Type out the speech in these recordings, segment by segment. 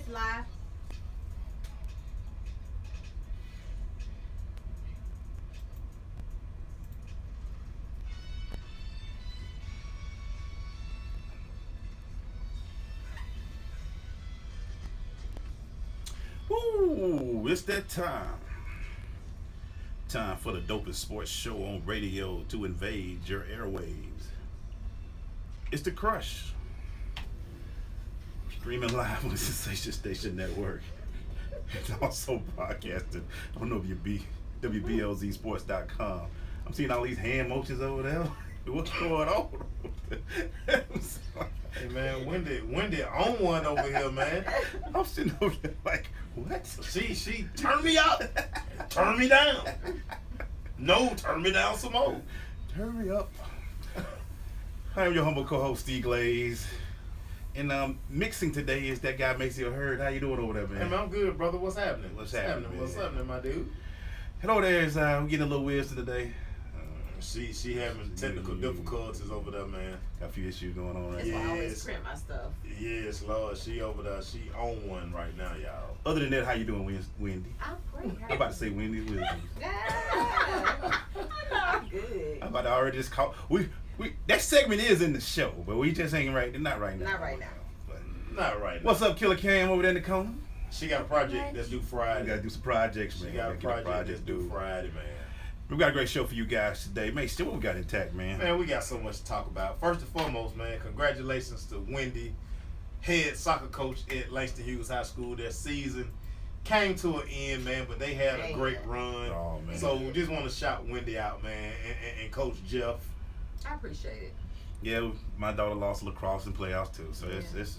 live. Woo! It's that time. Time for the dopest sports show on radio to invade your airwaves. It's The Crush. Streaming live on the Sensation Station Network. It's also broadcasted on WBLZSports.com. I'm seeing all these hand motions over there. What's going on? Hey man, Wendy on one over here, man. I'm sitting over there like, what? She turned me up, turn me down. No, turn me down some more. Turn me up. I am your humble co-host, Steve Glaze. And mixing today is that guy Maceo Hurd. How you doing over there, man? Hey man, I'm good, brother. What's happening? What's happening, man? What's happening, my dude? Hello there. We're getting a little wisdom today. She having technical difficulties over there, man. Got a few issues going on right That's now. why I always print my stuff. Yes, Lord. She over there. She on one right now, y'all. Other than that, how you doing, Wendy? I'm great. I'm about to say Wendy's wisdom. Yeah. I know I'm good. I'm about to already just call. We that segment is in the show, but we just ain't not right now. Not right now. But Not right now. what's up, Killer Cam over there in the corner? She got a project that's due We Friday. gotta do some projects, She man. got a Gotta get project that's due Friday, man. We got a great show for you guys today. Man, still what we got intact, man. Man, we got so much to talk about. First and foremost, man, congratulations to Wendy, head soccer coach at Langston Hughes High School. Their season came to an end, man, but they had a great run. Oh, man. So we just want to shout Wendy out, man, and Coach Jeff. I appreciate it. Yeah, my daughter lost lacrosse in playoffs too, so it's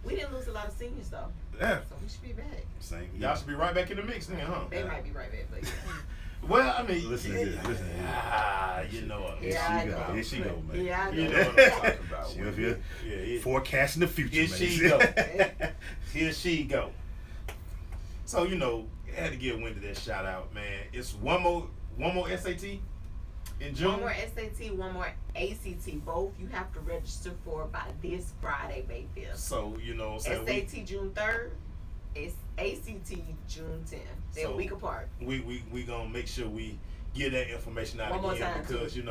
We didn't lose a lot of seniors though, yeah. so we should be back. Same. Y'all should be right back in the mix then, huh? They might be right back, but yeah. Well, I mean, Listen to this. Listen to this. you know what? Here Yeah, I she go. know. Here she go, man. Yeah, I You know. know what I'm talking about. She Wendy. up here forecasting the future, Here man. she go. Here she go. So I had to give Wendy that shout out, man. It's one more SAT in June. One more SAT, one more ACT. Both you have to register for by this Friday, May 5th. So what I'm saying, SAT June 3rd. It's ACT June 10th. They're So, a week apart. we gonna make sure we get that information out One more again time, because too.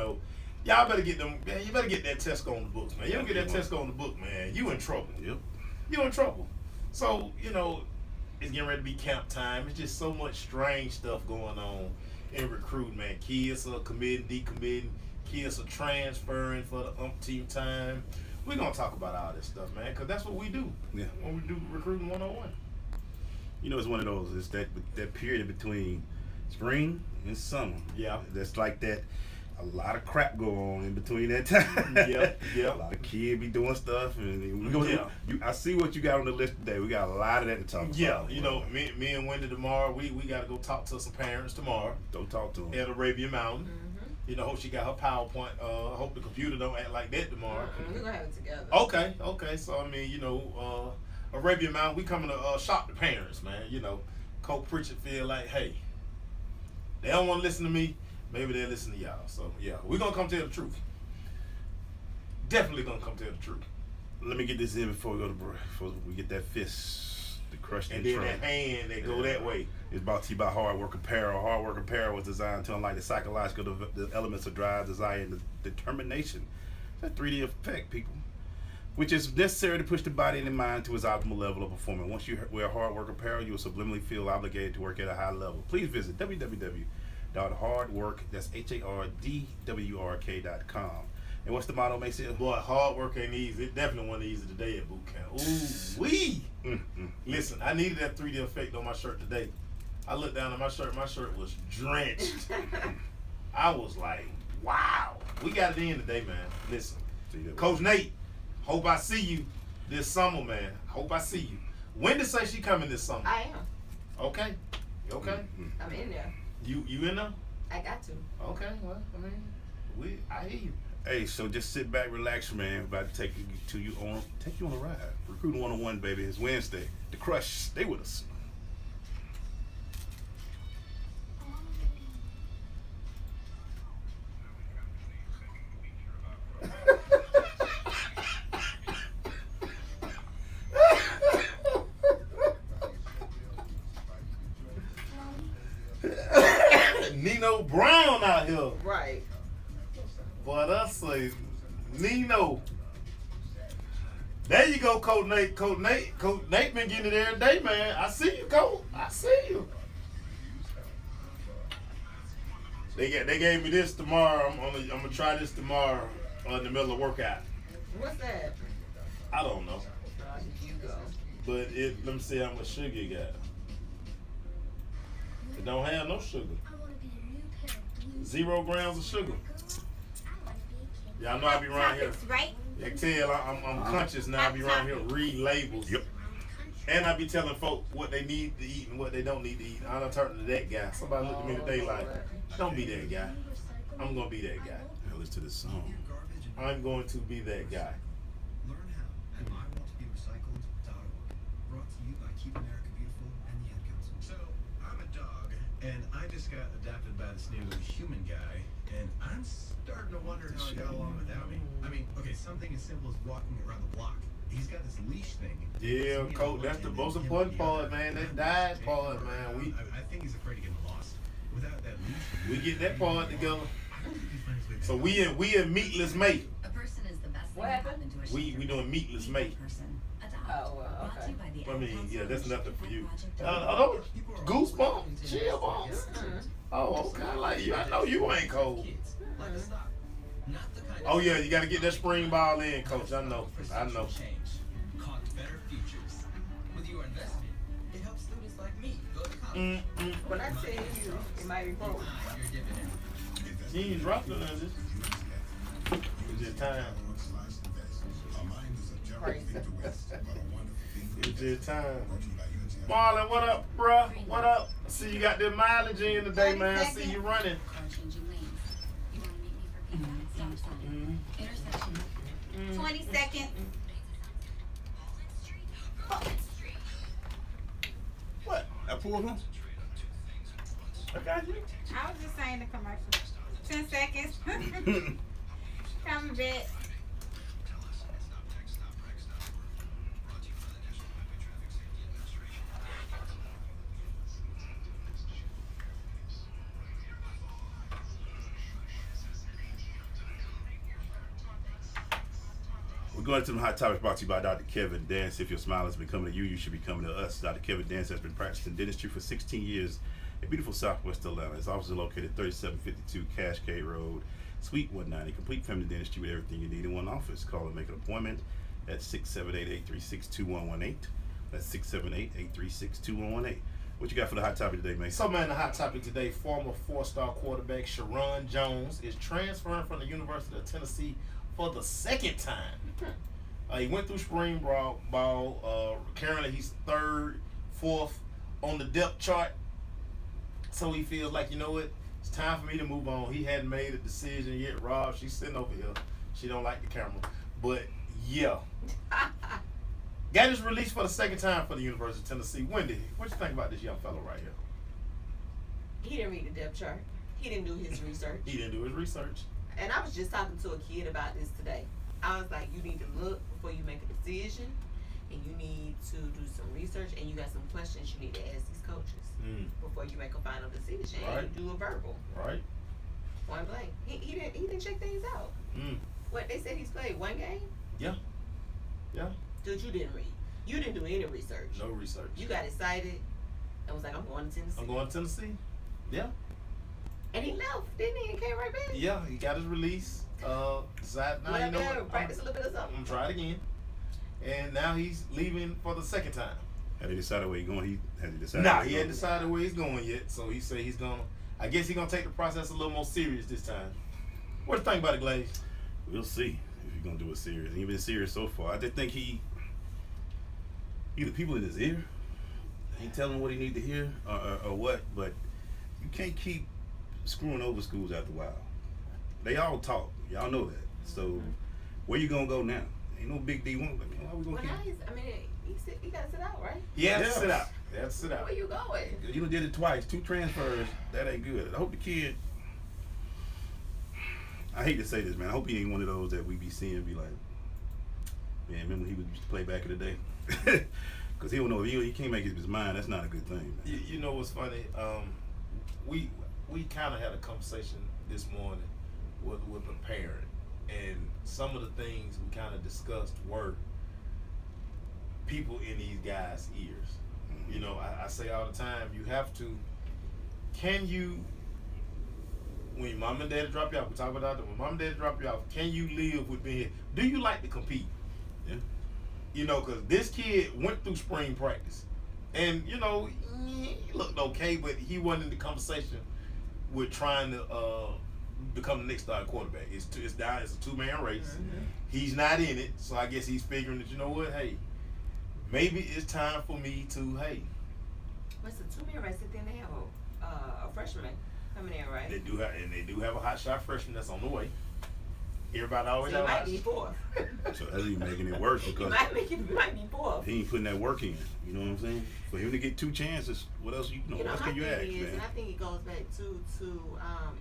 y'all better get them. Man, you better get that test on the books, man. You don't get that test on the book, man, you in trouble. Yep. You in trouble. So it's getting ready to be camp time. It's just so much strange stuff going on in recruiting, man. Kids are committing, decommitting. Kids are transferring for the umpteenth time. We're gonna talk about all this stuff, man, because that's what we do. Yeah. When we do recruiting 101. It's one of those. It's that period between spring and summer. Yeah. That's like that. A lot of crap go on in between that time. Yep. A lot of kids be doing stuff, and we go. Yeah. I see what you got on the list today. We got a lot of that to talk about. Yeah, me and Wendy tomorrow, we got to go talk to some parents tomorrow Don't talk to them. at Arabia Mountain. Mm-hmm. Hope she got her PowerPoint. Hope the computer don't act like that tomorrow. We're gonna have it together. Okay. So I mean, Arabia Mountain, we coming to shock the parents, man. Coach Pritchard feel like, hey, they don't want to listen to me. Maybe they'll listen to y'all. So yeah, we're gonna come tell the truth. Definitely gonna come tell the truth. Let me get this in before we go to break. Before we get that fist, the crushed And intro. then that hand that go that way. It's brought to you by Hard Work Apparel. Hard Work Apparel was designed to unlike the psychological the elements of drive, desire, and determination. It's a 3D effect, people, which is necessary to push the body and the mind to its optimal level of performance. Once you wear Hard Work Apparel, you will subliminally feel obligated to work at a high level. Please visit www.hardwork, that's HARDWRK.com. And what's the motto, Macy? Boy, hard work ain't easy. It definitely wasn't easy today at boot camp. Ooh, wee! Listen, I needed that 3D effect on my shirt today. I looked down at my shirt. My shirt was drenched. I was like, wow. We got it in today, man. Listen, Coach Nate, hope I see you this summer, man. Hope I see you. When to say she coming this summer? I am. Okay. Okay. I'm in there. You in there? I got to. Okay. Well, I mean, I hear you. Hey, so just sit back, relax, man. About to take you on a ride. Recruiting 101, baby. It's Wednesday. The Crush, stay with us. Nino Brown out here. Right. But us say Nino. There you go, Coach Nate. Coach Nate been getting it every day, man. I see you, Coach. I see you. They gave me this tomorrow. I'm gonna try this tomorrow in the middle of workout. What's that? I don't know. You go. But let me see how much sugar it got. It don't have no sugar. 0 grams of sugar. Y'all know I be around here. Right? You can tell I'm conscious now. I be around here reading labels. Yep. And I be telling folk what they need to eat and what they don't need to eat. I done turned to that guy. Somebody looked at me today like, don't be that guy. I'm going to be that guy. Now listen to this song. I'm going to be that guy. Learn how at iwanttoberecycled.org. Brought to you by Keep America Beautiful and the Ad Council. So, I'm a dog, and I just got adopted by this new human guy, and I'm starting to wonder how he got along without me. I mean, okay, something as simple as walking around the block. He's got this leash thing. Yeah, Coach, that's the most important part, man. That diet part, man. I think he's afraid of getting lost. Without that leash, We get that part together. I don't think he'd find his way back. So we in meatless mate. A person is the best thing What that happened? happened to a We shelter. doing meatless mate. Person. Adopt. Oh, well, Brought to okay. you by the I Ad mean, Council yeah, that's and nothing for you. Project Goosebumps, chill bumps. Mm-hmm. Oh, okay, I like you. I know you ain't cold. Like a stop. Not the kind Oh yeah, you got to get that spring ball in, Coach. I know. Change. Caught better futures. With your investment, it helps students like me go to college. When I tell you, it might be broke. Your dividend. You ain't dropped it, is it? It's just time. Crazy. It's just time. Marlon, what up, bruh? What up? See you got the mileage in today, man. I see you running. Car changing lanes. You want to meet me for pickup at stop sign. Intersection. 20 seconds. What? I pulled him? I got you. I was just saying the commercial. 10 seconds. Coming back. We're going to some hot topics brought to you by Dr. Kevin Dance. If your smile has been coming to you, you should be coming to us. Dr. Kevin Dance has been practicing dentistry for 16 years in beautiful Southwest Atlanta. His office is located 3752 Cascade Road, Suite 190. Complete family dentistry with everything you need in one office. Call and make an appointment at 678-836-2118. That's 678-836-2118. What you got for the hot topic today, man? So, man, the hot topic today, former 4-star quarterback Sharon Jones is transferring from the University of Tennessee for the second time. He went through spring ball. Currently, he's 3rd, 4th on the depth chart. So he feels like, you know what? It's time for me to move on. He hadn't made a decision yet. Rob, she's sitting over here. She don't like the camera. But, yeah. Got his release for the second time for the University of Tennessee. Wendy, what you think about this young fellow right here? He didn't read the depth chart. He didn't do his research. He didn't do his research. And I was just talking to a kid about this today. I was like, you need to look before you make a decision, and you need to do some research, and you got some questions you need to ask these coaches before you make a final decision. Right. And you do a verbal. Right. Point blank. He didn't check things out. What they said, he's played one game. Yeah. Yeah. Dude, you didn't read. You didn't do any research. No research. You got excited and was like, I'm going to Tennessee. I'm going to Tennessee. Yeah. And he left, didn't he? And came right back. Yeah, he got his release. Decided, now you know what? Practice a little bit of something. I'm gonna try it again. And now he's leaving for the second time. Have he decided where he's going? Has he decided? Nah, where he he's hadn't going? decided where he's going yet. So he said he's gonna. I guess he's gonna take the process a little more serious this time. What do you think about it, Glaze? We'll see if he's gonna do it serious. He's been serious so far. I just think either people in his ear ain't telling him what he need to hear or what. But you can't keep screwing over schools after a while. They all talk. Y'all know that. So where you gonna go now? Ain't no big D1. How we gonna Well, keep? now he got to sit out, right? Yeah, Yeah. sit out. Yeah, sit out. Where you going? You done did it twice, 2 transfers. That ain't good. I hope the kid. I hate to say this, man. I hope he ain't one of those that we be seeing be like, man, remember when he used to play back in the day? Because he don't know if he can't make up his mind. That's not a good thing, man. You know what's funny? we kind of had a conversation this morning with a parent, and some of the things we kind of discussed were people in these guys' ears. You know, I say all the time, you have to. Can you, when your mom and dad drop you off, we talk about that. When mom and dad drop you off, can you live with being here? Do you like to compete? Yeah. You know, because this kid went through spring practice, and you know, he looked okay, but he wasn't in the conversation with trying to become the next starting quarterback. It's a two-man race. Mm-hmm. He's not in it, so I guess he's figuring that, you know what, hey, maybe it's time for me to, hey. What's the 2-man race? Then they have a freshman coming in, right? They do have a hot shot freshman that's on the way. Everybody always So he have might be fourth. So that's even making it worse He because might be fourth. he ain't putting that work in. You know what I'm saying? For him to get 2 chances, what else what else my can you thing ask, is, man? and I think it goes back to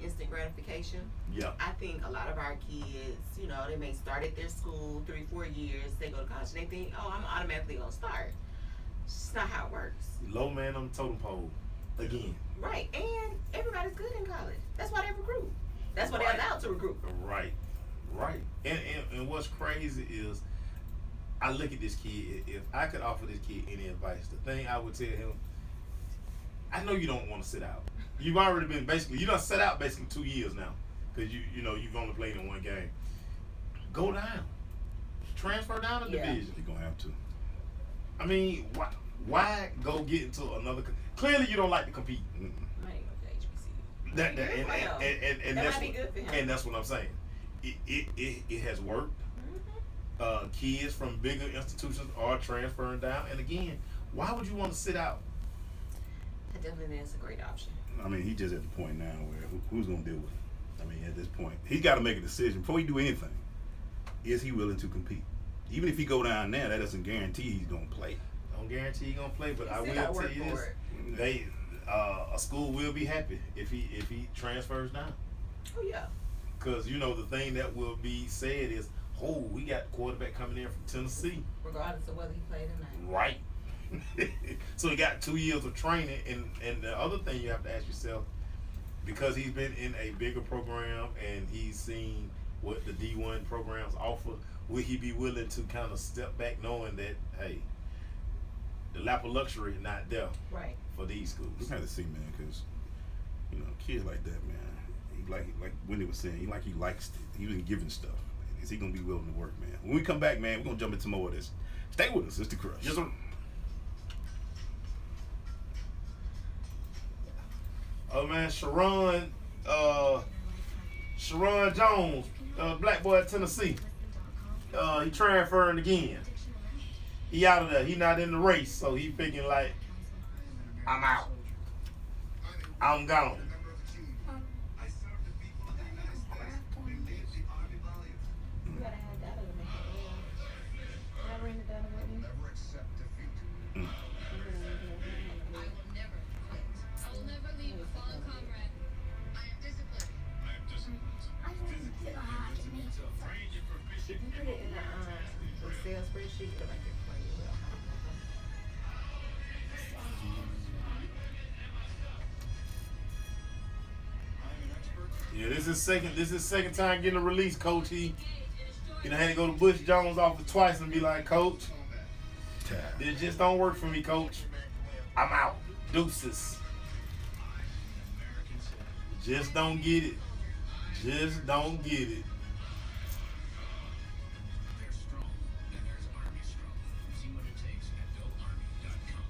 instant gratification. Yeah. I think a lot of our kids, you know, they may start at their school 3-4 years, they go to college, and they think, oh, I'm automatically gonna start. It's just not how it works. Low man on the totem pole. Again. Right, and everybody's good in college. That's why they recruit. That's why Right. they're allowed to recruit. Right. And what's crazy is I look at this kid. If I could offer this kid any advice, the thing I would tell him, I know you don't want to sit out. You've already been you done set out basically 2 years now because you know you've only played in 1 game. Go down, transfer down the division. You're gonna have to. I mean, why go get into another? Clearly, you don't like to compete. Might ain't go to HBCU. And That that's might be good for him. And that's what I'm saying. It has worked. Mm-hmm. Kids from bigger institutions are transferring down. And again, why would you want to sit out? I definitely think it's a great option. I mean, he's just at the point now where who's gonna deal with him? I mean, at this point, he's got to make a decision before he do anything. Is he willing to compete? Even if he go down there, that doesn't guarantee he's gonna play. Don't guarantee he's gonna play, but I Still will gotta tell work you for this: it. a school will be happy if he transfers down. Oh yeah. Because, you know, the thing that will be said is, oh, we got a quarterback coming in from Tennessee. Regardless of whether he played or not. Right. So he got 2 years of training. And the other thing you have to ask yourself, because he's been in a bigger program and he's seen what the D1 programs offer, will he be willing to kind of step back knowing that, hey, the lap of luxury not there Right. for these schools? We got to see, man, because you know, kids like that, man. He like Wendy was saying, he likes it. He was giving stuff. Is he gonna be willing to work, man? When we come back, man, we're gonna jump into more of this. Stay with us. It's the Crush. Yes, sir. Oh man, Sharon Jones, black boy at Tennessee. He transferring again. He out of there. He not in the race, so he thinking like, I'm out. I'm gone. You gotta have data to make it real. Can I bring the data with me? Never accept defeat. I will never leave a fallen comrade. I am disciplined. If you put it in the Excel spreadsheet, it'll make it for you. Yeah, this is second time getting a release, coach. He had to go to Bush Jones office twice and be like, Coach, this just don't work for me, Coach. I'm out. Deuces. Just don't get it. Just don't get it. They're strong, and there's Army strong. See what it takes at GoArmy.com.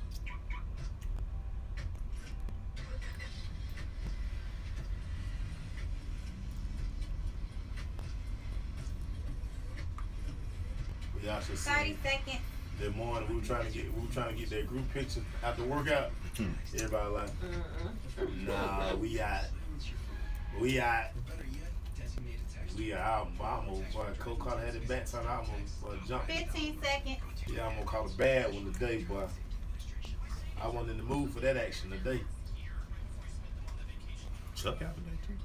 We all should 30 see. seconds. That morning we were trying to get that group picture after workout. Everybody like, nah, we out. We out. Better yet, designated text. We out. I almost, boy, Coach Carter had it back, so I almost jumped. 15 seconds. Yeah, I'm gonna call a bad one today, boy. I wasn't in the mood for that action today. Chuck out today too.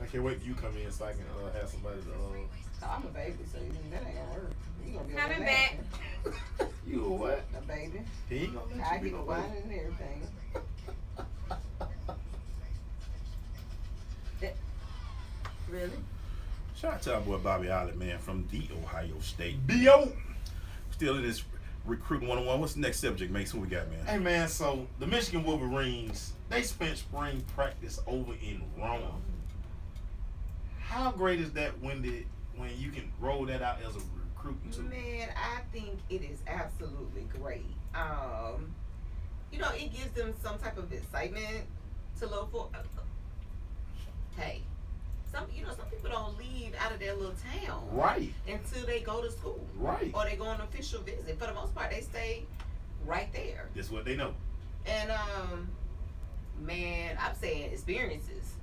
I can't wait till you come in so I can have somebody to. I'm a baby, so that ain't gonna work. You gonna be Coming back. You a what? A baby. He ain't gonna let I you be keep no a baby. whining and everything. Shout out to our boy Bobby Allen, man, from the Ohio State. B.O. Still in this recruiting 101. What's the next subject, Mason? What we got, man? Hey, man, so the Michigan Wolverines, they spent spring practice over in Rome. How great is that when you can roll that out as a recruiting tool? Man, I think it is absolutely great. You know, it gives them some type of excitement to look for. Hey, some people don't leave out of their little town Right. until they go to school, Right. or they go on an official visit. For the most part, they stay right there. That's what they know. And man, I'm saying experiences,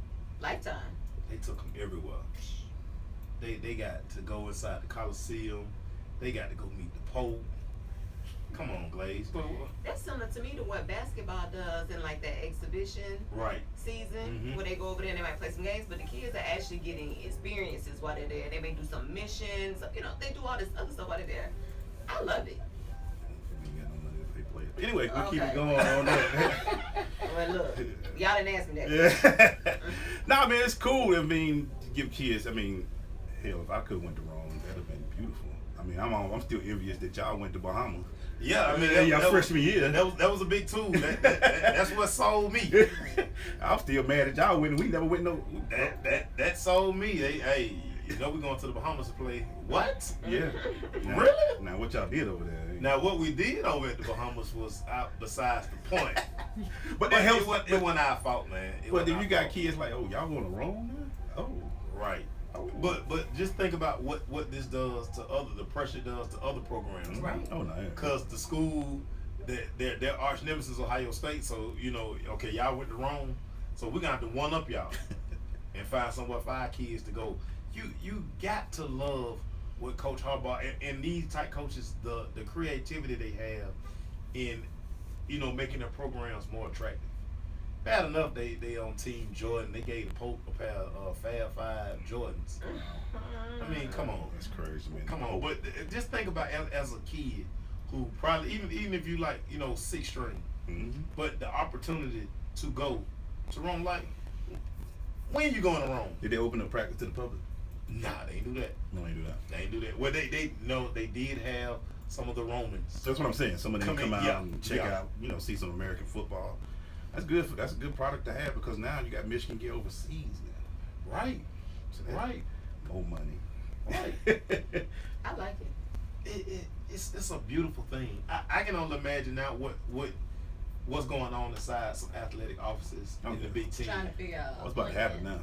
lifetime. They took them everywhere. They got to go inside the Coliseum. They got to go meet the Pope. Come on, Glaze. That's similar to me to what basketball does in like that exhibition Right. season, where they go over there and they might play some games, but the kids are actually getting experiences while they're there. They may do some missions, you know, they do all this other stuff while they're there. I love it. We ain't got no money to pay players. Anyway, we'll keep Okay. it going on that. Well, look, y'all didn't ask me that. Yeah. Nah, man, it's cool. I mean, to give kids. I mean, hell, if I could have went to Rome, that'd have been beautiful. I mean, I'm still envious that y'all went to Bahamas. Yeah, I mean, y'all freshman year. That was a big tool. That's what sold me. I'm still mad at y'all when we never went no. That sold me. Hey, you know we're going to the Bahamas to play. What? Yeah. Now, Really? Now what y'all did over there? Now what we did over at the Bahamas was out besides the point. but But it helps. it wasn't our fault, man. But if you got kids like, oh, y'all going to Rome now? Oh, Right. oh. But just think about what this does to the pressure does to other programs. Right. Oh no. Because the school, their arch nemesis Ohio State, so you know, okay, y'all went to Rome, so we're gonna have to one up y'all and find somewhere for our kids to go. You got to love what Coach Harbaugh and these type coaches, the creativity they have in, you know, making their programs more attractive. Bad enough they on Team Jordan. They gave the Pope a pair of Fab 5 Jordans. I mean, come on. That's crazy, man. Come on, but just think about as a kid who probably even if you like, you know, sixth string, but the opportunity to go to Rome, like when you going to Rome? Did they open up practice to the public? Nah, they ain't do that. No, they do that. They ain't do that. Well, they did have some of the Romans. That's what I'm saying. Some of them come out Yeah, and check yeah. out, you know, see some American football. That's good. That's a good product to have because now you got Michigan get overseas now. Right, So that's right, more money. right. I like it. It's a beautiful thing. I can only imagine now what's going on inside some athletic offices in the Big Ten. Trying to figure out What's about to happen now?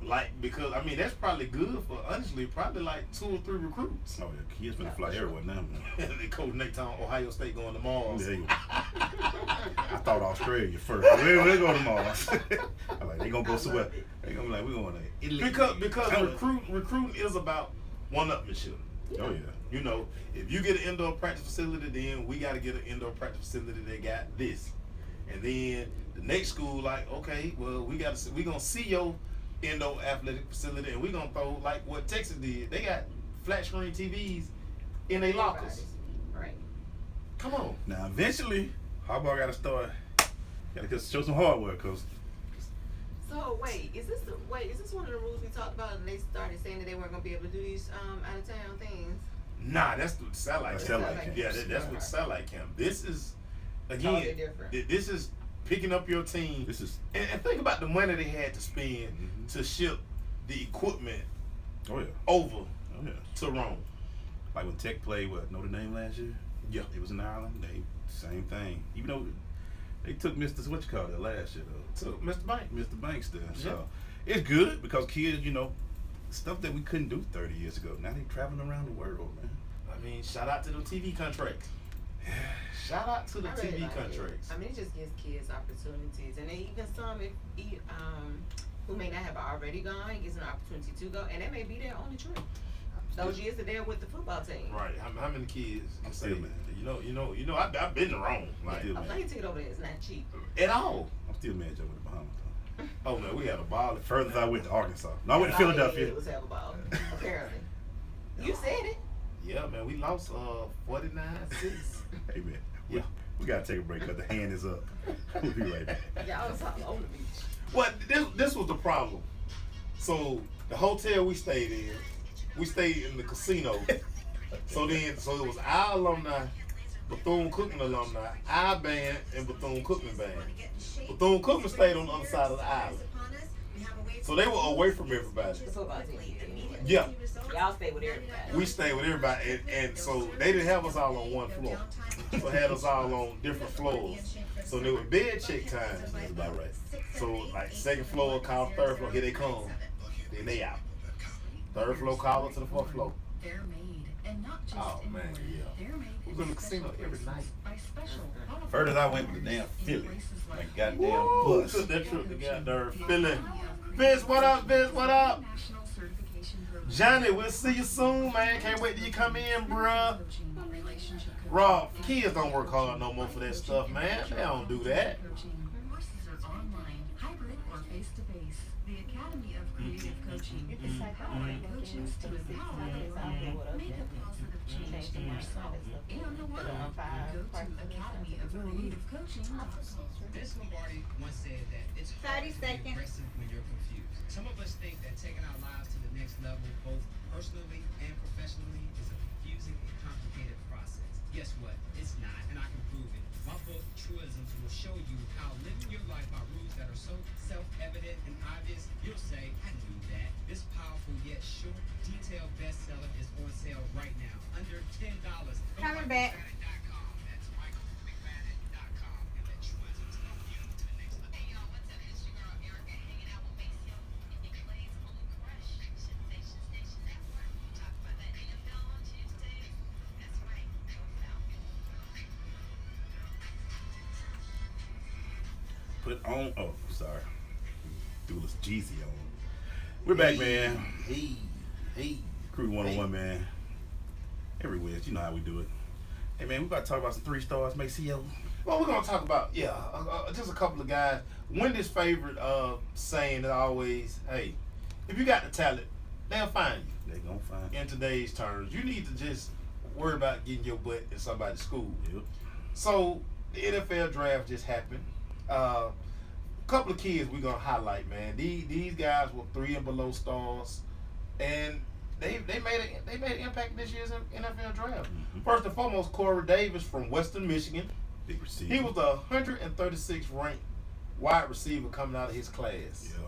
Like, because I mean that's probably good for honestly probably like 2 or 3 recruits. Oh yeah, kids finna fly everywhere now, man. They coach Nate Town, Ohio State going to Mars. There you go. I thought Australia first. We're going to Mars. I'm like, they gonna go somewhere. They gonna be like, we're going to Italy. Because recruiting is about one-upmanship. Oh yeah. You know, if you get an indoor practice facility, then we got to get an indoor practice facility that got this. And then the next school, like, okay, well, we gonna see your indoor athletic facility, and we gonna throw like what Texas did. They got flat screen TVs in their lockers. Right. Come on. Now eventually, Harbaugh got to start. Got to show some hardware, cause. So is this one of the rules we talked about, and they started saying that they weren't gonna be able to do these out of town things? Nah, that's the satellite That's camp. satellite camp. Yeah, that's what satellite camp. This is Totally again. different. This is picking up your team. This is. And think about the money they had to spend to ship the equipment Oh yeah. over Oh yeah. to Rome. Like when Tech played Notre Dame last year. Yeah. It was in Ireland. Same thing. Even though they took Mr. What you call it last year though. To Mr. Bank. Mr. Banks there. Yeah. So it's good because kids, you know, stuff that we couldn't do 30 years ago. Now they traveling around the world, man. I mean, shout out to the TV contracts. Shout out to the I really TV like contracts. it. I mean, it just gives kids opportunities, and then even some who may not have already gone, it gives an opportunity to go, and that may be their only trip. Those years that they're with the football team. Right. How many kids can say, Still, man. you know, I've been to Rome. Like, Still, A man. plane ticket over there is not cheap. at all. I'm still mad y'all with the Bahamas though. Oh man, we had a ball. Furthest I went to Arkansas. No, I went to All they Philadelphia. did was have a ball, apparently. You said it. Yeah, man, we lost 49-6. Hey man. Yeah. We gotta take a break because the hand is up. We'll be right back. Y'all was all over the beach. Well, this was the problem. So the hotel we stayed in, we stayed in the casino. So it was our alumni, Bethune-Cookman alumni, our band, and Bethune-Cookman band. Bethune-Cookman stayed on the other side of the island. So they were away from everybody. The football team did anyway. Yeah. Y'all stay with everybody. We stayed with everybody, and so they didn't have us all on one floor. So had us all on different floors. So there was bed check time. That's about right. So like second floor, call third floor, here they come. Then they out. Third floor, call up to the fourth floor. They're made, and not just Oh man, yeah. They're made We was in the casino every night. by special. Further I went with the damn Philly. Like goddamn Woo! bus. Took that trip to goddamn Philly. Vince, what up, Vince? What up? Johnny, we'll see you soon, man. Can't wait till you come in, bruh. Rob, kids don't work hard no more for that stuff, man. They don't do that. Courses are online, hybrid, or face-to-face. The Academy of Creative Coaching is empowering coaches to empower their own, make a positive change in yourself and the world. Go to academyofcreativecoaching.com. Vince Lombardi once said that it's 30 hard to be seconds. aggressive when you're confused. Some of us think that taking our lives to the next level, both personally and professionally, is a confusing and complicated process. Guess what? It's not, and I can prove it. My book, Truisms, will show you how living your life by rules that are so self-evident and obvious, you'll say, I knew that. This powerful yet short, detailed bestseller is on sale right now, under $10. Coming back. That's michaelmcfadden.com, and let Truisms help you to the next level. Hey y'all, what's up? It's your girl Erica hanging out with Maceo and Clay's Home Crush. Sensation Station Network. We talk about that NFL on Tuesdays. That's right. Go Falcons. Put on. Oh, sorry. Do this Jeezy on. We're back, man. Hey. Crew 101, man. Every Wednesday, you know how we do it. Hey, man, we about to talk about some 3 stars, Maceo. Well, we're gonna talk about just a couple of guys. Wendy's favorite saying is always, "Hey, if you got the talent, they'll find you." They gonna find. In today's terms, you need to just worry about getting your butt in somebody's school. Yep. So the NFL draft just happened. A couple of kids we're gonna highlight, man. These guys were 3 and below stars, and they made an impact this year's NFL draft. Mm-hmm. First and foremost, Corey Davis from Western Michigan. Big receiver. He was the 136th ranked wide receiver coming out of his class. Yeah.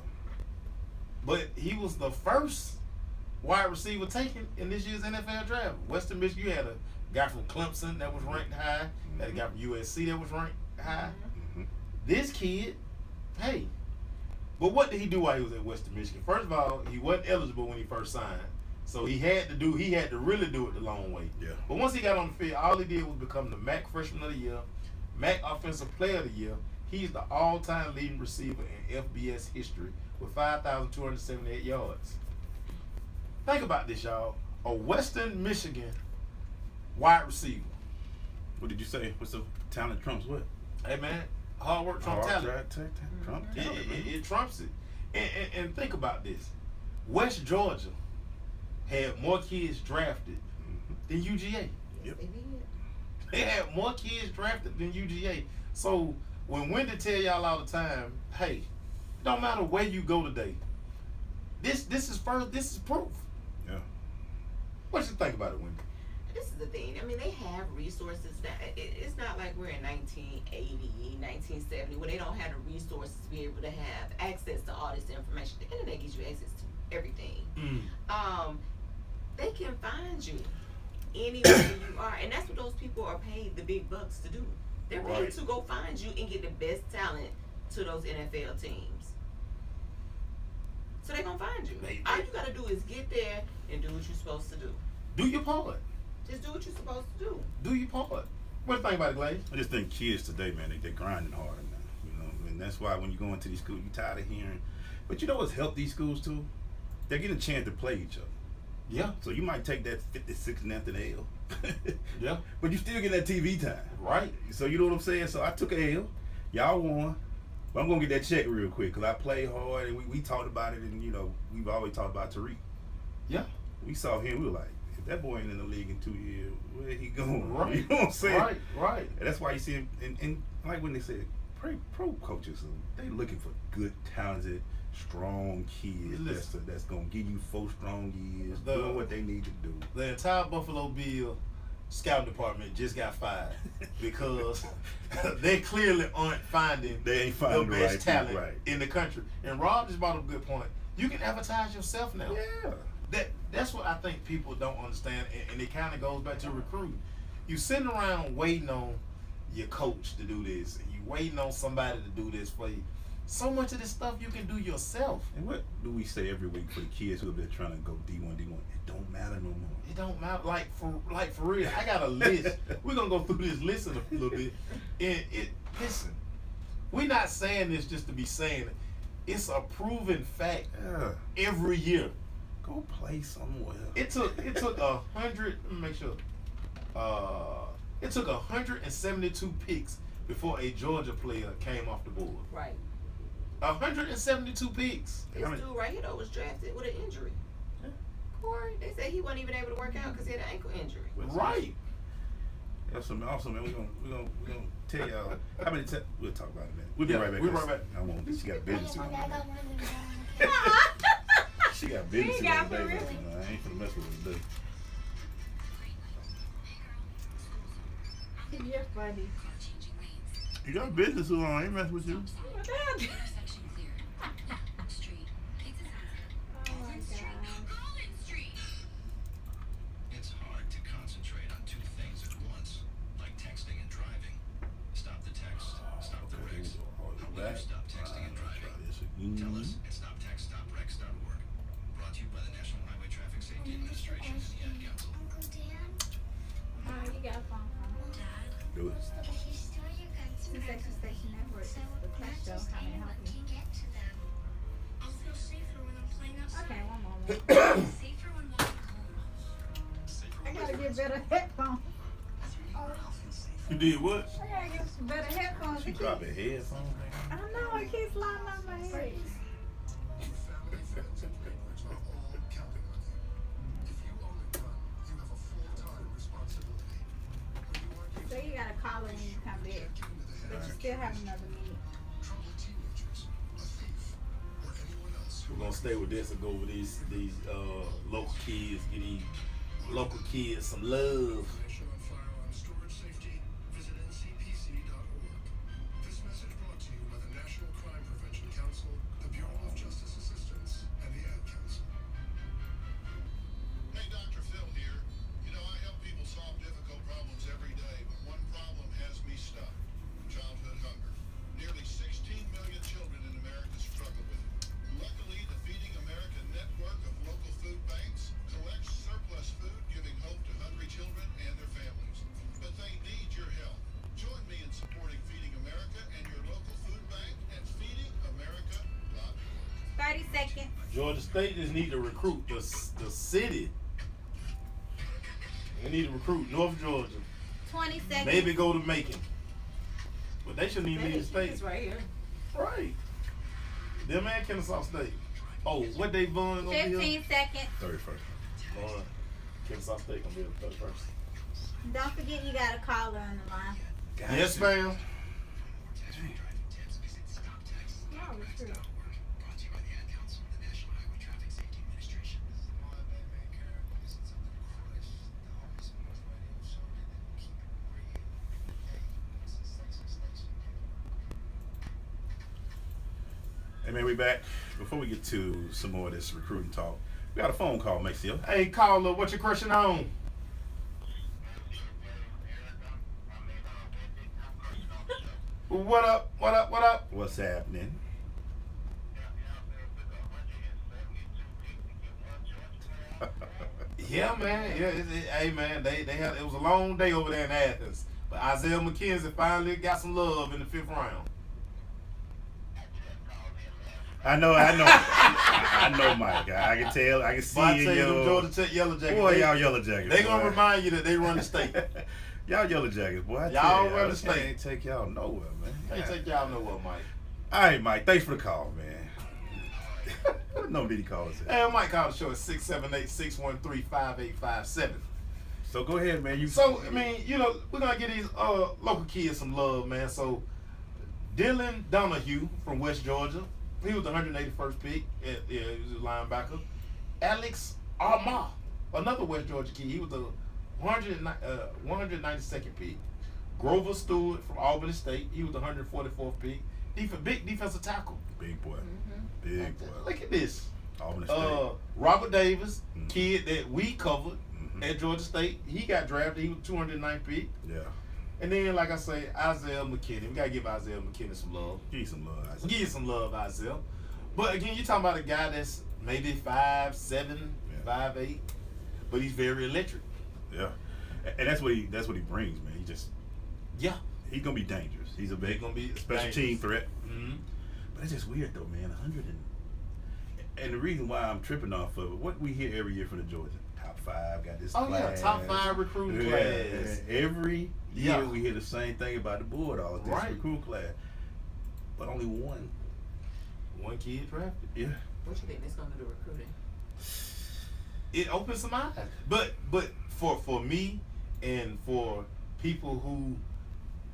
But he was the first wide receiver taken in this year's NFL draft. Western Michigan, you had a guy from Clemson that was ranked high. Had a guy from USC that was ranked high. Mm-hmm. This kid, hey. But what did he do while he was at Western Michigan? First of all, he wasn't eligible when he first signed. So he had to really do it the long way. Yeah. But once he got on the field, all he did was become the MAC Freshman of the Year, MAC Offensive Player of the Year. He's the all-time leading receiver in FBS history with 5,278 yards. Think about this, y'all. A Western Michigan wide receiver. What did you say? What's the talent trumps what? Hey, man, hard work trumps talent. Trump talent, man. It trumps it. And think about this. West Georgia had more kids drafted than UGA. Yep. They did. They had more kids drafted than UGA. So when Wendy tell y'all all the time, hey, it don't matter where you go today. This is proof. Yeah. What you think about it, Wendy? This is the thing. I mean, they have resources that it's not like we're in 1980, 1970, where they don't have the resources to be able to have access to all this information. The internet gives you access to everything. They can find you anywhere you are, and that's what those people are paid the big bucks to do. They're paid Right. to go find you and get the best talent to those NFL teams. So they're gonna find you. All you gotta do is get there and do what you're supposed to do. Do your part. Just do what you're supposed to do. Do your part. What do you think about it, Glaze? I just think kids today, man, they're grinding harder now. You know, and that's why when you go into these schools, you're tired of hearing. But you know what's helped these schools too? They're getting a chance to play each other. Yeah. So you might take that 56 and after the L. Yeah. But you still get that TV time. Right. So you know what I'm saying? So I took a L. Y'all won. But I'm going to get that check real quick because I played hard and we talked about it, and, you know, we've always talked about Tariq. Yeah. We saw him. We were like, if that boy ain't in the league in 2 years, where he going? Right. You know what I'm saying? Right. And that's why you see him, and like when they said, pro coaches, they looking for good, talented strong kids that's gonna give you 4 strong years doing what they need to do. The entire Buffalo Bill scouting department just got fired because they clearly aren't finding the best talent in the country. And Rob just brought up a good point. You can advertise yourself now. Yeah. That's what I think people don't understand, and it kind of goes back to recruiting. You sitting around waiting on your coach to do this, and you waiting on somebody to do this for you. So much of this stuff you can do yourself. And what do we say every week for the kids who have been trying to go D1? It don't matter no more. It don't matter. Like for real. I got a list. We're gonna go through this list in a little bit. And listen, we're not saying this just to be saying it. It's a proven fact. Every year. Go play somewhere. It took 100. Let me make sure. It took 172 picks before a Georgia player came off the board. Right. 172 picks. This dude right here though was drafted with an injury. Yeah. Corey, they said he wasn't even able to work out because he had an ankle injury. Right. That's awesome, man. We're gonna tell y'all how many times we'll talk about it, man. We'll be right back. We'll be right back. I won't. She got business to do. She got business to do. I ain't finna mess with her today. You're funny. You got business to do. I ain't messing with you. It's hard to concentrate on 2 things at once, like texting and driving. Stop the text, stop the wrecks. Will you stop texting and driving? Tell us at stoptextstoprex.org. Brought to you by the National Highway Traffic Safety Administration and the Ad Council. Oh, you got a phone call. Do it. C-Section Station Network is the class show. How may I help you? Okay, one moment. I gotta get better headphones. You did what? I gotta get some better headphones. She dropping headphones. I don't know, I keep sliding on my head. So you gotta call her when you come back. But you still have another meeting. We're gonna stay with this and go over these local kids, get these local kids some love. This message brought to you by the National Crime Prevention Council, the Bureau of Justice Assistance, and the Ad Council. Hey, Dr. Phil here. You know, I help people solve difficult problems every day, but one problem has me stuck. Childhood hunger. Nearly 16 million children in America struggle with it. Luckily, the Feeding America network of local food banks collects surplus food, giving hope to hungry children and their families. But they need your help. Join me in supporting Feeding America and your local food bank at feedingamerica.org. 30 seconds. Georgia State just need to recruit the city. They need to recruit North Georgia. 20 seconds. Maybe go to Macon. But they shouldn't even leave the state. It's right here. Right. Them and Kennesaw State. Oh, what they going gonna be 15 seconds. 31st. Lord, Kennesaw State gonna be on the 31st. Don't forget you got a caller on the line. Gotcha. Yes, ma'am. No, it's true. Brought to you by the Ad Council, the National Highway Traffic Safety Administration. Hey man, we back. Before we get to some more of this recruiting talk, we got a phone call, Maxfield. Hey, caller, what your question on? What up? What up? What up? What's happening? Yeah, man. Yeah, hey, man. They had it was a long day over there in Athens, but Isaiah McKenzie finally got some love in the 5th round. I know, Mike. I can tell. I can see But I in tell you, them your Georgia Tech Yellow Jackets. boy, y'all Yellow Jackets. They gonna boy. remind you that they run the state. Y'all Yellow Jackets, boy. I Y'all tell run the I state. can't take y'all nowhere, man. Can't take y'all nowhere, Mike. All right, Mike. Thanks for the call, man. What number did he call us at? Hey, Mike call the show at 678-613-5857. So go ahead, man. So, I mean, you know, we're going to get these local kids some love, man. So, Dylan Donahue from West Georgia, He was the 181st pick. He was a linebacker. Alex Armah, another West Georgia kid. He was the 192nd pick. Grover Stewart from Albany State. He was the 144th pick. Big defensive tackle. Big boy. Big boy. Look at this. Albany State. Robert Davis, kid that we covered at Georgia State. He got drafted. He was 209th pick. Yeah. And then, like I say, Isaiah McKinney. We got to give Isaiah McKinney some love. Give you some love, Isaiah. Give you some love, Isaiah. But again, you're talking about a guy that's maybe 5'7", 5'8", but he's very electric. Yeah. And that's what he brings, man. He just he's gonna be dangerous. He's a big gonna be special team threat. Mm-hmm. But it's just weird though, man. 100 and the reason why I'm tripping off of it, what we hear every year from the Georgia top 5 got this class. Top 5 recruiting class. Every year we hear the same thing about the Bulldogs, this recruit class. But only one kid drafted. Yeah. What you think that's gonna do to recruiting? It opens some eyes. But for me and for people who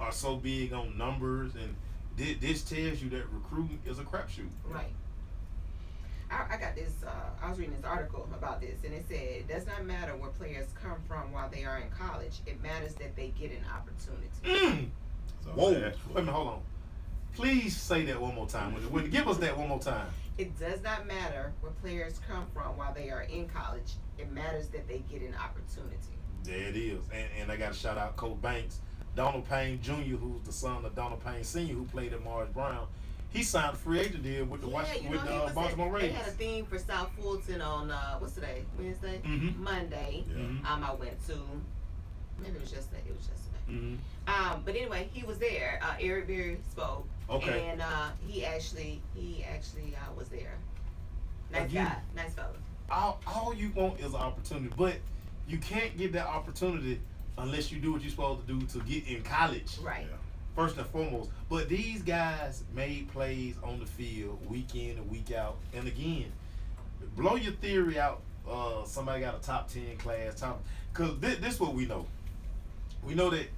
are so big on numbers, and this tells you that recruiting is a crapshoot. Right. I got this, I was reading this article about this, and it said it does not matter where players come from while they are in college. It matters that they get an opportunity. Whoa. Wait a minute, hold on. Please say that one more time. Give us that one more time. It does not matter where players come from while they are in college. It matters that they get an opportunity. There it is. And I got to shout out Coach Banks. Donald Payne Jr., who's the son of Donald Payne Sr., who played at Morris Brown. He signed a free agent deal with the Baltimore Ravens. They had a theme for South Fulton on, what's today? Wednesday? Monday. Yeah. I went to, maybe it was yesterday. It was yesterday. But anyway, he was there. Eric Berry spoke. Okay. And he actually was there. Nice guy. Nice fella. All you want is an opportunity. But you can't get that opportunity unless you do what you're supposed to do to get in college. Right. Yeah. First and foremost. But these guys made plays on the field week in and week out. And again, blow your theory out. Somebody got a top 10 class. Because this is what we know. We know that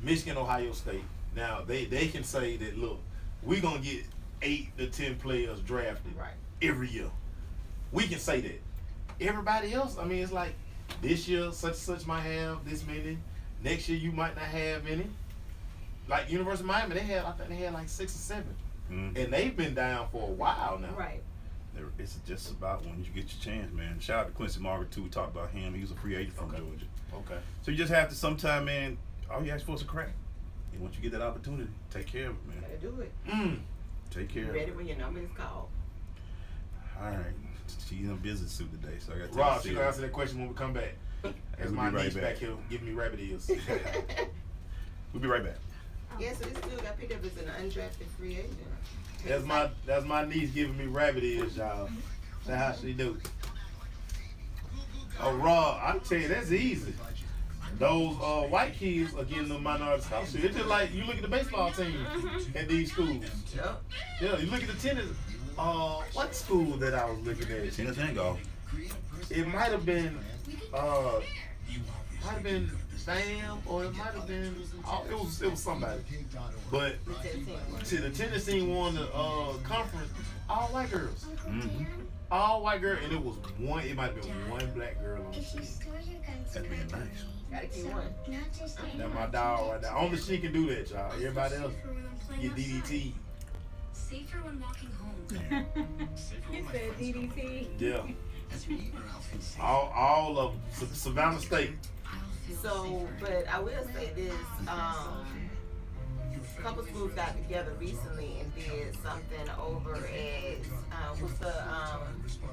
Michigan, Ohio State, now they can say that, look, we're going to get 8 to 10 players drafted every year. We can say that. Everybody else, I mean, it's like this year such and such might have this many. Next year you might not have any. Like University of Miami, I think they had like 6 or 7. And they've been down for a while now. Right. It's just about when you get your chance, man. Shout out to Quincy Margaret too. We talked about him. He was a free agent from Georgia. Okay. So you just have to sometime, man, all you ask for is a crack. And once you get that opportunity, take care of it, man. Gotta do it. Take care of it. Ready when your number is called. All right. She's in a business suit today, so I got to Rob, she's gonna answer that question when we come back. That's my right niece back here giving me rabbit ears. We'll be right back. Yeah, so this dude got picked up as an undrafted free agent. That's my niece giving me rabbit ears, y'all. That's how she do. Oh, Rob, I tell you, that's easy. Those white kids are getting the minority scholarship. It's just like you look at the baseball team at these schools. Yep. Yeah, you look at the tennis. What school that I was looking at? Tennis and golf. It might have been Sam, or it might have been it was somebody. But see, the tennis team won the conference. All white girls. All white girl, and it was one. It might have been one black girl on the team. That's being nice. Gotta keep one. That's my dog right there. Only she can do that, y'all. Everybody else get DDT. Safer when walking home. He said DDT. Yeah. All of them. Savannah State. So, but I will say this, a couple schools got together recently and did something over at, what's the,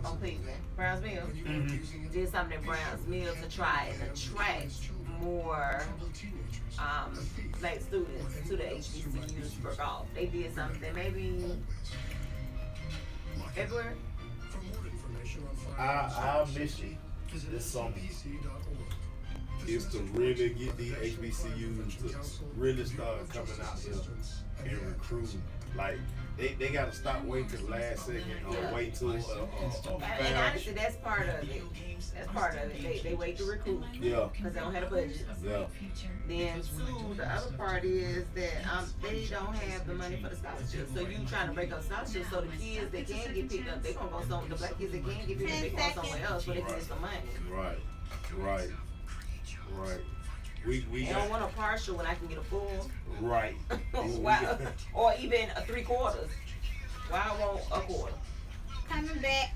on Cleveland, Browns Mill. Did something at Browns Mill to try and attract more black students to the HBCUs for golf. They did something maybe February. Our mission this summer is to really get these HBCUs to really start coming out here and recruiting Like they gotta stop waiting till the last second or Yeah. wait till And honestly, that's part of it. That's part of it. They wait to recruit yeah, because they don't have a budget. yeah. Then two, the other part is that they don't have the money for the scholarships. So you trying to break up scholarships so the kids that can get picked up, they gonna go somewhere. The black kids that can get picked up, they go somewhere else where they can get some money. Right, right, right. We They don't want a partial when I can get a full. right. Why, or even a 3/4. Why I want a quarter? Coming back.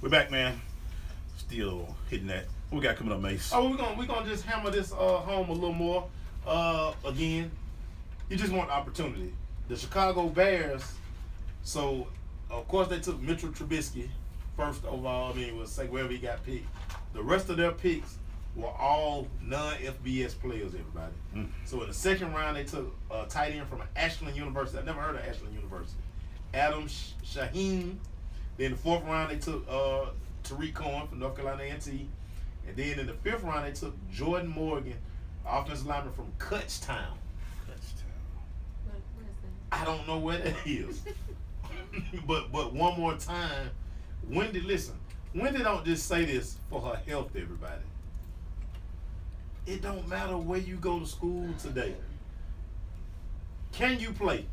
We're back, man. Still hitting that. What we got coming up, Mace? Oh, we're gonna just hammer this home a little more. Again, you just want opportunity. The Chicago Bears. So, of course, they took Mitchell Trubisky first overall. I mean, we'll say wherever he got picked. The rest of their picks were all non-FBS players. Everybody. So in the second round, they took a tight end from Ashland University. I never heard of Ashland University. Adam Shaheen. Then the fourth round, they took Tariq Cohen from North Carolina A&T. And then in the fifth round, they took Jordan Morgan, offensive lineman from Kutztown. I don't know where that is. but one more time, Wendy don't just say this for her health, everybody. It don't matter where you go to school today. Can you play?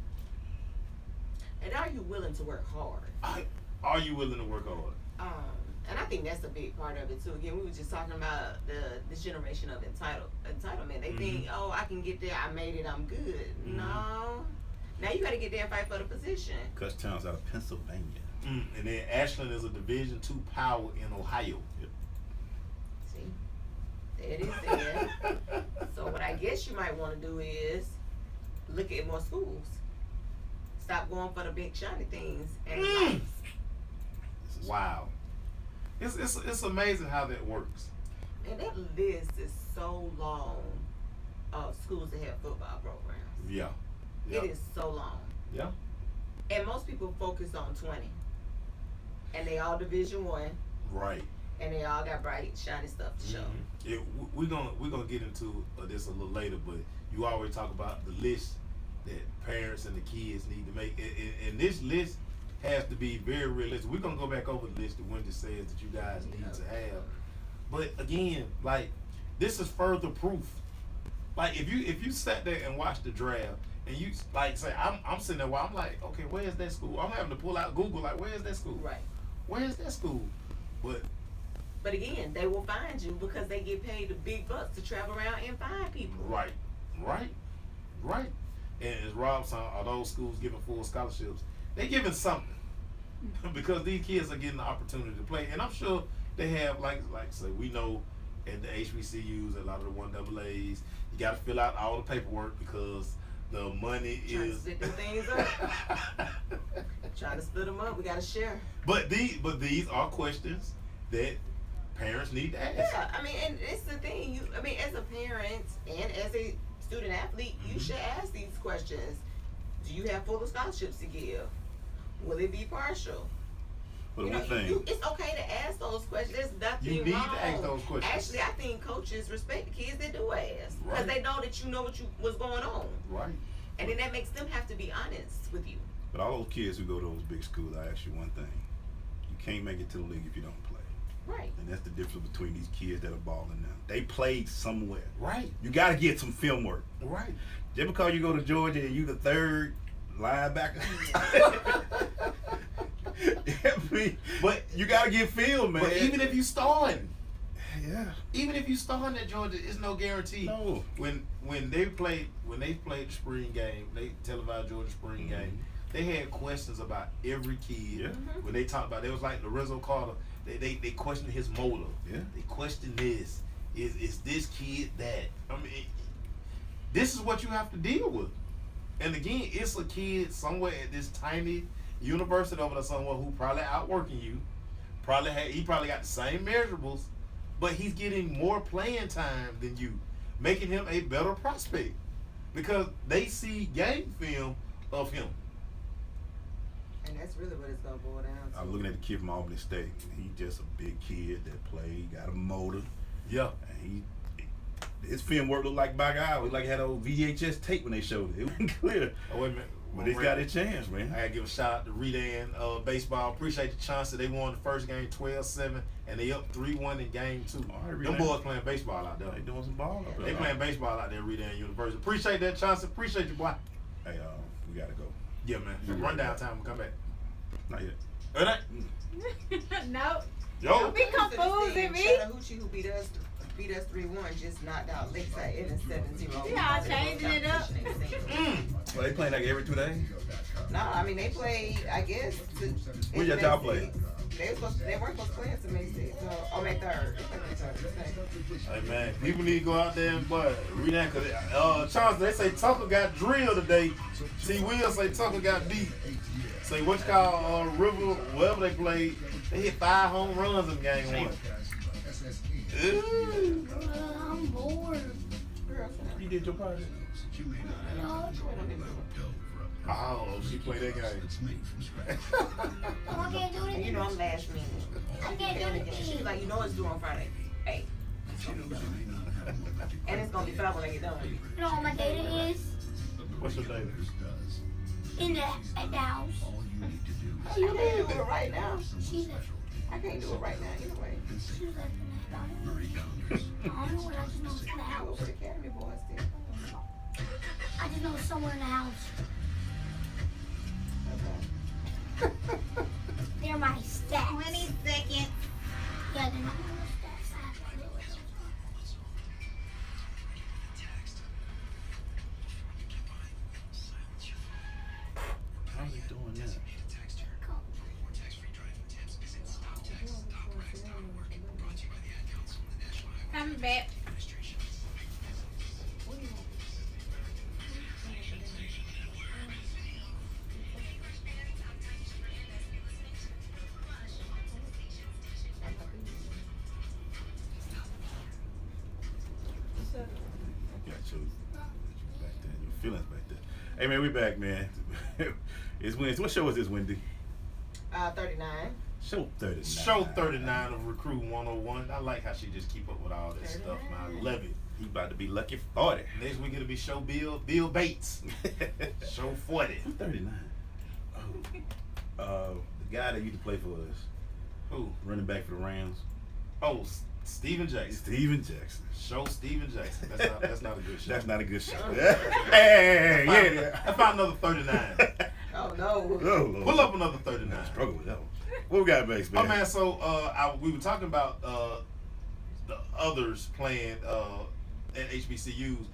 And are you willing to work hard? Are you willing to work hard? And I think that's a big part of it too. Again, we were just talking about this generation of entitlement. They think, oh, I can get there, I made it, I'm good. No. Now you got to get there and fight for the position. Kutztown's out of Pennsylvania. And then Ashland is a Division II power in Ohio. Yep. See, there it is there. So what I guess you might want to do is look at more schools. Stop going for the big shiny things and Wow. It's amazing how that works. And that list is so long of schools that have football programs. Yeah. It is so long. Yeah. And most people focus on 20. And they all Division I. Right. And they all got bright, shiny stuff to show. Yeah, we're gonna get into this a little later, but you always talk about the list that parents and the kids need to make, and this list has to be very realistic. We're gonna go back over the list that Wendy says that you guys need to have. But again, like, this is further proof. Like, if you sat there and watched the draft and you like say I'm sitting there while I'm like, okay, where's that school? I'm having to pull out Google, like, where's that school? Right. Where's that school? But again, they will find you because they get paid the big bucks to travel around and find people. Right. And as Rob said, are those schools giving full scholarships? They're giving something because these kids are getting the opportunity to play. And I'm sure they have, like say, we know at the HBCUs, a lot of the 1AAs, you got to fill out all the paperwork because the money Trying is. to split them things up. Trying to split them up. We got to share. But these are questions that parents need to ask. Yeah, I mean, and it's the thing. As a parent and as a student athlete, you should ask these questions. Do you have full scholarships to give? Will it be partial? But one thing, it's okay to ask those questions. There's nothing You need wrong. to ask those questions. Actually, I think coaches respect the kids that do ask because Right. they know that you know what's going on, Right. and then that makes them have to be honest with you. but all those kids who go to those big schools, I ask you one thing: you can't make it to the league if you don't play. Right. And that's the difference between these kids that are balling now. They played somewhere. Right. You got to get some film work. Right. Just because you go to Georgia and you the third linebacker, but you got to get film, man. But even if you starting, yeah, at Georgia, it's no guarantee. No. When they played the spring game, they televised Georgia spring game. They had questions about every kid. Yeah. When they talked about, it was like Lorenzo Carter. They questioned his motive. Yeah. They questioned this. Is this kid that? I mean, this is what you have to deal with. And again, it's a kid somewhere at this tiny university over there somewhere who probably outworking you. He probably got the same measurables, but he's getting more playing time than you, making him a better prospect because they see game film of him. And that's really what it's gonna boil down to. I'm looking at the kid from Albany State. He just a big kid that played, got a motor. Yeah. And his film work looked like by God. It like had old VHS tape when they showed it. It wasn't clear. Oh, wait a minute. But it's got a chance, man. I gotta give a shout out to Redan baseball. Appreciate the chance that they won the first game 12-7 and they up 3-1 in game 2. All right, Them boys playing baseball out there. They doing some ball up there. They playing baseball out there at Redan University. Appreciate that chance. Appreciate you, boy. Hey, we gotta go. Yeah, man. Rundown time. We'll come back. Not yet. All right. No. Yo. Don't be confusing me. Chattahoochee, who beat us 3-1, just knocked out Lakeside in a 7-0. Y'all changing it up. Well, they playing like every 2 days? No, I mean they played. I guess. When y'all play? They weren't supposed to play until May 6th. Or May 3rd. They played May 3rd. Hey, man. People need to go out there and read that. Because Charles, they say Tucker got drilled today. T. Will say Tucker got beat. Say what you call River, wherever they played, they hit 5 home runs in game 1. I'm bored. You did your part. No. Oh, she played that game. I can't do And it. you know I'm last minute. I can't do it. She was like, you know it's due on Friday. Hey. And it's gonna be fun when I get done with you. You know what my data is? What's your name? At the house. I can't do it right now. She's at I can't do it right now either way. she was at the house. I don't know what I just know it's in the I go house. with the Academy boys still. I just know it's somewhere in the house. Okay. They're my stats. 20 seconds. Yeah, they're not my stats. I have to do it. How's he doing that? Coming back. Got your back there, your feelings back there. Hey man, we back, man. It's Wednesday. What show is this, Wendy? 39. Show 39. Show 39 of Recruit 101. I like how she just keep up with all this stuff, man. I love it. He about to be lucky 40. Next week it'll be show Bill Bates. Show 40. 39. Oh. The guy that used to play for us, Who? running back for the Rams, Oh, Steven Jackson. Steven Jackson. Show Steven Jackson. That's not a good show. That's not a good show. Hey, yeah. I found another 39. Oh no. Oh, Lord. Pull up another 39. Struggle with that one. What we got, Banks, man? Oh man, so we were talking about the others playing at HBCUs.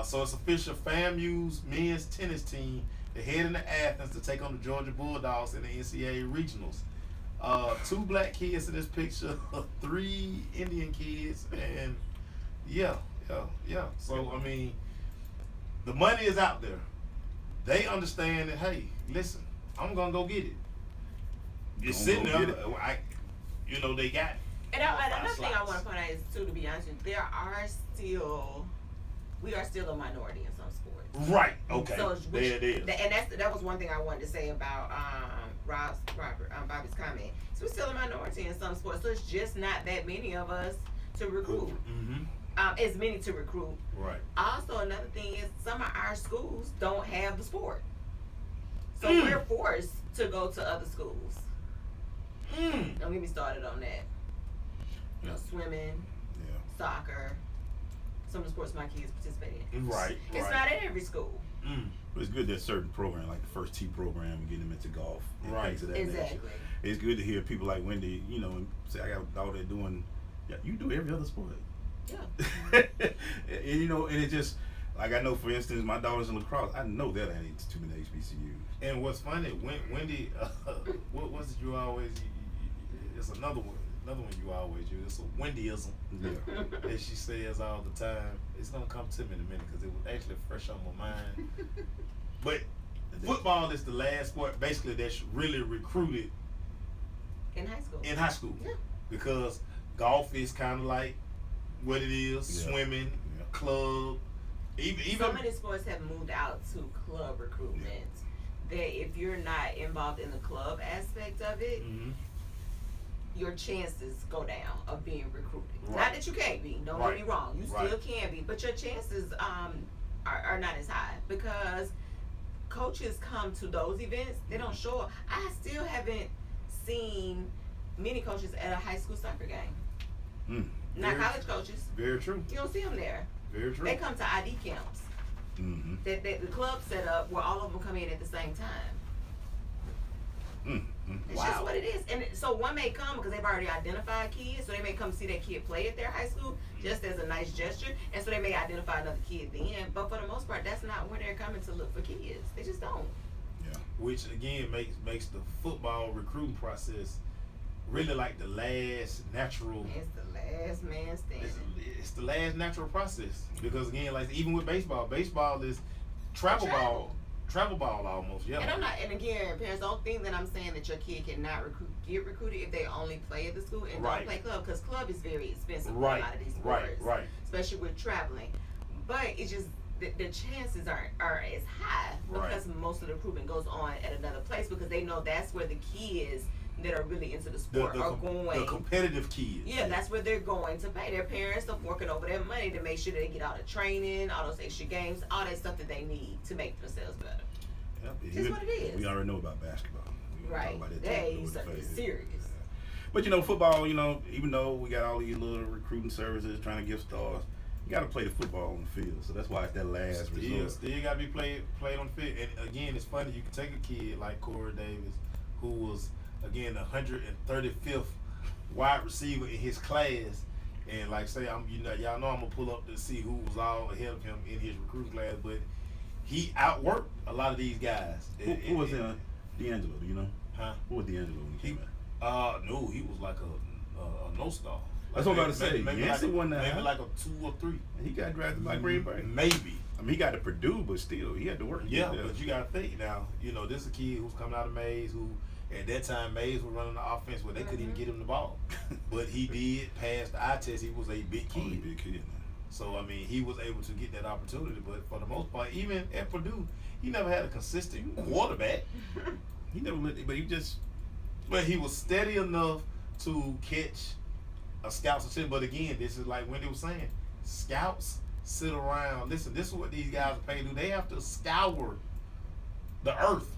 So it's official. FAMU's men's tennis team. They're heading to Athens to take on the Georgia Bulldogs in the NCAA regionals. 2 black kids in this picture, 3 Indian kids, and yeah. So I mean, the money is out there. They understand that. Hey, listen, I'm gonna go get it. It's sitting there. They got. And another thing I want to point out is too, to be honest with you, we are still a minority in some sports. Right. Okay. So there it is. And that was one thing I wanted to say about Bobby's comment. So we're still a minority in some sports. So it's just not that many of us to recruit. Mm-hmm. As many to recruit. Right. Also, another thing is some of our schools don't have the sport. So we're forced to go to other schools. Don't get me started on that. Swimming, soccer, some of the sports my kids participate in. Right. It's not at every school. But it's good that certain program, like the First Tee program, getting them into golf and things of that nature. Exactly. It's good to hear people like Wendy, and say, I got a daughter doing, you do every other sport. Yeah. and it just, like I know, for instance, my daughter's in lacrosse. I know that ain't too many HBCUs. And what's funny, Wendy, what was it you always? It's another one you always use. It's a Wendyism. Yeah. As she says all the time. It's gonna come to me in a minute because it was actually fresh on my mind. But football is the last sport basically that's really recruited In high school. Yeah. Because golf is kind of like what it is. Yeah. Swimming, club. Even so many sports have moved out to club recruitment that if you're not involved in the club aspect of it, your chances go down of being recruited. Right. Not that you can't be. Don't get me wrong. You Right. still can be, but your chances are not as high because coaches come to those events. They don't show up. I still haven't seen many coaches at a high school soccer game. Not college coaches. Very true. You don't see them there. Very true. They come to ID camps. That the club set up where all of them come in at the same time. It's just what it is. And so one may come because they've already identified kids, so they may come see that kid play at their high school just as a nice gesture, and so they may identify another kid then. But for the most part, that's not where they're coming to look for kids. They just don't. Yeah. Which again makes the football recruiting process really like the last natural. It's the last man standing. It's the last natural process because again, like even with baseball is travel ball almost. Yeah. And I'm not. And again, parents, don't think that I'm saying that your kid cannot get recruited if they only play at the school and don't play club, because club is very expensive for a lot of these sports, especially with traveling. But it's just the chances aren't as high because most of the recruitment goes on at another place because they know that's where the kids that are really into the sport are going. The competitive kids. Yeah, that's where they're going to pay. Their parents are forking over their money to make sure they get all the training, all those extra games, all that stuff that they need to make themselves better. Yep. That's what it is. We already know about basketball. Right. They something serious. But you know, football, you know, even though we got all these little recruiting services trying to give stars, you got to play the football on the field. So that's why it's that last resort. Still got to be played on the field. And again, it's funny, you can take a kid like Corey Davis, who was, again, the 135th wide receiver in his class, and like say, y'all know I'm gonna pull up to see who was all ahead of him in his recruiting class, but he outworked a lot of these guys. Who was D'Angelo? Do you know? Huh? Who was D'Angelo when he came out? No, he was like a no star. That's what I'm about to say. Maybe like a 2 or 3. And he got drafted by Green Bay. Maybe. I mean, he got to Purdue, but still, he had to work. Yeah, but you got to think now. You know, this is a kid who's coming out of Mays who. At that time, Mays was running the offense where they couldn't even get him the ball. But he did pass the eye test. He was a big kid. Man. So, I mean, he was able to get that opportunity. But for the most part, even at Purdue, he never had a consistent quarterback. He never let, but he just. But he was steady enough to catch a scout's attention. But again, this is like Wendy was saying, scouts sit around. Listen, this is what these guys are paid to do. They have to scour the earth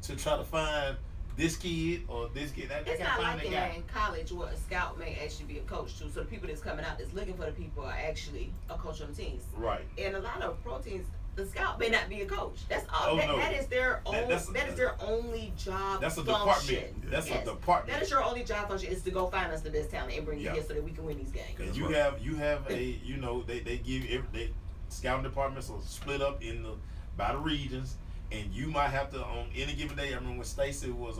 to try to find this kid or this kid. It's not like in college where a scout may actually be a coach too. So the people that's coming out that's looking for the people are actually a coach on the teams. Right. And a lot of pro teams, the scout may not be a coach. That's all. Oh, no. That is their own. That is their only job. That's a function. department. That's a department. That is your only job function is to go find us the best talent and bring it here so that we can win these games. And you have a they give scouting departments are split up by the regions. And you might have to on any given day. I remember when Stacy was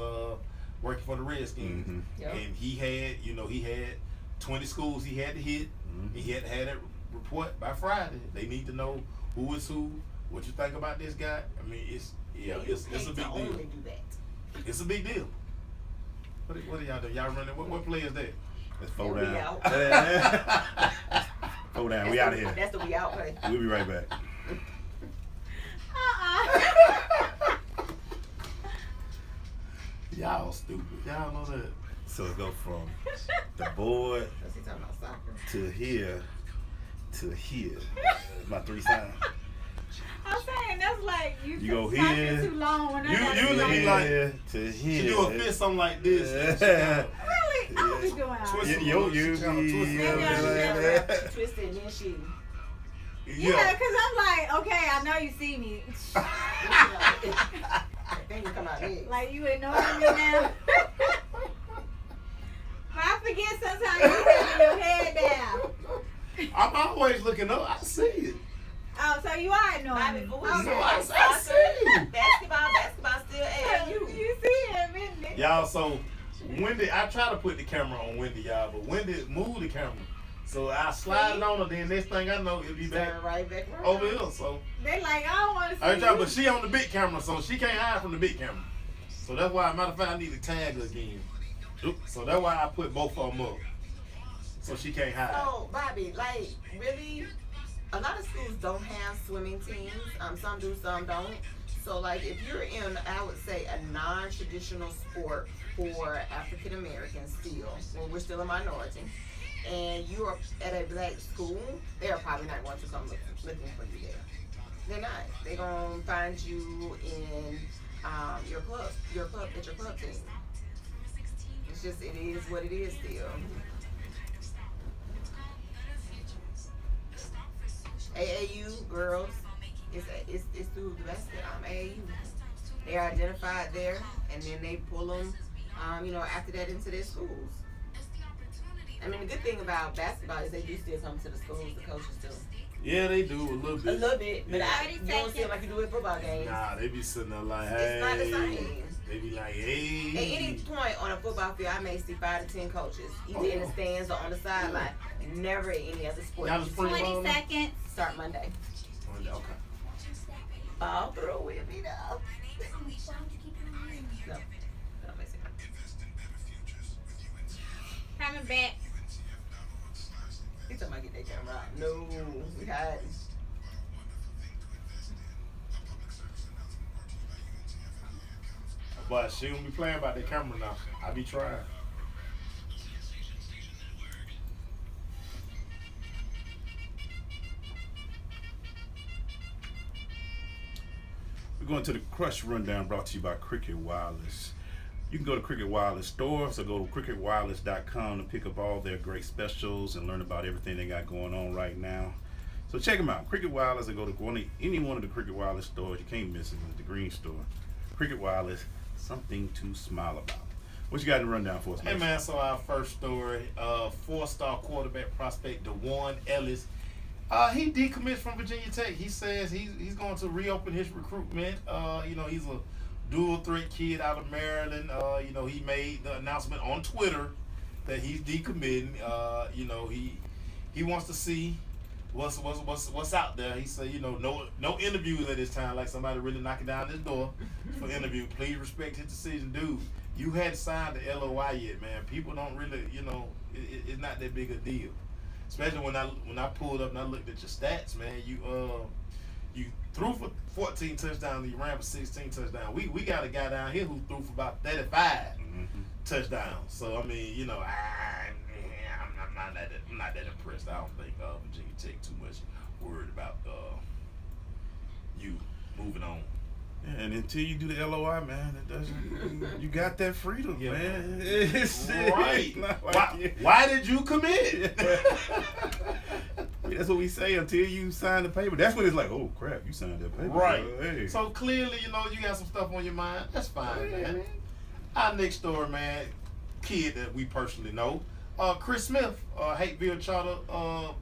working for the Redskins, and he had 20 schools he had to hit. He had to have that report by Friday. They need to know who is who. What you think about this guy? I mean, it's a big deal. Only do that. It's a big deal. What are y'all doing? Y'all running? What play is that? Let's fold down. We out. Fold down. We out of here. That's the we out play. We'll be right back. Y'all stupid. Y'all know that. So it go from the board to here to here. My 3 signs. I'm saying that's like you go talking here. too long when I You gotta usually be like to here. she do a fist something like this. really? I don't be doing all Twist that. You Twist it and then she. Yeah, because I'm like, okay, I know you see me. Then you come out here. Like you ignoring me now. But I forget sometimes you put your head down. I'm always looking up. I see it. Oh, so you are ignoring me. I see it. Basketball still at you. You see it, isn't it? Y'all, so Wendy, I try to put the camera on Wendy, y'all, but Wendy moved the camera. So I slide it on her, then next thing I know, it'll be back right back over here. So they like, I don't want to see I try, you. but she on the big camera, so she can't hide from the big camera. So that's why, matter of fact, I need to tag her again. So that's why I put both of them up, so she can't hide. So Bobby, like really, a lot of schools don't have swimming teams. Some do, some don't. So like if you're in, I would say, a non-traditional sport for African Americans still, well, we're still a minority, and you are at a black school, they are probably not going to come looking for you there. They're not. They're gonna find you in at your club team. It's just, it is what it is still. AAU girls, it's through the best AAU. They're identified there, and then they pull them, after that into their schools. I mean, the good thing about basketball is they do still come to the schools, the coaches do. Yeah, they do a little bit. A little bit, but Yeah. you don't see them like you do at football games. Nah, they be sitting there like, It's hey. not the same. They be like, hey. At any point on a football field, I may see 5 to 10 coaches, either in the stands or on the sideline. Never at any other sport. Y'all just free 20 ball now? seconds. Start Monday. Okay. I'll throw with me now. No, don't mess it up. Coming back. He's talking about get that camera out. No, we hiding. But she don't be playing about that camera now. I be trying. We're going to the Crush Rundown, brought to you by Cricket Wireless. You can go to Cricket Wireless stores or go to cricketwireless.com to pick up all their great specials and learn about everything they got going on right now. So check them out, Cricket Wireless, or go to any one of the Cricket Wireless stores. You can't miss it. It's the green store. Cricket Wireless, something to smile about. What you got in the rundown for us, Hey man, so our first story, 4-star quarterback prospect DeJuan Ellis. He decommits from Virginia Tech. He says he's going to reopen his recruitment. He's a dual threat kid out of Maryland. He made the announcement on Twitter that he's decommitting. He wants to see what's out there. He said, no interviews at this time, like somebody really knocking down his door for interview. Please respect his decision, dude. You hadn't signed the LOI yet, man. People don't really, it's not that big a deal. Especially when I pulled up and I looked at your stats, man. You threw for 14 touchdowns and you ran for 16 touchdowns. We got a guy down here who threw for about 35 touchdowns. So I mean, I'm not that impressed. I don't think Virginia Tech too much worried about you moving on. Yeah, and until you do the LOI, man, it doesn't. You got that freedom, Yeah, man. It's right. not like Why did you commit? That's what we say until you sign the paper. That's when it's like, oh crap, you signed that paper. Right. Hey. So clearly, you got some stuff on your mind. That's fine, man. Our next story, man, kid that we personally know, Chris Smith, Hateville Charter,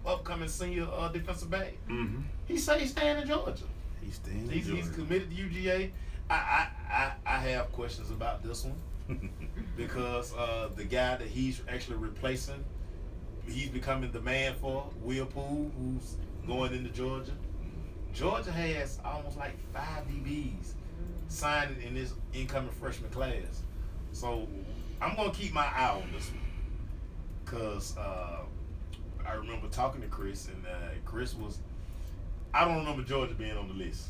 upcoming senior defensive back. Mm-hmm. He said he's staying in Georgia. He's staying. He's committed to UGA. I have questions about this one because the guy that he's actually replacing, he's becoming the man for Will Poole, who's going into Georgia. Georgia has almost like 5 DBs signed in this incoming freshman class. So I'm going to keep my eye on this one because I remember talking to Chris, and Chris was, I don't remember Georgia being on the list.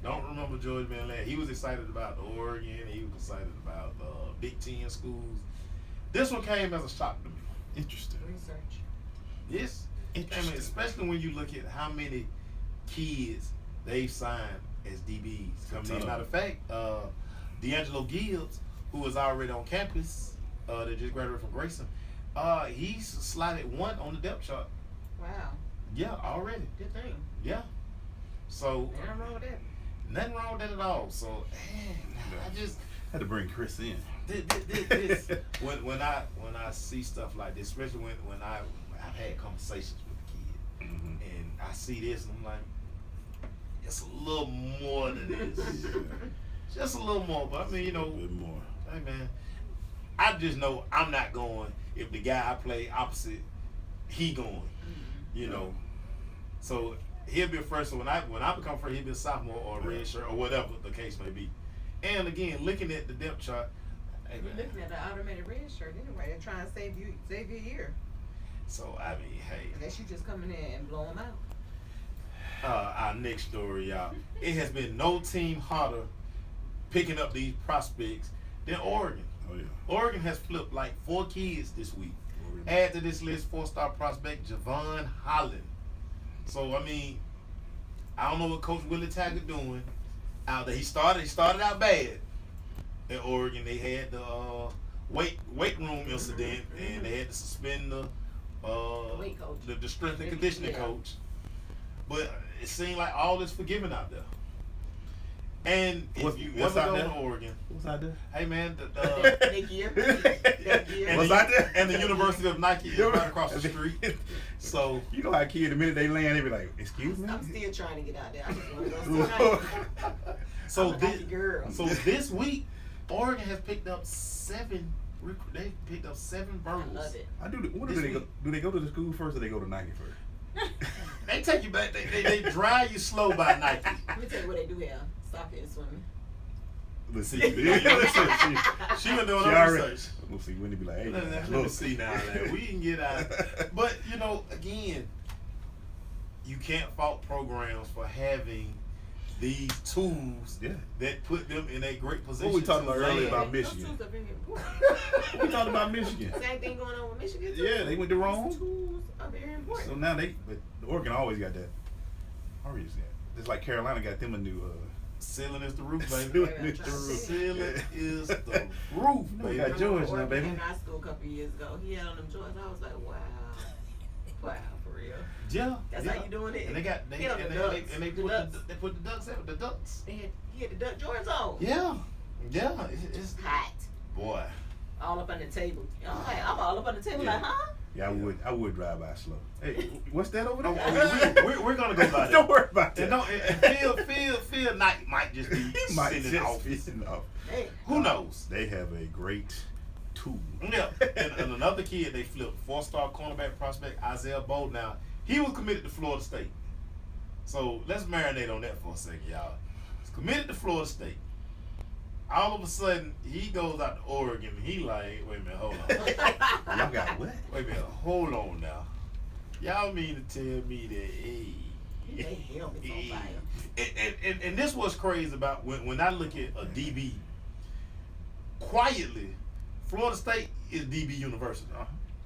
Don't remember Georgia being last. He was excited about Oregon. He was excited about Big Ten schools. This one came as a shock to me. Interesting. Research. Yes. I mean, especially when you look at how many kids they've signed as DBs coming in. Matter of fact, D'Angelo Gibbs, who was already on campus, that just graduated from Grayson, he's slotted 1 on the depth chart. Wow. Yeah, already. Good thing. Yeah. So Nothing wrong with that. nothing wrong with that at all. So I just Had to bring Chris in. this when I see stuff like this, especially when I've had conversations with the kid, and I see this, and I'm like, it's a little more than this, just a little more. But I mean, A bit more. hey man, I just know I'm not going if the guy I play opposite, he going, So he'll be a freshman. When I become freshman, he'll be a sophomore or a red shirt or whatever the case may be. And again, looking at the depth chart, hey, You're looking at the automated red shirt anyway. They're trying to save your year. so I mean, hey, Unless you just coming in and blow them out. Our next story, y'all. It has been no team hotter picking up these prospects than Oregon. Oh yeah. Oregon has flipped like 4 kids this week. Add to this list 4-star prospect Javon Holland. So I mean, I don't know what Coach Willie Taggart doing out there. He started out bad at Oregon. They had the weight room incident, and they had to suspend the Weight coach. the strength and conditioning coach. But it seemed like all is forgiven out there. And if you ever go to Oregon, What's out there? hey man, That year. What's out there? And the University of Nike is right across the street. So You know how kids, the minute they land, they be like, "Excuse me." I'm still trying to get out there. I just want to go see so I'm a Nike girl. So this week, Oregon has picked up 7. They picked up 7 I verbals. love it. Do they go? Do they go to the school first, or they go to Nike first? They take you back. They drive you slow by Nike. Let me tell you what they do here. Soccer and swimming. Let's see. She been doing her research. We'll see. When they be like, "Hey, Let man, me look." see now. We can get out. But you know, again, you can't fault programs for having these tools Yeah. that put them in a great position. What we talking to about earlier land. about Those Michigan? tools are very important. We talking about Michigan. Same thing going on with Michigan too. Yeah, they went to Rome. These tools are very important. So now but Oregon always got that. Always got. Just like Carolina got them a new. Ceiling is the roof, baby. Ceiling is the roof. Ceiling is the roof, We baby. got George now, Oregon baby. came to high school a couple years ago. He had on them Jordans. I was like, wow. Wow, for real. Yeah, That's yeah. how you doing it. And they got He had on the Ducks. they The put Ducks. they put the ducks out. The ducks. He had the Duck Jordans on. Yeah, yeah. It's Hot. boy. All up on the table. I'm all up on the table Yeah. like, huh? Yeah, I would drive by slow. Hey, what's that over there? We're gonna go by that. Don't worry about that. And don't and Phil Knight might just be He might sending just off. be sitting off. Hey. Who knows? They have a great tool. Yeah. And another kid they flipped, 4-star cornerback prospect Isaiah Bowe. Now he was committed to Florida State. So let's marinate on that for a second, y'all. He's committed to Florida State. All of a sudden, he goes out to Oregon. He like, wait a minute, hold on. Y'all got what? Wait a minute, hold on now. Y'all mean to tell me that, They helmets on fire. and this was crazy about when I look at a DB, quietly, Florida State is DB University.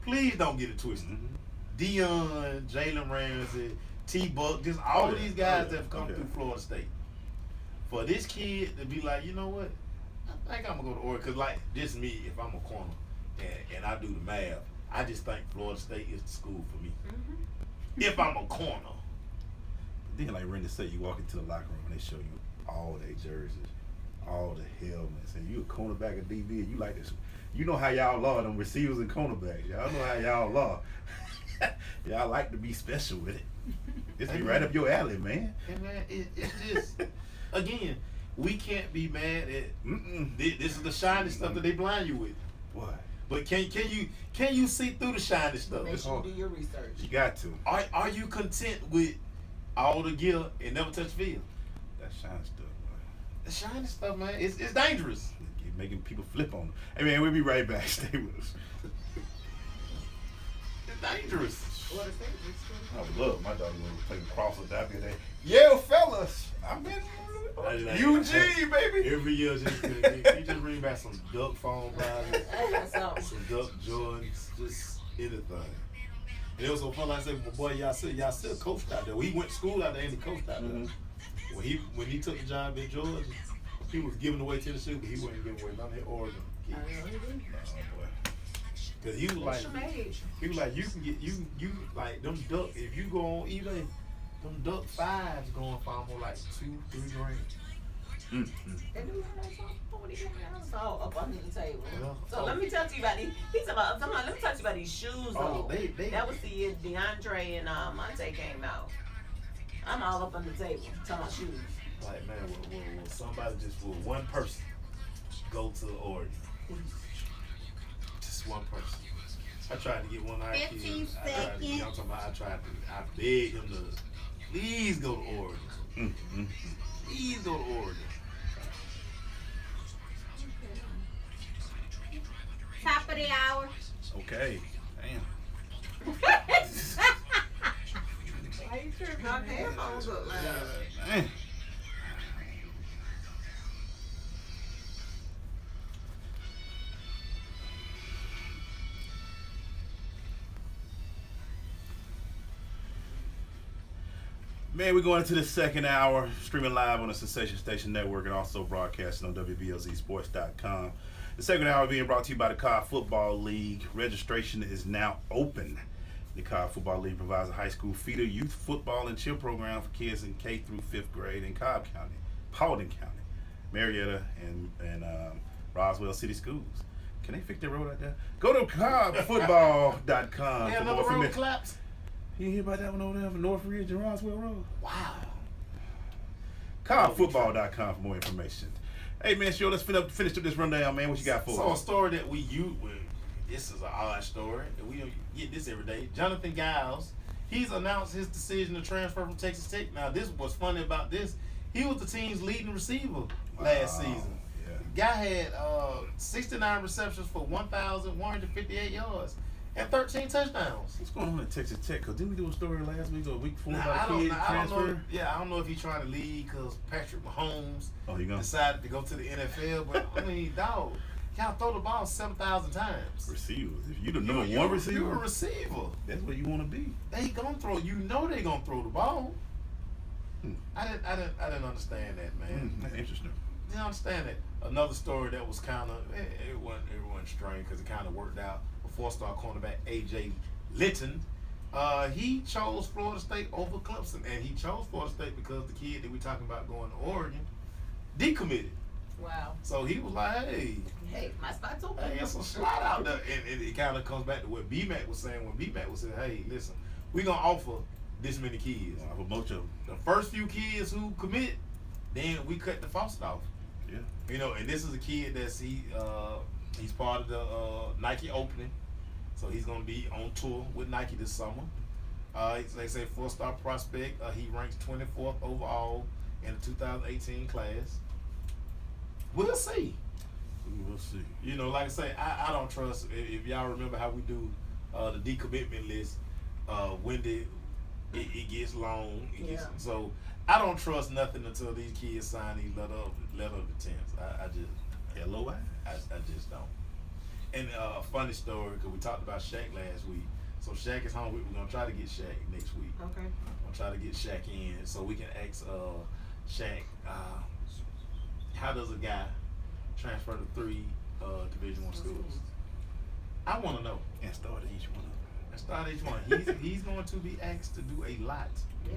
Please don't get it twisted. Dion, Jalen Ramsey, T-Buck, just all of these guys that have come through Florida State. For this kid to be like, you know what? I think I'm going to go to Oregon. Because, like, just me, if I'm a corner and I do the math, I just think Florida State is the school for me. If I'm a corner. Then, like Randy said, you walk into the locker room and they show you all their jerseys, all the helmets, and you a cornerback at DB, and you like this. You know how y'all are, them receivers and cornerbacks. Y'all know how y'all are. Y'all like to be special with it. This be right up your alley, man. And man, it's just, again, we can't be mad at. This is the shiny stuff that they blind you with. Boy, But can you see through the shiny stuff? Make sure you do your research. you got to. Are you content with all the gear and never touch the field? That shiny stuff, boy. The shiny stuff, man, it's dangerous. Keep making people flip on them. Hey, man, we'll be right back. Stay with us. It's dangerous. I would love my daughter to play crosses out there. Yeah, fellas, I'm in Eugene, baby. Every year, you just bring back some duck phone bodies, some duck Jordans, just anything. And it was so fun. Like I said, well, boy, y'all still coached out there. Well, he went to school out there and he coached out there. When he took the job in Georgia, he was giving away Tennessee, but he wasn't giving away none of that Oregon kids. Cause he was like, you can get you like them duck. If you go on eBay, them duck 5s going for almost like $2-3 grand. They do $40 up under the table. Yeah. So let me talk to you about these. Let me talk to you about these shoes. Oh, though. they- That was the year DeAndre and Monte came out. I'm all up on the table talking about shoes. Like, man, will somebody will one person go to Oregon? Just one person. I tried to get one of our 15 kids. seconds. I begged him to please go to Oregon. Please go to Oregon. Top of the hour. Okay. Damn. Why you tripping? knock headphones up loud. Man. Man, we're going into the second hour, streaming live on the Sensation Station Network and also broadcasting on WVLZSports.com. The second hour being brought to you by the Cobb Football League. Registration is now open. The Cobb Football League provides a high school feeder youth football and cheer program for kids in K through 5th grade in Cobb County, Paulding County, Marietta, and Roswell City Schools. Can they fix their road out there? Go to cobbfootball.com Yeah, for more another road information. collapse. You hear about that one over there for North Ridge and Roswell Road? Wow. Cobbfootball.com for more information. Hey, man, sure, let's finish up this rundown, man. What you got for So a us? story that we use, this is an odd story. We don't get this every day. Jonathan Giles, he's announced his decision to transfer from Texas Tech. Now, this what's funny about this. He was the team's leading receiver last season. Yeah. Guy had 69 receptions for 1,158 yards and 13 touchdowns. What's going on at Texas Tech? Because didn't we do a story last week or week before Now, about a kid I don't transfer? know. Yeah, I don't know if he's trying to leave because Patrick Mahomes Oh, you going? decided to go to the NFL. But I mean, dog, y'all throw the ball 7,000 times. Receivers. If you the number one You're a receiver, receiver. that's where you want to be. They gonna throw. You know they gonna throw the ball. Hmm. I didn't understand that, man. That's interesting. Didn't understand that. Another story that was kind of it wasn't strange because it kind of worked out. A 4-star cornerback AJ Litton, he chose Florida State over Clemson, and he chose Florida State because the kid that we talking about going to Oregon decommitted. Wow. So he was like, hey, My spot's open. it's a slot out there. And it kind of comes back to what B-Mac was saying when B-Mac was saying, hey, listen, we're going to offer this many kids. I have a bunch of them. The first few kids who commit, then we cut the faucet off. Yeah. You know, and this is a kid that's he's part of the Nike opening. So he's going to be on tour with Nike this summer. They say 4-star prospect. He ranks 24th overall in the 2018 class. We'll see. We'll see. You know, like I say, I don't trust. If y'all remember how we do the decommitment list, when it gets long. So I don't trust nothing until these kids sign these letter of intents. I just LOI. I just don't. And a funny story because we talked about Shaq last week. So Shaq is home. We're gonna try to get Shaq next week. Okay. I'm gonna try to get Shaq in so we can ask Shaq how does a guy transfer to 3 Division I schools? I want to know. And start each one of them. Let's start each one. He's going to be asked to do a lot Yeah.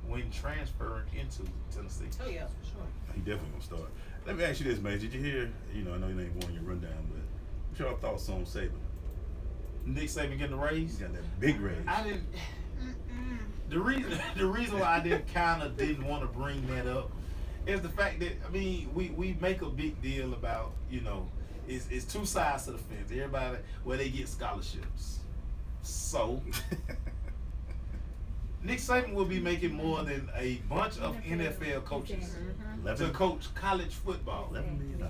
when transferring into Tennessee. Oh yeah, for sure. He definitely gonna start. Let me ask you this, man. Did you hear? You know, I know you ain't going your rundown, but what's your thoughts on Saban? Nick Saban getting the raise. He's got that big raise. I didn't. The reason why I didn't want to bring that up is the fact that we make a big deal about it's 2 sides to the fence. Everybody they get scholarships. So Nick Saban will be making more than a bunch of NFL coaches to coach college football. $11 million.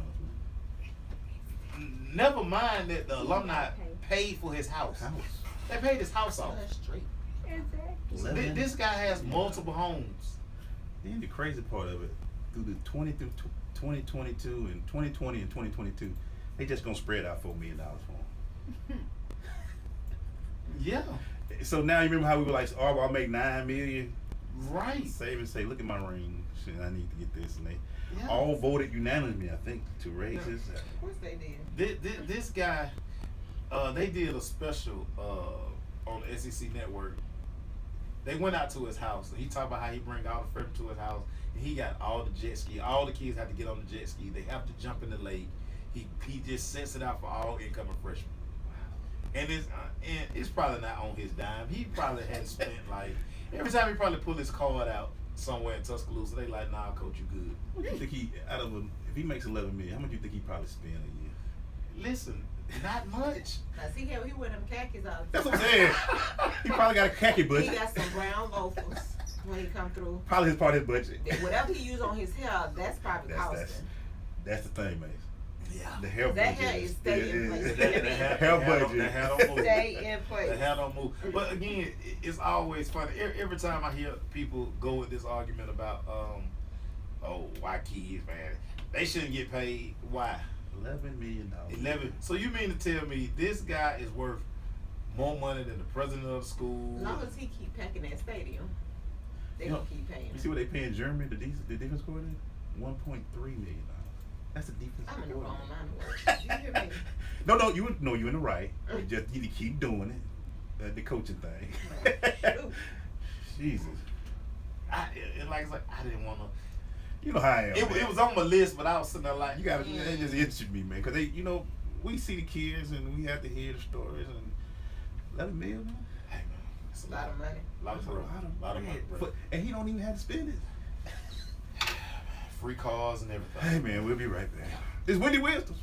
Never mind that the alumni paid for his house. They paid his house off. That's straight. Exactly. This guy has multiple homes. Then the crazy part of it, through 2022 and 2020 and 2022, they just gonna spread out $4 million for him. Yeah. So now you remember how we were like, oh, I'll make $9 million. Right. Save and say, look at my ring. Shit, I need to get this, and they Yeah. all voted unanimously, I think, to raise his. Of course they did. This guy, they did a special on the SEC Network. They went out to his house, and he talked about how he bring all the furniture to his house, and he got all the jet ski. All the kids have to get on the jet ski. They have to jump in the lake. He just sets it out for all incoming freshmen. And it's probably not on his dime. He probably had spent every time he probably pull his card out somewhere in Tuscaloosa, they like, nah, coach, you good. What do you think if he makes $11 million, how much do you think he probably spend a year? Listen, not much. Now see how he wear them khakis out. That's what I'm saying. He probably got a khaki He budget. got some brown loafers when he come through. Probably his part of his budget. Whatever he use on his hair, that's probably costing. That's the thing, man. Yeah. The health That budget hair is stay in place. Health budget. That hair don't move. Stay in place. The hair don't move. But again, it's always funny. Every time I hear people go with this argument about, why kids, man, they shouldn't get paid. Why? $11 million. 11. So you mean to tell me this guy is worth more money than the president of the school? As long as he keep packing that stadium, they You gonna know, keep paying. You see what they paying Germany, the defense coordinator? $1.3 million. That's a defense I'm in the wrong coordinator. line of work. You hear me? You in the right. You just need to keep doing it. The coaching thing. Jesus. Like I didn't want to. You know how I am. It was on my list, but I was sitting there like, You gotta. It just interested me, man, because we see the kids and we have to hear the stories and $11 million. Man. Hey man, it's A lot of money. A lot of money. bread. And he don't even have to spend it. Free cars and everything. Hey man, we'll be right back. It's Wendy Wisdoms.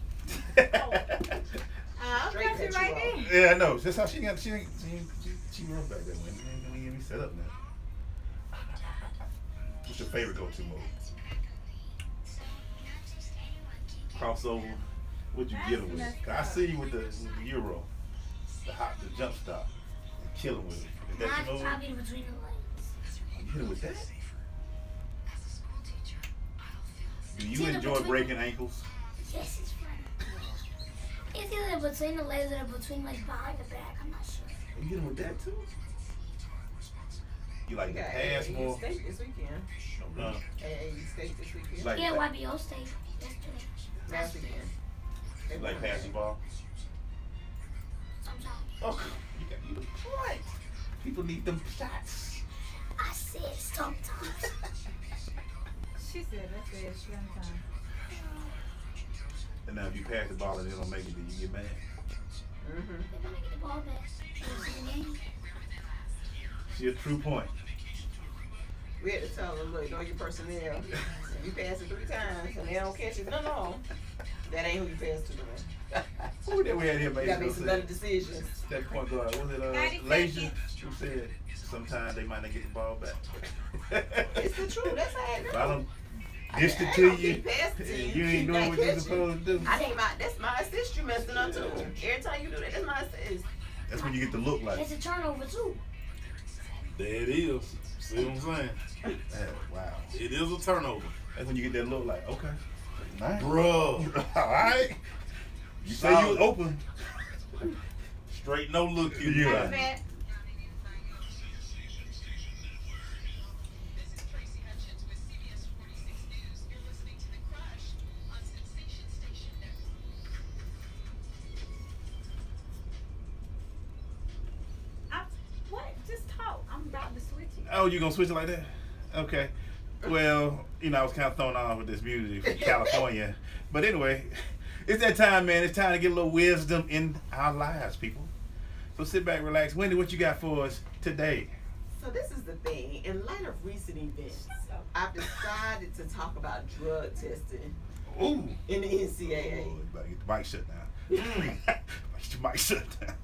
I'm Straight got you cut right you there. Yeah, I know. That's how she wrote back there. Wendy, you ain't gonna get me set up now. What's your favorite go-to move? Crossover. What'd you get him with? 'Cause I see you with the Euro, the jump stop, and kill him with it. Is that your move? I'll get between the legs. You hit him with that? Do you It's either enjoy between breaking ankles? Yes, it's fun. It's either between the legs or between like behind the back. I'm not sure. You hit him with that too? You like We the got pass AAU more? State this weekend. Uh, State this weekend. Like- Yeah, YBO State yesterday. Last weekend. They you like won. passing ball? Sometimes. Oh, you what? People need them shots. I said sometimes. She said that's it. Sometimes. And now if you pass the ball and they don't make it, then you get mad. Mhm. They're gonna get the ball back. In the game. See a true point. We had to tell them, look, know your personnel. If you pass it 3 times and they don't catch it, no. That ain't who you pass to, man. Who did we had here, You man? gotta make some better decisions. That point guard, was 90 it Lazier? seconds. Who said sometimes they might not get the ball back? It's the truth. That's how it If I goes. don't dish it I to don't you, keep passing to and you, you ain't keep doing not what you're catching. supposed to do. That's my assist you messing up too. Every time you do that, that's my assist. That's when you get the look like. It's a turnover too. There it is. See what I'm saying? Man, wow. It is a turnover. That's when you get that look like, okay. Nice. Bro. Alright. You say you was open. Straight no look you. Yeah. That's bad. What? Just talk. I'm about to switch it. Oh, you gonna switch it like that? Okay. Well, I was kind of thrown off with this music from California. But anyway, it's that time, man. It's time to get a little wisdom in our lives, people. So sit back, relax. Wendy, what you got for us today? So this is the thing. In light of recent events, I've decided to talk about drug testing Ooh. in the NCAA. Oh, you better get the mic shut down. Get your mic shut down.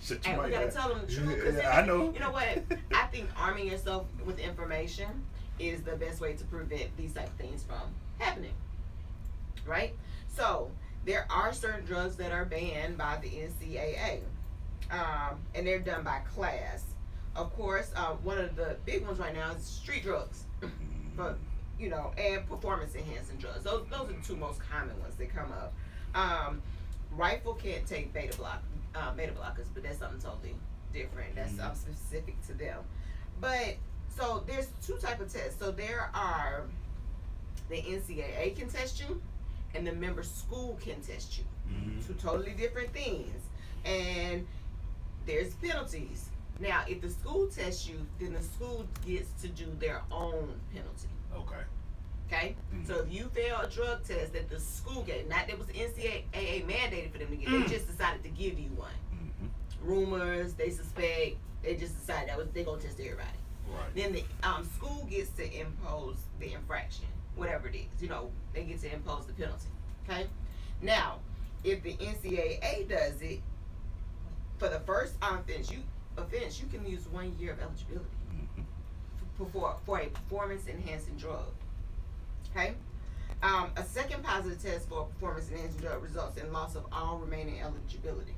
Shut your And we mic gotta down. tell them the truth. 'Cause Yeah, I know. You know what? I think arming yourself with information is the best way to prevent these type of things from happening. Right? So there are certain drugs that are banned by the NCAA, and they're done by class. Of course, one of the big ones right now is street drugs, but and performance enhancing drugs. Those are the 2 most common ones that come up. Rifle can't take beta blockers, but that's something totally different. That's specific to them. But so there's 2 type of tests. So there are the NCAA can test you, and the member school can test you. 2 totally different things. And there's penalties. Now, if the school tests you, then the school gets to do their own penalty. Okay. Okay? So if you fail a drug test that the school gave, not that was the NCAA mandated for them to get, they just decided to give you one. Rumors, they suspect, they just decided they're going to test everybody. Right. Then the school gets to impose the infraction, whatever it is. They get to impose the penalty. Okay? Now, if the NCAA does it, for the first offense, you can use 1 year of eligibility for a performance enhancing drug. Okay? A second positive test for a performance-enhancing drug results in loss of all remaining eligibility.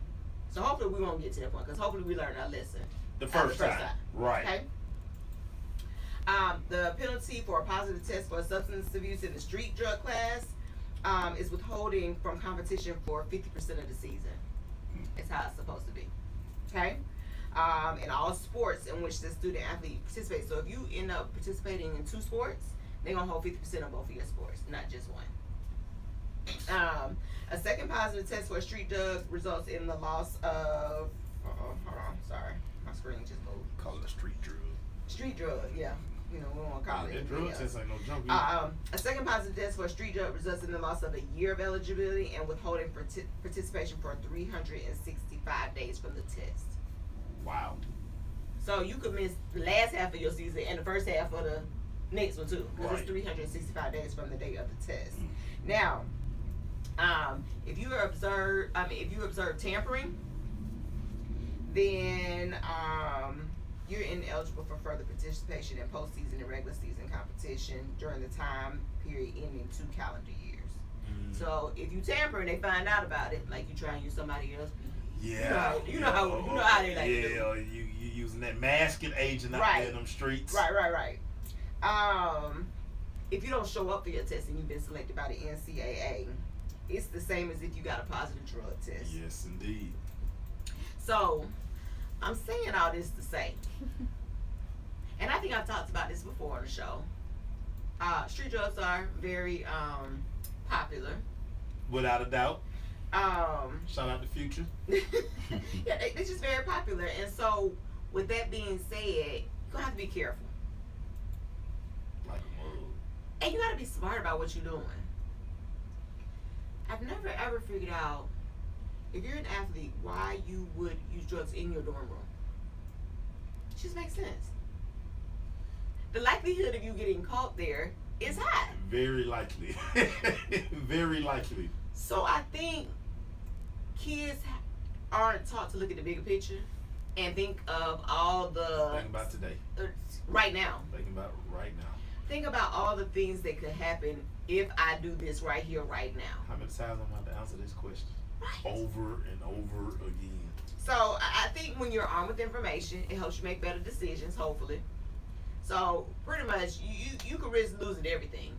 So hopefully we won't get to that point, because hopefully we learned our lesson. The first time. Right. Okay. The penalty for a positive test for a substance abuse in the street drug class is withholding from competition for 50% of the season. It's how it's supposed to be. Okay? In all sports in which the student athlete participates. So if you end up participating in 2 sports, they're going to hold 50% of both of your sports, not just one. A second positive test for a street drug results in the loss of, hold on, sorry. My screen just moved. Call it a street drug. Street drug, yeah. You know, we won't call it. That drug test ain't no jump. A second positive test for a street drug results in the loss of a year of eligibility and withholding participation for 365 days from the test. Wow. So you could miss the last half of your season and the first half of the next one too, because Right. it's 365 days from the date of the test. Now, if you observe tampering, then you're ineligible for further participation in postseason and regular season competition during the time period ending 2 calendar years. So if you tamper and they find out about it, like you try and use somebody else, Yeah. you know how they like to do. Yeah, you using that masking agent out there in them streets. Right. If you don't show up for your test and you've been selected by the NCAA, it's the same as if you got a positive drug test. Yes, indeed. So, I'm saying all this to say, and I think I've talked about this before on the show. Street drugs are very popular. Without a doubt. Shout out to Future. Yeah, they're just very popular, and so with that being said, you're gonna have to be careful, Like a mug. and you gotta be smart about what you're doing. I've never ever figured out, if you're an athlete, why you would use drugs in your dorm room. It just makes sense. The likelihood of you getting caught there is high. Very likely. Very likely. So I think kids aren't taught to look at the bigger picture and think of all the Think about today. right now. Thinking about right now. Think about all the things that could happen if I do this right here, right now. How many times I'm about to answer this question? Right. Over and over again. So I think when you're armed with information, it helps you make better decisions, hopefully. So pretty much, you could risk losing everything.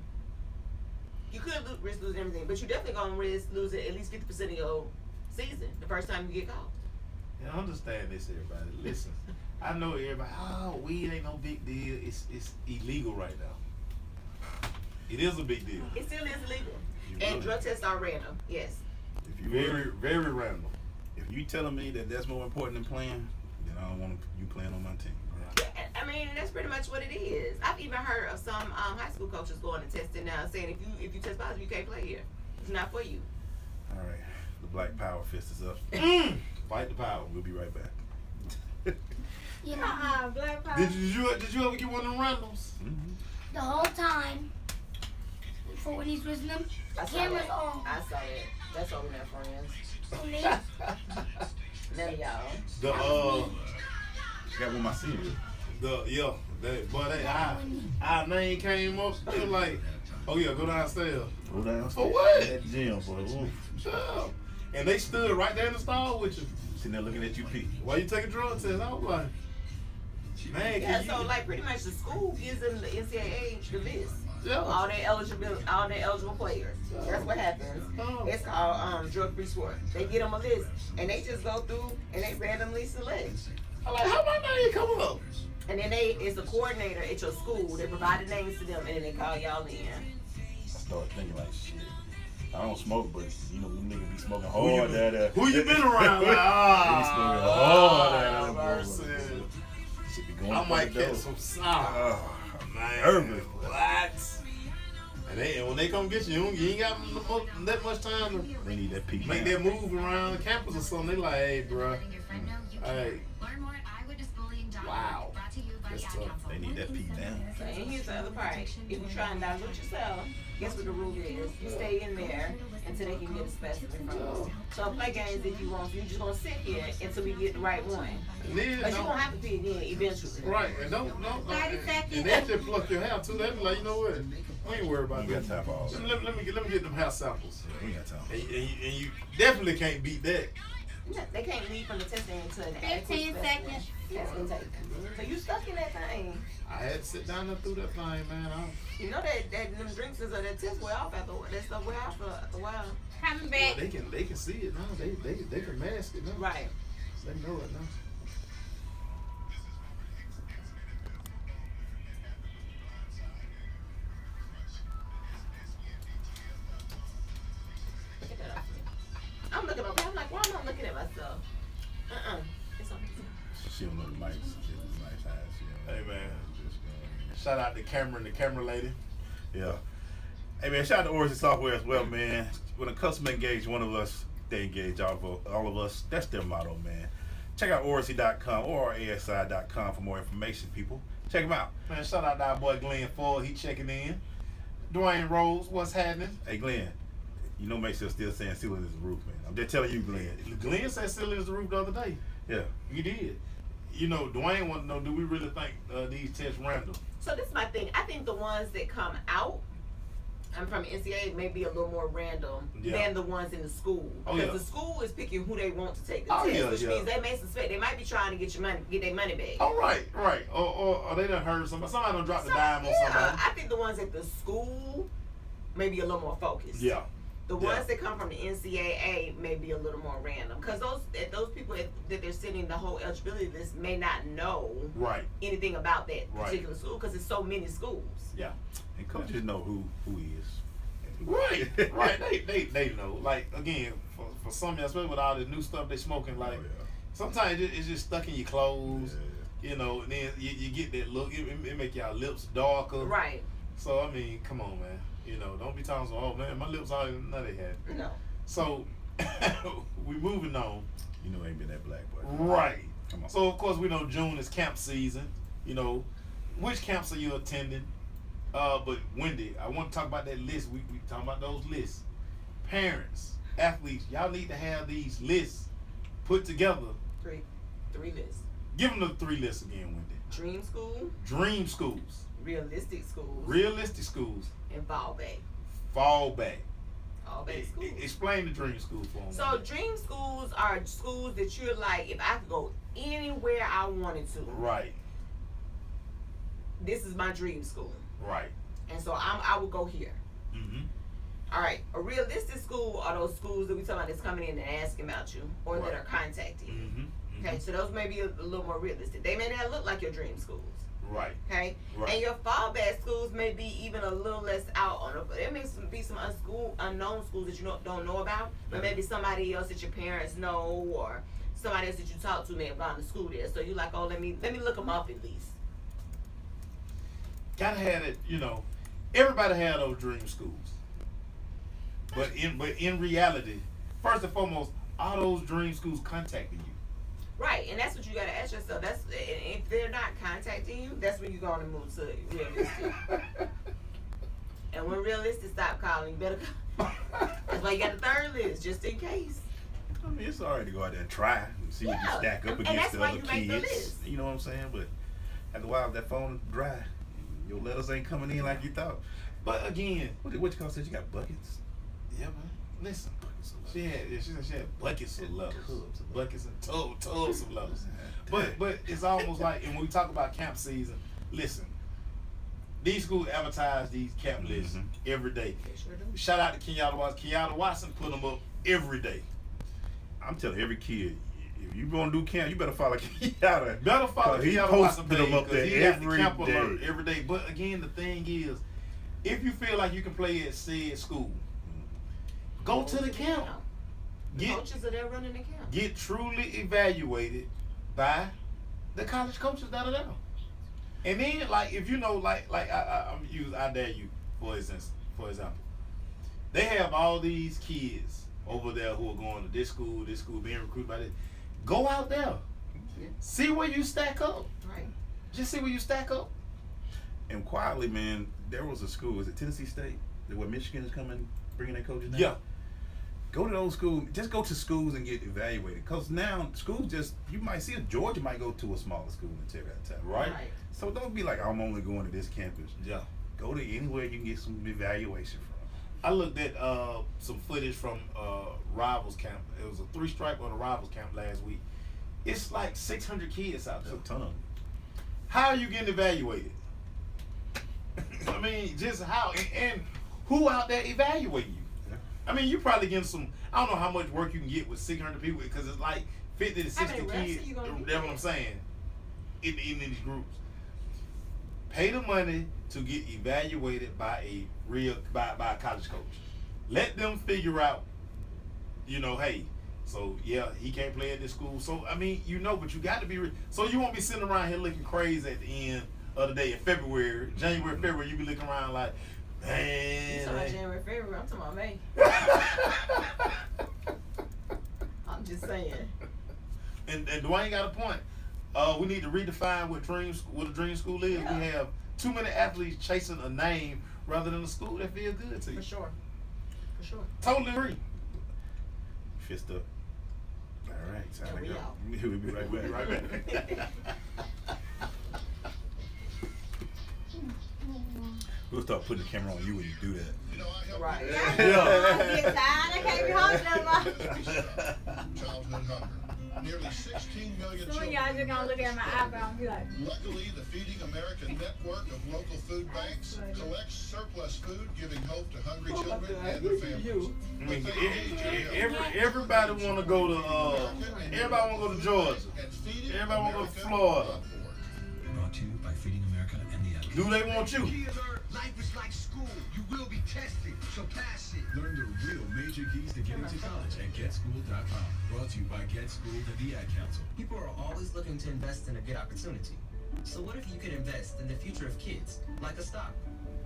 You could risk losing everything, but you're definitely gonna risk losing at least 50% of your season the first time you get caught. Yeah, understand this, everybody. Listen, I know everybody. Oh, weed ain't no big deal. It's illegal right now. It is a big deal. It still is illegal, You and really- drug tests are random. Yes. If you Very, very random. if you telling me that that's more important than playing, then I don't want you playing on my team. I mean, that's pretty much what it is. I've even heard of some high school coaches going and testing now, saying if you test positive, you can't play here. It's not for you. All right, the Black Power fist is up. Fight the power. We'll be right back. You know, Black Power. Did you ever get one of them randoms? the whole time, for when he's with them, I saw cameras that. on. I saw that. That's why we're not friends. And they, None of y'all. The Got one my senior. our name came up. They were like, oh yeah, go downstairs. Go down. For what? That gym, boy. Oof. Yeah. And they stood right there in the stall with you. Sitting there looking at you pee. Why you take a drug test? I was like, man, Yeah, can so you? like pretty much the school gives them the NCAA the list. Yeah. All their eligible players. That's what happens. Oh. It's called drug-free sport. They get them a list, and they just go through and they randomly select. I'm like, how my name come up? And then it's a coordinator at your school. They provide the names to them, and then they call y'all in. I started thinking like, shit. I don't smoke, but you know, them niggas be smoking Who you, hard. who you been around? Like, Oh, mercy. Shit be going I for might the catch dough. some sour. Oh, Man, nervous. what? And when they come get you, you ain't got that much time to They need that peak. make that move around the campus or something. They like, hey, bro. Hey. Learn more at eyewitnessbullying.org. Wow. Brought to you by That's tough. They need that peak now. So, and here's the other part. If you try and dilute yourself, guess what the rule is? You stay in there until they can get a specimen from you. So play games if you want. You're just gonna sit here until we get the right one. And then, But you're gonna have to pee again eventually. right, and don't 30 seconds. and that just pluck your hair too. They be like, you know what? I ain't worried about We got that. time for all that. Let me get them hair samples. We got time. And you definitely can't beat that. Yeah, they can't leave from the testing until the 15 seconds. That's been taken. So you stuck in that thing. I had to sit down and through that thing, man. You know that them drinks is that test wear off after that stuff wear off after a while. Coming Well, back. they can see it now. They can mask it now. Right. They know it now. Get that off me. I'm looking okay. I'm like, why am I looking at myself? It's on. She don't know the mics. She has a nice eyes. She Hey, man. Just going. Shout out to Cameron, the camera lady. Yeah. Hey man, shout out to Origin Software as well, man. When a customer engage one of us, they engage all of us. That's their motto, man. Check out Origin.com or ASI.com for more information, people. Check them out. Man, shout out to our boy Glenn Ford. He checking in. Dwayne Rose, what's happening? Hey Glenn, you know make sure still saying ceiling is the roof, man. I'm just telling you, Glenn. Glenn said ceiling is the roof the other day. Yeah. He did. You know, Dwayne wanted to know, do we really think these tests random? So this is my thing. I think the ones that come out, I'm from NCAA, may be a little more random than the ones in the school. Oh, Because yeah. the school is picking who they want to take the Oh, test, yeah, which yeah. means they may suspect they might be trying to get their money back. Oh, right. Or they done heard somebody done dropped the dime on yeah, somebody. I think the ones at the school may be a little more focused. Yeah. The ones that come from the NCAA may be a little more random because those people that they're sending the whole eligibility list may not know Right. anything about that Right. particular school because it's so many schools. Yeah. And coaches know who he is. and who- Right. Right. They know. Like, again, for some of y'all, especially with all the new stuff they smoking, like, Oh, yeah. sometimes it's just stuck in your clothes. Yeah. You know, and then you get that look. It make y'all lips darker. Right. So, I mean, come on, man. You know, don't be talking so, oh, man, my lips are no, they had. No. So, we moving on. You know, ain't been that black boy. Right. Come on. So, of course, we know June is camp season. You know, which camps are you attending? But Wendy, I want to talk about that list. We talking about those lists. Parents, athletes, y'all need to have these lists put together. Three lists. Give them the 3 lists again, Wendy. Dream school, Dream schools, realistic schools, realistic schools, and fallback. fallback. Fallback schools. Explain the dream schools for them. So dream schools are schools that you're like, if I could go anywhere I wanted to, Right, this is my dream school. right. And so I would go here. Mm-hmm. All right, a realistic school are those schools that we talking about that's coming in and asking about you or Right. that are contacting you. Mm-hmm. Okay, so those may be a little more realistic. They may not look like your dream schools. Right. Okay, Right. and your fallback schools may be even a little less out on it. There may be some unknown schools that you don't know about, but maybe somebody else that your parents know or somebody else that you talk to may have gone to school there. So you're like, oh, let me look them up at least. Gotta have it, you know. Everybody had those dream schools. But in reality, first and foremost, are those dream schools contacting you? Right, and that's what you got to ask yourself. That's if they're not contacting you, that's when you're going to move to realistic. And when realistic stop calling, you better call. That's why you got the third list, just in case. I mean, it's alright to go out there and try and see what you Yeah, stack up and against that's the why other you make the kids. list. You know what I'm saying? But after a while, that phone is dry. Your letters ain't coming in like you thought. But again, What you call said? You got buckets. yeah, man. Listen, she said she had buckets of letters, Tubs of buckets and tubs of letters. But it's almost like, and when we talk about camp season, listen, these schools advertise these camp lists Mhm. every day. They sure do. Shout out to Kenyatta Watson. Kenyatta Watson put them up every day. I'm telling every kid, if you gonna do camp, you better follow Kenyatta. Better follow He Kenyatta Watson posted them page, up there 'cause he got the every camp day. alert every day. But again, the thing is, if you feel like you can play at said school, go to the camp. The Get coaches are there running the camp. get truly evaluated by the college coaches that are there. And then, like, if you know, like I'm use I dare you for example, they have all these kids over there who are going to this school, being recruited by this. Go out there, see where you stack up. Right. Just see where you stack up. And quietly, man, there was a school. Is it Tennessee State? Where Michigan is coming, bringing their coaches now? Yeah. Go to those schools. Just go to schools and get evaluated. Because now schools you might see Georgia might go to a smaller school and take that time. Right. So don't be like, I'm only going to this campus. Yeah. Go to anywhere you can get some evaluation from. I looked at some footage from Rivals camp. It was a 3-stripe on a Rivals camp last week. It's like 600 kids out there. That's a ton of them. How are you getting evaluated? I mean, just how and who out there evaluating you? Yeah. I mean, you probably getting some. I don't know how much work you can get with 600 people because it's like 50 to 60 How many reps kids. are you gonna That's what I'm saying. In these groups, pay the money to get evaluated by a by a college coach. Let them figure out. Hey. So yeah, he can't play at this school. So I mean, but you got to be. So you won't be sitting around here looking crazy at the end of the day in January, February. You be looking around like, man. You talking about January, February? I'm talking about May. I'm just saying. And Dwayne got a point. We need to redefine what a dream school is. Yeah. We have too many athletes chasing a name rather than a school that feels good to you. For sure. Totally agree. Fist up. All right, time to we go. out. We'll be right back. Right back. We'll start putting the camera on you when you do that. Right. I get tired. I can't be home no more. Childhood hunger. Nearly 16 million Some of children. y'all just gonna look at my eyebrow and be like, Luckily, the Feeding America network of local food banks collects surplus food, giving hope to hungry children and their families. We thank you for your help. Everybody want to go to. Everybody want to go to Georgia. And Everybody want to go to Florida. Brought to you by Feeding America and the Advocate. Do they want you? Life is like school. You will be tested, so pass it. Learn the real major keys to getting to college at GetSchool.com. Brought to you by Get School and the Ad Council. People are always looking to invest in a good opportunity. So what if you could invest in the future of kids, like a stock?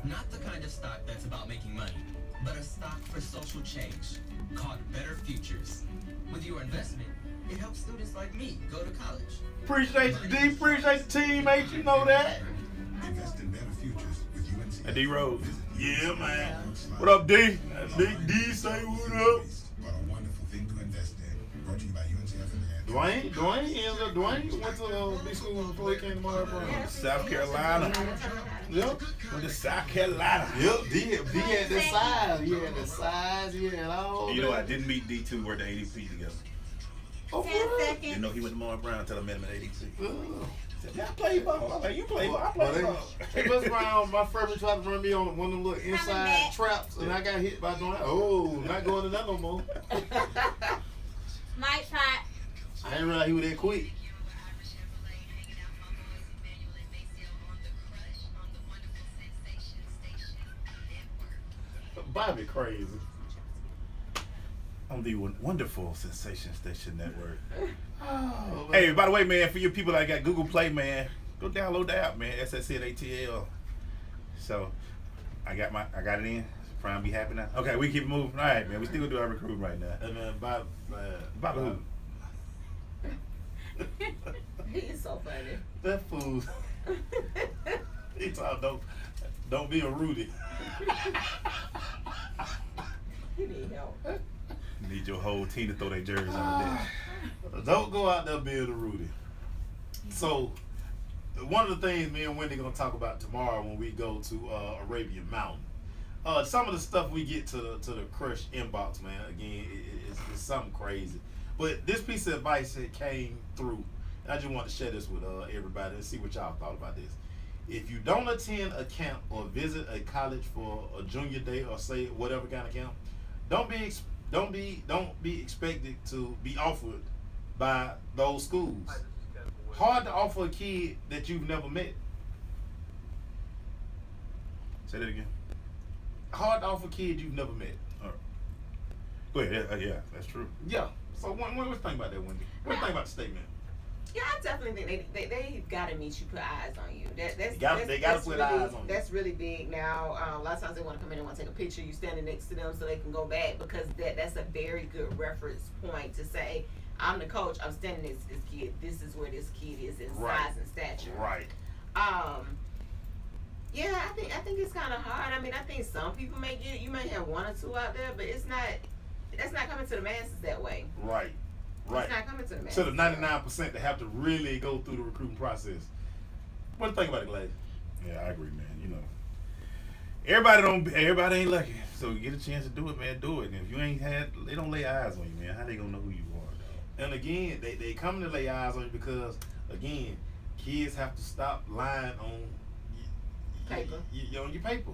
Not the kind of stock that's about making money, but a stock for social change, called Better Futures. With your investment, it helps students like me go to college. Appreciate you, D. Appreciate the teammates. You know that. Invest in better futures with UNC. Hey, D Rose. Yeah, man. What up, D? Big D, say what up. What a wonderful thing to invest in. Brought to you by UNCF and the Ad Dwayne went to big school before he came to Marlboro. South Carolina. Yep. Went to South Carolina. Yep, D had the size. He had the size. He had all You know, I didn't meet D2. Worked at ADP together. Oh, for 10 real? seconds. Didn't know he went to Marlon Brown until I met him at ADP. Ugh. Said, yeah, I play ball. I was like, you play ball. I play ball. They messed around. My freshman tried to run me on one of them little inside back. traps, and I got hit by doing that. Oh, not going to that no more. Mike shot. I didn't realize he was that quick. Bobby crazy. On the wonderful Sensation Station Network. Oh, Hey, by the way, man, for you people that got Google Play, man, go download the app, man. SSCATL. So, I got it in. Prime be happy now. Okay, we keep moving. All right, man. We still gonna do our recruiting right now. And then Bob, Bobby who? He is so funny. that fool. He talk don't be a Rudy. He need help. Need your whole team to throw their jerseys on the desk. Don't go out there being a Rudy. So, one of the things me and Wendy gonna talk about tomorrow when we go to Arabian Mountain. Some of the stuff we get to the Crush inbox, man. Again, it's something crazy. But this piece of advice that came through, and I just want to share this with everybody and see what y'all thought about this. If you don't attend a camp or visit a college for a junior day or say whatever kind of camp, don't be expected to be offered by those schools. Hard to offer a kid that you've never met. Say that again. Hard to offer a kid you've never met. Go ahead. Yeah, that's true. Yeah. So what do you think about that, Wendy? What do you think about the statement? Yeah, I definitely think they gotta meet you, put eyes on you. They gotta that's put really, eyes on you. That's really big now. A lot of times they want to come in and want to take a picture. You standing next to them so they can go back because that's a very good reference point to say, I'm the coach. I'm standing next to this kid. This is where this kid is in Right. size and stature. Right. Yeah, I think it's kind of hard. I mean, I think some people may get it. You may have one or two out there, but it's not. That's not coming to the masses that way. Right. It's not coming to the masses. To the 99% that have to really go through the recruiting process. What do you think about it, Glaze? Yeah, I agree, man. You know, everybody ain't lucky. So you get a chance to do it, man, do it. And if you ain't they don't lay eyes on you, man. How they gonna know who you are, dog? And again, they come to lay eyes on you because, again, kids have to stop lying on Paper. On your paper.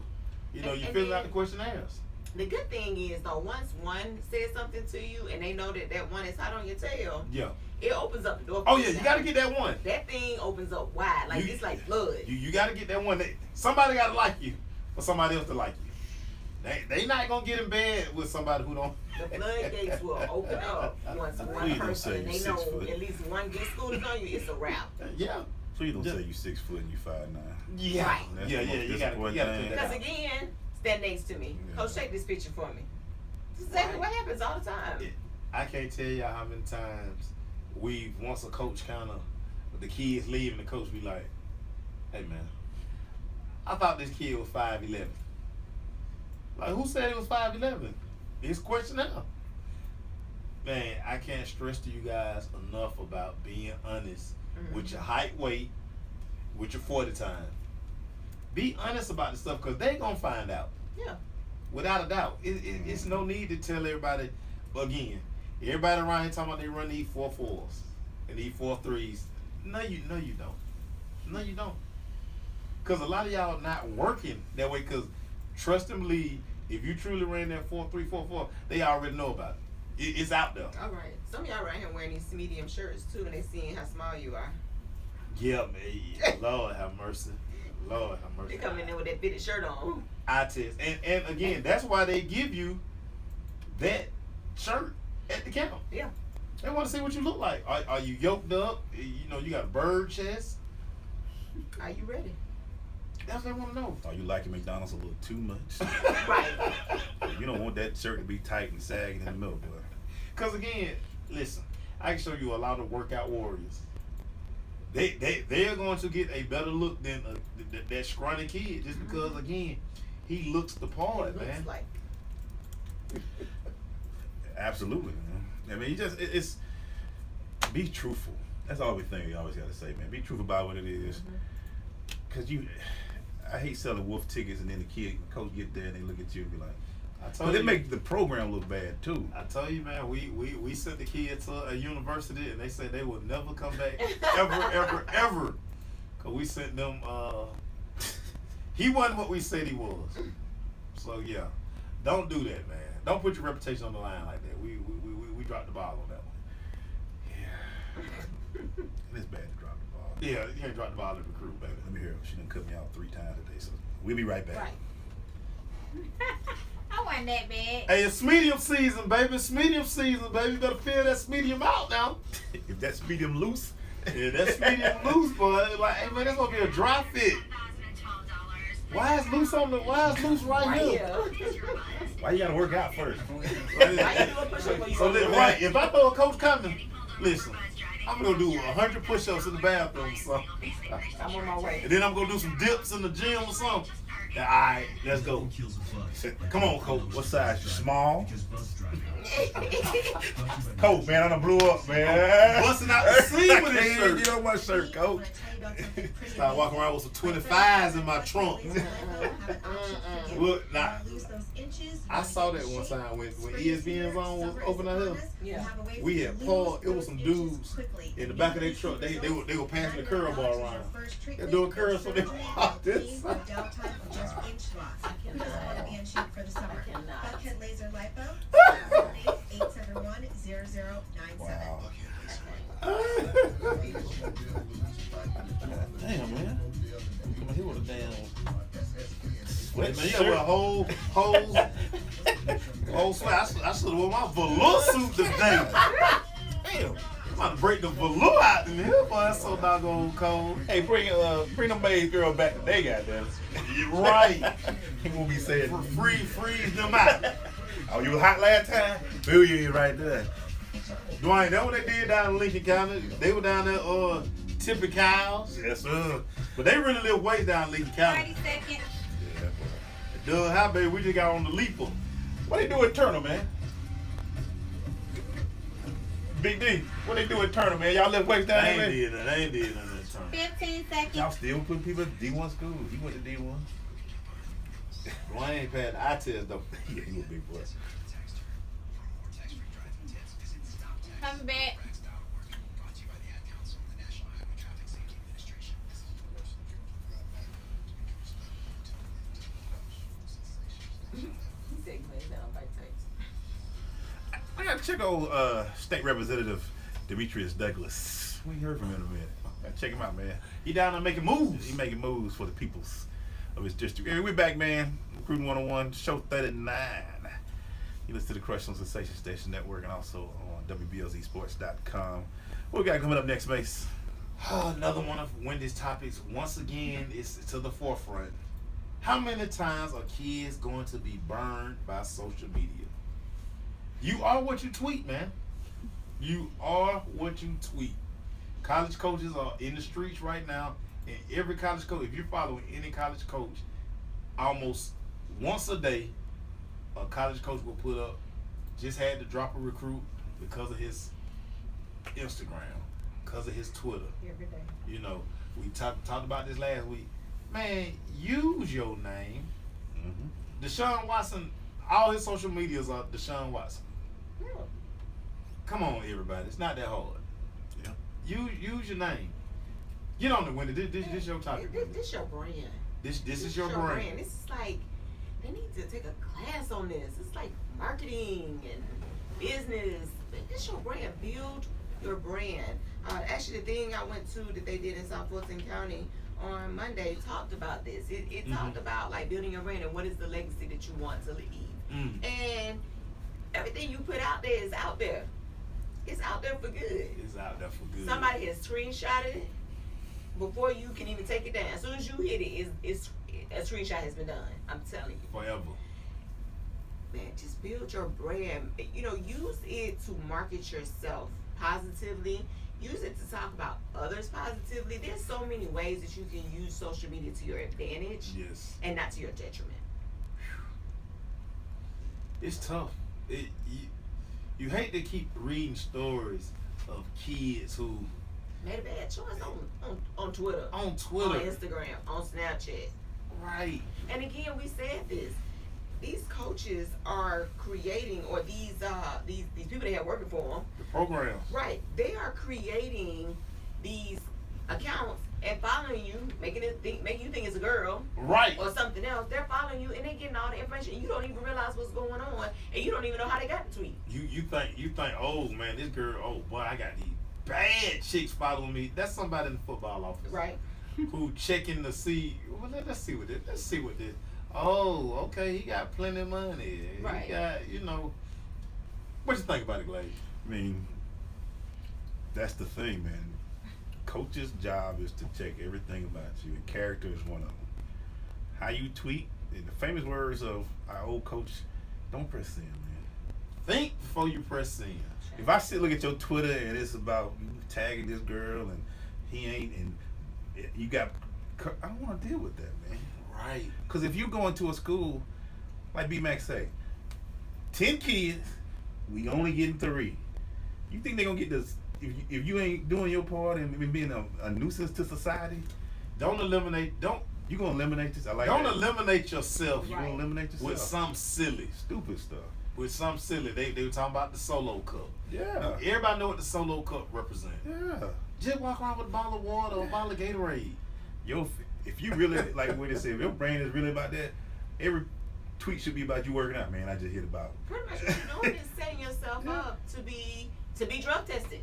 You know, And- you and fill then- out the questionnaires. The good thing is though, once one says something to you and they know that one is hot on your tail, Yeah. it opens up the door. For Oh yeah, you you got to get that one. That thing opens up wide, like You- it's like blood. You got to get that one. Somebody got to like you for somebody else to like you. They not gonna get in bed with somebody who don't. The floodgates will open up once one Please don't person say and they you know 6 foot. at least one good scooter's on you. It's a wrap. Yeah. Please don't Yeah. say you 6 foot and you 5'9". Yeah. Right. That's Yeah. the most You got to disappointing put thing. that Because out. again, stand next to me. Yeah. Coach, take this picture for me. This is exactly what happens all the time. I can't tell y'all how many times once a coach kind of, the kids leave and the coach be like, hey man, I thought this kid was 5'11". Like, who said he was 5'11"? It's question now. Man, I can't stress to you guys enough about being honest with your height, weight, with your 40 time. Be honest about the stuff because they going to find out. Yeah. Without a doubt. It's no need to tell everybody. But again, everybody around here talking about they run these 4.4s and these 4.3s. No, you don't. No, you don't. Because a lot of y'all not working that way because trust and believe, if you truly ran that 4.3, 4.4, they already know about it. It's out there. All right. Some of y'all around here wearing these medium shirts too, and they seeing how small you are. Yeah, man. Lord have mercy. Lord have mercy. They come in there with that fitted shirt on. Eye test. And again, that's why they give you that shirt at the count. Yeah. They want to see what you look like. Are you yoked up? You know, you got a bird chest. Are you ready? That's what they want to know. Are you liking McDonald's a little too much? Right. You don't want that shirt to be tight and sagging in the middle, boy. Because again, listen, I can show you a lot of workout warriors. They're going to get a better look than that scrawny kid just because, again, he looks the part, It looks man. like. Absolutely, man. I mean, it's be truthful. That's all we always got to say, man. Be truthful about what it is. Because I hate selling wolf tickets and then the coach get there and they look at you and be like, but it make the program look bad too. I tell you, man, we sent the kid to a university and they said they would never come back ever. Cause we sent them. He wasn't what we said he was. So yeah, don't do that, man. Don't put your reputation on the line like that. We dropped the ball on that one. Yeah, it's bad to drop the ball. Yeah, you can't drop the ball in the recruit, baby. Let me hear it. She done cut me out 3 times today, so we'll be right back. Right. I wasn't that bad. Hey, it's medium season, baby. It's medium season, baby. You better fill that medium out now. If that's medium loose, Yeah, that's medium loose, boy. Like, hey man, that's gonna be a dry fit. Why is loose right here? why you gotta work out first? Why you do a push-up when you So go right, if I throw a coach coming, listen, I'm gonna do 100 push-ups in the bathroom or something. I'm on my way. And then I'm gonna do some dips in the gym or something. All right, let's go. Come on, coach. What size? You small? Coach, man, I done blew up, man. Busting out the seam with this shirt. Get on my shirt, coach. Start walking around with some 25s in my trunk. Look, now, I saw that one time when ESPN Zone was open out here. Yeah. We had Paul, it was some dudes in the back of their truck. They were passing the curl ball around. They're doing curls so they walk this side. Who doesn't want to be in shape for the summer? Buckhead Laser Lipo, 871-0097. Wow. Damn, man. He would have damn. Sweat Man, you got a whole sweat. I should have worn my velour suit today. Damn. I'm about to break the velour out in here, boy. It's so doggone cold. Hey, bring them maid girl back today, goddamn. Right. He won't be saying Freeze them out. oh, you was hot last time? Feel you right there. Dwayne, that what they did down in Lincoln County. They were down there Tippy cows. Yes, sir. But they really live way down Lincoln 30 County. seconds. Yeah, boy. Doug, how baby, we just got on the leaper. What they do at Turner, man? Big D, what they do at Turner, man? Y'all live way down there? They ain't did nothing at Turner. 15 seconds. Y'all still putting people at D1 school. He went to D1. Well, I ain't had the eye test, though. Yeah, you a big boy. Coming back. He said glaze down by taste. I gotta check old State Representative Demetrius Douglas. We ain't heard from him in a minute. Gotta check him out, man. He down there making moves. He making moves for the peoples of his district. Hey, we're back, man. Recruiting 101, show 39. You listen to the Crush on Sensation Station Network and also on WBLZSports.com. What we got coming up next, Mace? Oh, another one of Wendy's topics. Once again, it's to the forefront. How many times are kids going to be burned by social media? You are what you tweet, man. You are what you tweet. College coaches are in the streets right now, and every college coach, if you're following any college coach, almost once a day, a college coach will put up, just had to drop a recruit because of his Instagram, because of his Twitter. Every day. You know, we talked about this last week. Man, use your name. Mm-hmm. Deshaun Watson, all his social medias are Deshaun Watson. Yeah. Come on, everybody. It's not that hard. Yeah. Use your name. Get on the window. This your topic. This your brand. This is your brand. This is like, they need to take a class on this. It's like marketing and business. This your brand. Build your brand. Actually, the thing I went to that they did in South Fulton County on Monday talked about this. It talked about like building your brand and what is the legacy that you want to leave. And everything you put out there is out there. It's out there for good. It's out there for good. Somebody has screenshotted it before you can even take it down. As soon as you hit it, it's a screenshot has been done. I'm telling you. Forever. Man, just build your brand. You know, use it to market yourself positively. Use it to talk about others positively. There's so many ways that you can use social media to your advantage Yes. and not to your detriment. It's tough. You hate to keep reading stories of kids who Made a bad choice on Twitter. on Twitter. On Instagram, on Snapchat. Right. And again, we said this. These coaches are creating, or these people they have working for them, The programs. right? They are creating these accounts and following you, making you think it's a girl Right. or something else. They're following you and they're getting all the information. And you don't even realize what's going on, and you don't even know how they got the tweet. You think, oh man, this girl, oh boy, I got these bad chicks following me. That's somebody in the football office. Right. Who checking to see, well, let's see what this. Oh, okay, he got plenty of money. Right. He got, what you think about it, Glade? I mean, that's the thing, man. Coach's job is to check everything about you, and character is one of them. How you tweet, in the famous words of our old coach, don't press send, man. Think before you press send. If I look at your Twitter and it's about you tagging this girl and he ain't, and you got, I don't want to deal with that, man. Right. Because if you go into a school, like B-Max say, 10 kids, we only getting 3. You think they're going to get this, if you ain't doing your part and being a nuisance to society, You're gonna eliminate this. I like don't that. eliminate yourself You gonna eliminate yourself with some silly. stupid stuff. With some silly. They were talking about the solo cup. Yeah. Everybody know what the solo cup represents. Yeah. Just walk around with a bottle of water or a bottle of Gatorade. If you really, like what they say, if your brain is really about that, every tweet should be about you working out, man. I just hit about. Pretty much what you're doing is setting yourself up to be drug tested.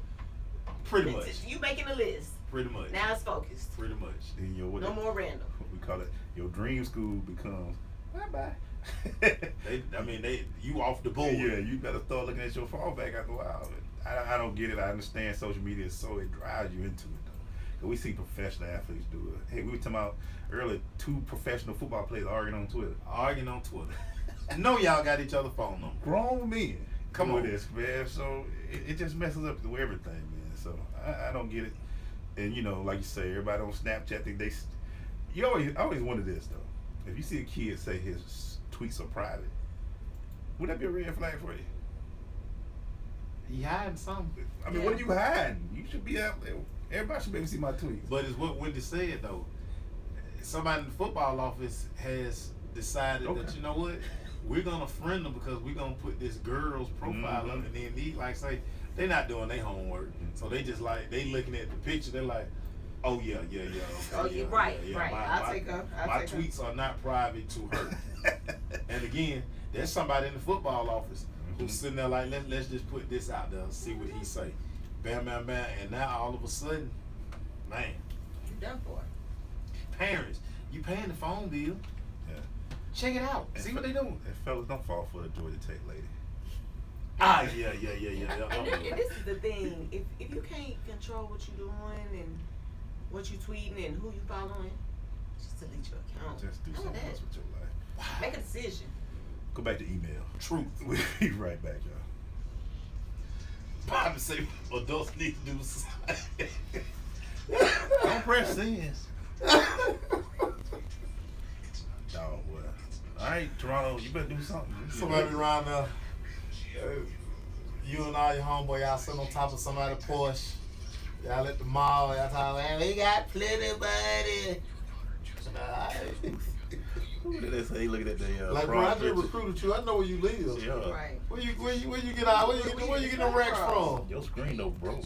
Pretty much. You making a list. Pretty much. Now it's focused. Pretty much. Then No more random. We call it your dream school becomes bye. You off the board. Yeah, you better start looking at your fallback after a while. I don't get it. I understand social media, so it drives you into it though. 'Cause we see professional athletes do it. Hey, we were talking about earlier 2 professional football players arguing on Twitter. I know y'all got each other's phone number. Grown men. Come doing on. this, man. So it just messes up everything, man. So I don't get it. And you know, like you say, everybody on Snapchat think they. You always wonder this though. If you see a kid say his tweets are private, would that be a red flag for you? He hiding something. I mean, what are you hiding? You should be out there. Everybody should be able to see my tweets. But it's what Wendy said though. Somebody in the football office has decided that, you know what, we're gonna friend them because we're gonna put this girl's profile up, and then they're not doing their homework, so they just like they looking at the picture, they're like, oh yeah, okay, right. My tweets are not private to her. And again, there's somebody in the football office who's sitting there like, let's just put this out there and see what he say. Bam, bam, bam, and now all of a sudden, man, you done for. Parents, you paying the phone bill. Yeah. Check it out. See what they doing. And fellas, don't fall for the Georgia Tech lady. Yeah. And this is the thing. If you can't control what you're doing and what you tweeting and who you following, just delete your account. Just do something else with your life. Wow. Make a decision. Go back to email. Truth. We'll be right back, y'all. Bobby say adults need to do society. Don't press this. Dog, well. All right, Toronto, you better do something. Somebody around there, you and all your homeboy, y'all sitting on top of somebody's Porsche. Y'all at the mall, y'all talking, man, we got plenty, buddy. Who did they say? Looking at the like, bro, I just recruited you. I know where you live. Yeah. Right. Where you get out? Where you get the racks from? Your screen though broke.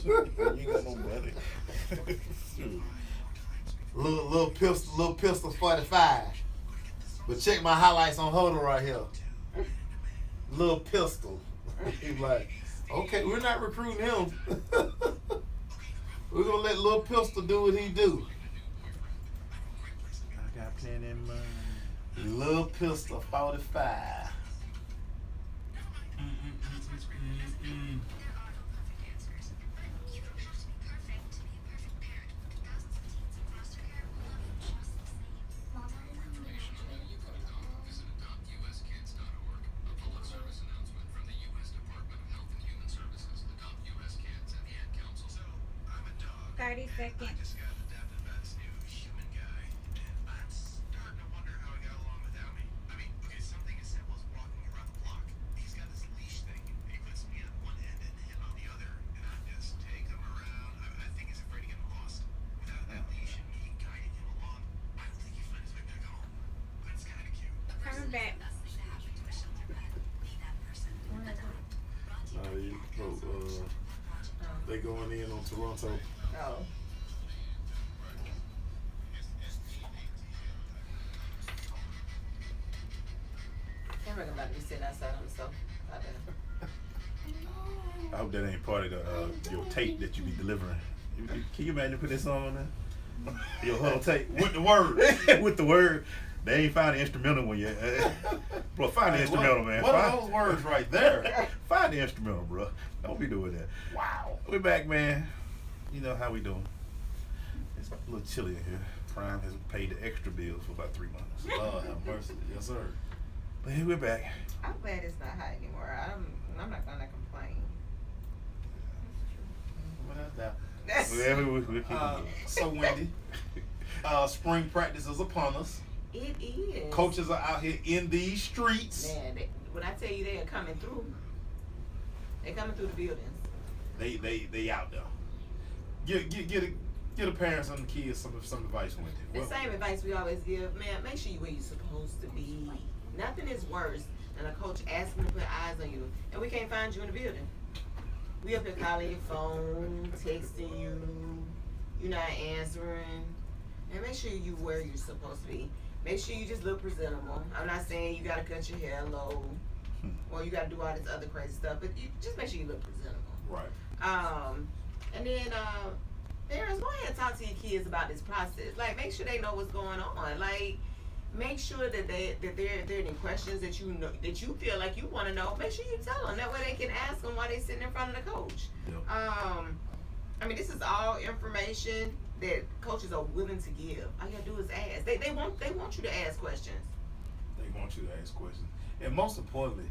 You ain't got no money. Little pistol 45. But check my highlights on Hodel right here. Little pistol. He's like, okay, we're not recruiting him. We're gonna let Little Pistol do what he do. I got plenty of money. Little Pistol 45. I 30 seconds. just got adapted by this new human guy, and I'm starting to wonder how he got along without me. I mean, okay, something as simple as walking around the block. He's got this leash thing. He puts me on one end and him on the other, and I just take him around. I think he's afraid of getting lost. Without that leash and me guiding him along, I don't think he'd find his way back home. But it's kind of cute. Coming back. They going in on Toronto. Oh. Can't remember about to be sitting outside on the sofa. Out there. I hope that ain't part of the your tape that you be delivering. Can you imagine put this on there? Your whole tape with the word. With the word. They ain't found the instrumental one yet. Bro, find the instrumental, man. What are those words right there? Find the instrumental, bro. Don't be doing that. Wow. We're back, man. You know how we doing. It's a little chilly in here. Prime has paid the extra bills for about 3 months. Lord have mercy. Yes, sir. But hey, we're back. I'm glad it's not hot anymore. I'm not gonna complain. Yeah, we'll keep it So, Wendy, spring practice is upon us. It is. Coaches are out here in these streets. Man, when I tell you they are coming through, they're coming through the buildings. They out there. Get the parents and the kids some advice, Wendy. The same advice we always give, man. Make sure you where you're supposed to be. Nothing is worse than a coach asking to put eyes on you, and we can't find you in the building. We up here calling your phone, texting you, you're not answering, and make sure you where you're supposed to be. Make sure you just look presentable. I'm not saying you gotta cut your hair low, or you gotta do all this other crazy stuff, but you just make sure you look presentable. Right. And then parents, go ahead and talk to your kids about this process. Like, make sure they know what's going on. Like, make sure that there are any questions that you know that you feel like you want to know. Make sure you tell them. That way they can ask them while they sitting in front of the coach. Yep. I mean, this is all information that coaches are willing to give. All you gotta do is ask. They want you to ask questions. They want you to ask questions, and most importantly,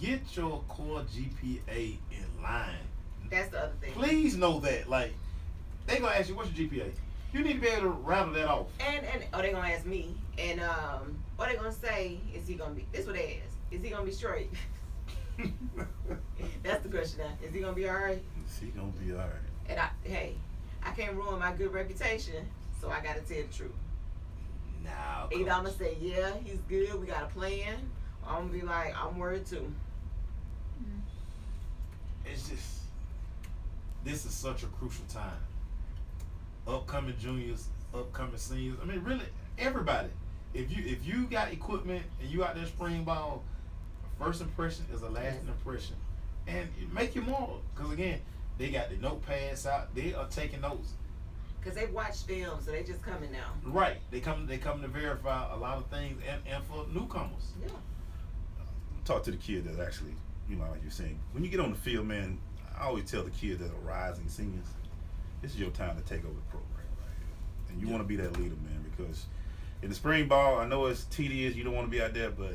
get your core GPA in line. That's the other thing. Please know that, like, They gonna ask you what's your GPA. You need to be able to rattle that off. And they gonna ask me, and what they gonna say is he gonna be? This what they ask. Is he gonna be straight? That's the question now. Is he gonna be all right? Is he gonna be all right? And I can't ruin my good reputation, so I gotta tell the truth. Now, Either I'm gonna say, yeah, he's good, we got a plan, or I'm gonna be like, I'm worried too. it's just, this is such a crucial time. Upcoming juniors, upcoming seniors. I mean, really, everybody. If you got equipment and you out there spring ball, first impression is a lasting impression, and make your mark. Because again, they got the notepads out. They are taking notes. Cause they've watched film, so they just coming now. Right. They come to verify a lot of things, and for newcomers. Yeah. Talk to the kid that actually, you know, like you're saying, when you get on the field, man, I always tell the kids that are rising seniors, this is your time to take over the program right here. And you want to be that leader, man, because in the spring ball, I know it's tedious, you don't want to be out there, but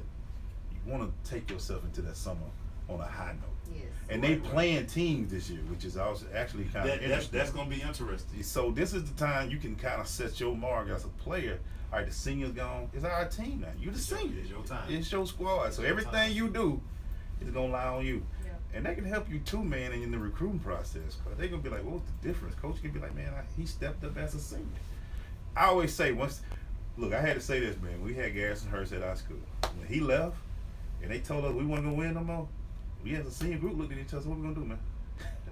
you want to take yourself into that summer on a high note. Yes. And they playing teams this year, which is also actually kind of interesting. That's going to be interesting. So this is the time you can kind of set your mark as a player. All right, the senior's gone. It's our team now. You the senior. It's your time. It's your squad. So everything you do is gonna lie on you. Yeah. And they can help you too, man, in the recruiting process. Cause they're gonna be like, what's the difference? Coach can be like, man, he stepped up as a senior. I always say look, I had to say this, man. We had Garrison Hurst at our school. When he left, and they told us we weren't gonna win no more, we as a senior group looked at each other. What we gonna do, man?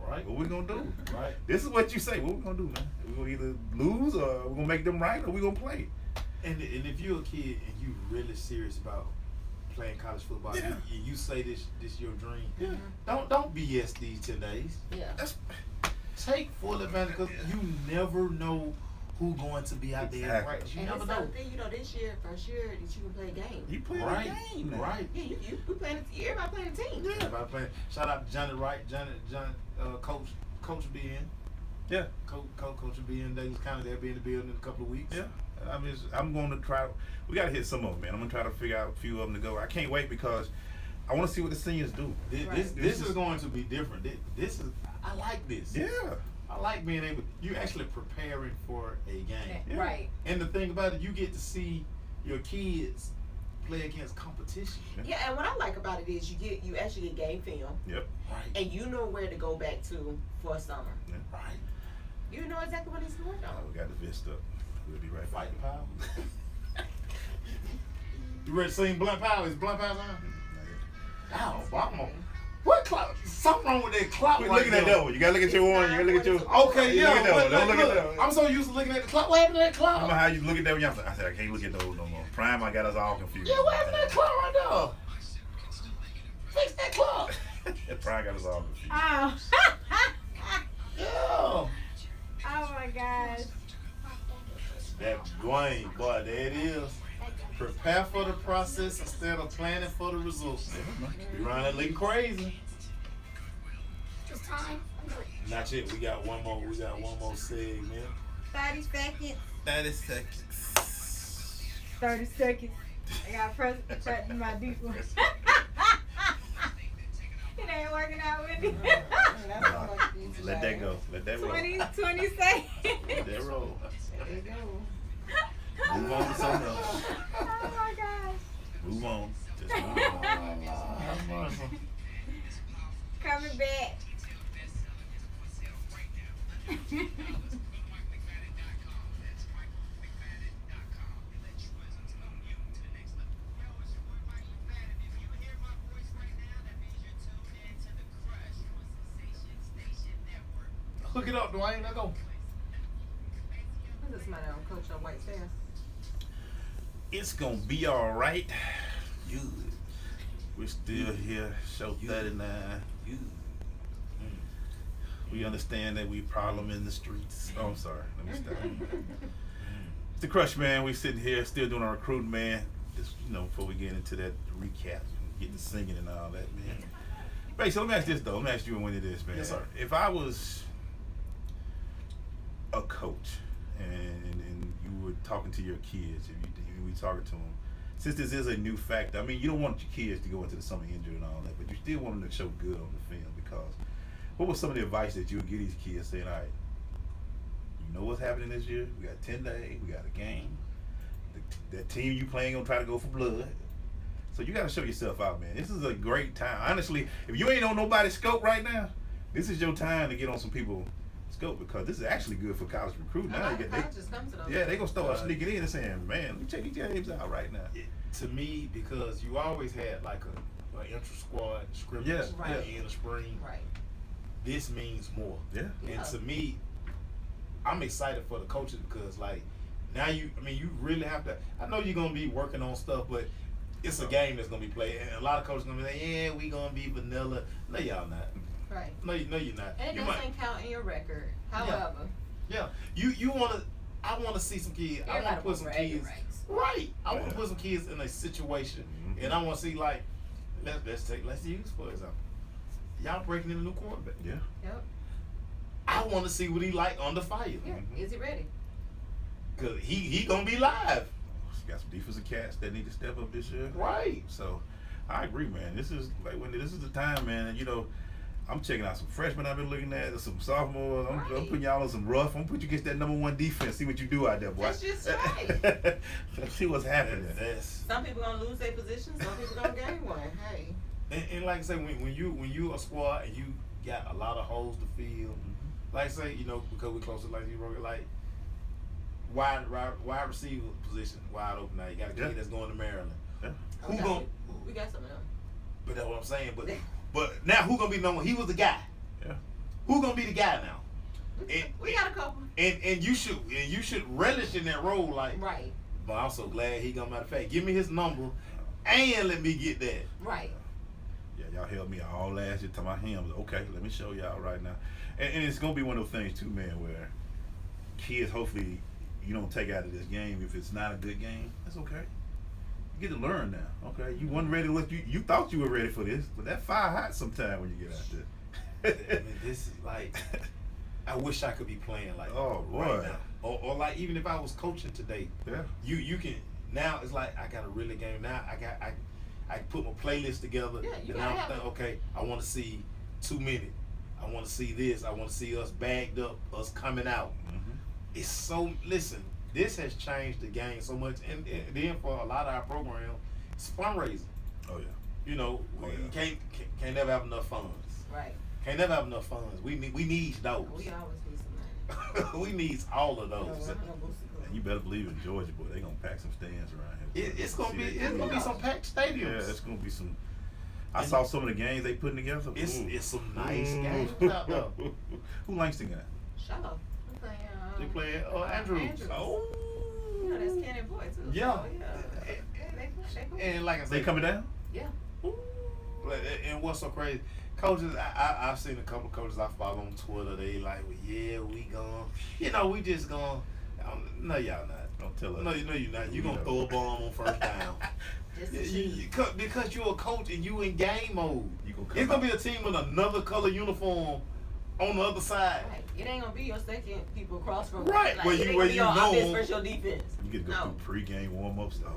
Right. What we gonna do? Right. This is what you say. What we gonna do, man? We gonna either lose or we gonna make them right, or we gonna play. And if you're a kid and you really serious about playing college football, Yeah. you say this your dream. Yeah. Don't BS these 10 days. Yeah. Take full advantage, because you never know who going to be out there in Exactly. practice. You And never that's the know. thing, first year that you can play games. You play Right. the game, man. Right. Yeah, we playing. Everybody playing a team. Yeah. Everybody playing. Shout out to Johnny Wright, Coach will be in. Yeah. Coach will be in Davis County. They'll be in the building in a couple of weeks. Yeah. I'm going to try. We got to hit some of them, man. I'm going to try to figure out a few of them to go. I can't wait because I want to see what the seniors do. This is going to be different. I like this. Yeah. I like being able. You actually preparing for a game. Yeah. Right. And the thing about it, you get to see your kids play against competition. Yeah, and what I like about it is you actually get game film, Yep. Right. and you know where to go back to for summer. Yeah. Right. You know exactly what he's going Oh, on. we got the Vista. We'll be right back. Fighting power. You ready to sing Blunt Power? Is Blunt Power on? Oh, Obama. What clout? Something wrong with that clout. Quit looking at that one. You gotta look at your one. You gotta look at your. Okay, You yeah. look at that one. Don't look at that one. I'm so used to looking at the clout. What happened to that I don't know clout? how you look at that one. I said I can't look at those no more. Prime, I got us all confused. Yeah, what happened to that clout right there? Fix that clout. That Prime got us all confused. Oh. Yeah. Oh my gosh. That Dwayne, boy, there it is. Prepare for the process instead of planning for the results. You running looking crazy. It's time. Not yet. We got one more segment. 30 seconds. 30 seconds. 30 seconds. I got press my deep one. It ain't working out with me. Let that go. Let that roll. 20 seconds. Let that roll. There you go. Move on to something else. Oh my gosh. Move on. Just move on. Coming back. Hook it up, Dwayne. Let's go. Who's this man on Coach on White Stairs? It's gonna be all right. Good. We're still here. Show 39. Good. We understand that we problem in the streets. Oh, I'm sorry. Let me stop. It's the Crush, man. We sitting here still doing our recruiting, man. Just, before we get into that recap, get the singing and all that, man. Hey, so let me ask this, though. Let me ask you and Wendy this, man. Yes, sir. If I was a coach and you were talking to your kids, if you were talking to them, since this is a new factor, I mean, you don't want your kids to go into the summer injury and all that, but you still want them to show good on the film, because what was some of the advice that you would give these kids saying, all right, You know what's happening this year? We got 10 days. We got a game. That team you playing gonna try to go for blood. So you got to show yourself out, man. This is a great time. Honestly, if you ain't on nobody's scope right now, this is your time to get on some people's scope because this is actually good for college recruiting. Now they gonna start sneaking in and saying, "Man, let me check these games out right now." To me, because you always had like a intra-squad scrimmage in the spring. Right. This means more. Yeah. And to me, I'm excited for the coaches because like now you really have to. I know you're gonna be working on stuff, but it's a game that's gonna be played, and a lot of coaches gonna be like, "Yeah, we gonna be vanilla." No, y'all not. Right. No, you're not. And it doesn't count in your record. However. Yeah. You wanna. I want to see some kids. I want to put some kids. Right. I want to put some kids in a situation, and I want to see like, let's use for example, y'all breaking in a new quarterback. Yeah. Yep. I want to see what he like under fire. Yeah. Is he ready? Cause he gonna be live. Got some defensive cats that need to step up this year. Right. So, I agree, man. This is this is the time, man. And, you know, I'm checking out some freshmen I've been looking at, some sophomores. I'm putting y'all on some rough. I'm putting you against that #1 defense. See what you do out there, boy. That's just right. See what's happening. Some people gonna lose their position. Some people gonna gain one. Hey. And like I say, when you a squad and you got a lot of holes to fill, like I say, you know, because we close to like you wrote like wide receiver position wide open now. You got a kid that's going to Maryland. Yeah. Who gonna? We got some of them. But that's what I'm saying. But now who gonna be number? He was the guy. Yeah. Who gonna be the guy now? We got a couple. And you should relish in that role, like. Right. But I'm so glad he gonna. Matter of fact, give me his number, and let me get that. Right. Yeah, y'all helped me all last year. Talking about him. Okay, let me show y'all right now. And it's gonna be one of those things too, man, where kids hopefully you don't take out of this game if it's not a good game. That's okay. You get to learn now. Okay, you wasn't ready to look. You thought you were ready for this, but that fire hot sometime when you get out there. I mean, this is like. I wish I could be playing like right now. Or like even if I was coaching today, you can now it's like I got a really game now. I put my playlist together and I'm thinking, okay, I want to see 2 minutes. I want to see this. I want to see us bagged up, us coming out. It's so listen. This has changed the game so much, and then for a lot of our programs, it's fundraising. Oh yeah. You know, you can't never have enough funds. Right. Can't never have enough funds. We need those. We always need some money. We need all of those. And you better believe in Georgia, boy, they gonna pack some stands around here. It's gonna be some packed stadiums. Yeah, it's gonna be some. I saw some of the games they putting together. It's some nice games out there. Who Langston got? Shut up. They playing Andrews. Oh. You know that's Cannon Boy too. Yeah. So, they cool. And like I said, they coming down. Yeah. And what's so crazy? Coaches, I've seen a couple of coaches I follow on Twitter. They like, well, yeah, we gone. You know, we just gone. No, y'all not. Don't tell us. No, you're not. You gonna throw a bomb on first down. Because you're a coach and you in game mode. It's gonna be a team with another color uniform on the other side. Right. It ain't gonna be your second people across from right. Like, where you your know offense versus your defense. You get to go through pregame warm-ups. The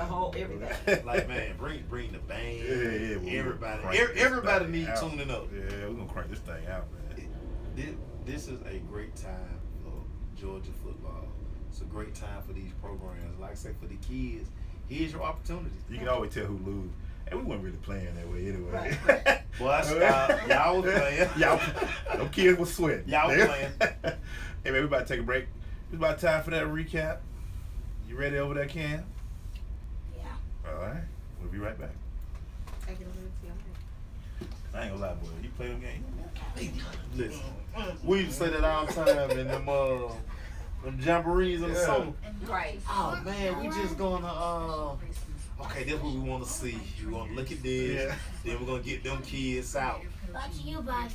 whole everything. Like man, bring the band. Yeah, everybody needs tuning up. Yeah, we're gonna crank this thing out, man. This is a great time for Georgia football. It's a great time for these programs. Like I say, for the kids, here's your opportunity. You can always tell who lose. And we weren't really playing that way anyway. Right. Boy, y'all was playing. Them kids was sweating. Y'all was playing. Hey man, we about to take a break. It's about time for that recap. You ready over there, Cam? Yeah. All right. We'll be right back. I ain't gonna lie, boy. You play them games. Listen, we used to say that all the time in them jamborees in the summer. Right. Oh man, we just gonna okay, that's what we want to see. We want to look at this. Then we're gonna get them kids out. Brought to you by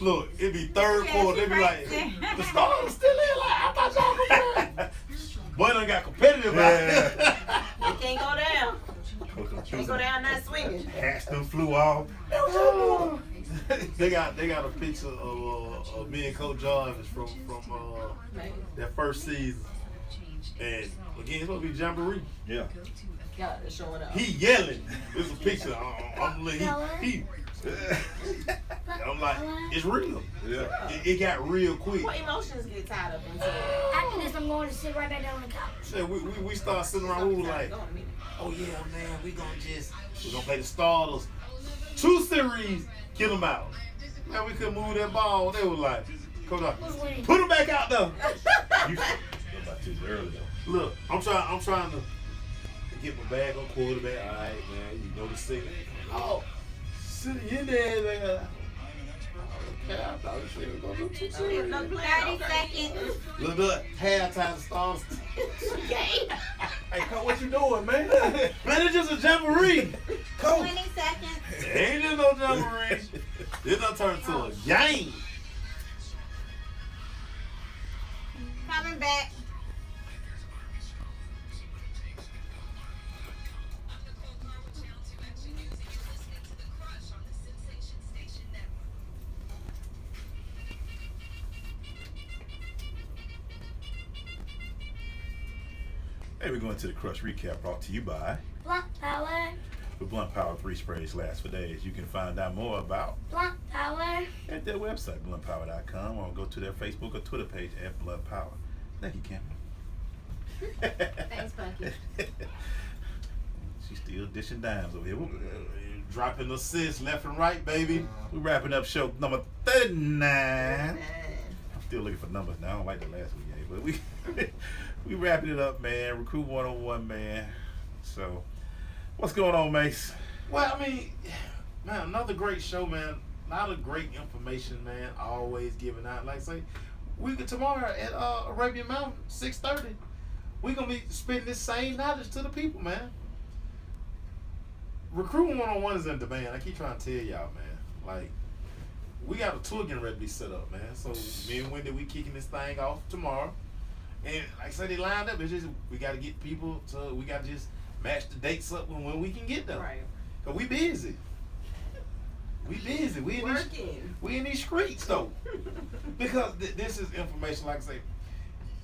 Look, it be third quarter. They be like, the Stars still in. Like I thought y'all could play. Boy, done got competitive out there. It can't go down. Can't go down that swinging. Hats done flew off. They got a picture of me and Coach Jarvis from that first season. And again, it's supposed to be jamboree. Yeah. God, it's showing up. He yelling. There's a picture. I'm like, it's real. Yeah. It got real quick. What emotions get tied up into it? After this, I'm going to sit right back down on the couch. So we start sitting around, we were like, oh yeah, man, we gonna play the starters. 2 series, kill them out. Man, we couldn't move that ball. They were like, come on, put them back out there. You about too early though. Look, I'm trying to get my bag on quarterback. All right, man, you know the signal. Oh, sitting in there, man. Okay, I thought this shit was gonna do 2 series. 30 seconds. Look, halftime the starters. Game. Hey, Coach, what you doing, man? Man, it's just a jamboree. Coach, 20 seconds. it ain't just no jamboree. This done turned to a game. Coming back. Hey, we're going to the Crush Recap brought to you by Blunt power. the Blunt Power 3 sprays last for days. You can find out more about Blunt power. at their website, bluntpower.com, or go to their Facebook or Twitter page at Blunt Power. Thank you, Cameron. Thanks, Punky. She's still dishing dimes over here. Dropping assists left and right, baby. We're wrapping up show number 39. Man. I'm still looking for numbers now. I don't like the last one yet, but we wrapping it up, man. Recruit 101, man. So, what's going on, Mace? Well, I mean, man, another great show, man. A lot of great information, man. Always giving out. Like I say, tomorrow at Arabian Mountain, 6:30. We're gonna be spitting this same knowledge to the people, man. Recruiting 101 is in demand. I keep trying to tell y'all, man. Like, we got a tour getting ready to be set up, man. So me and Wendy, we kicking this thing off tomorrow. And like I said, they lined up. It's just we got to get people to. We got to just match the dates up when we can get them. Right. Cause we busy. We busy. We in these streets though. Because this is information. Like I say,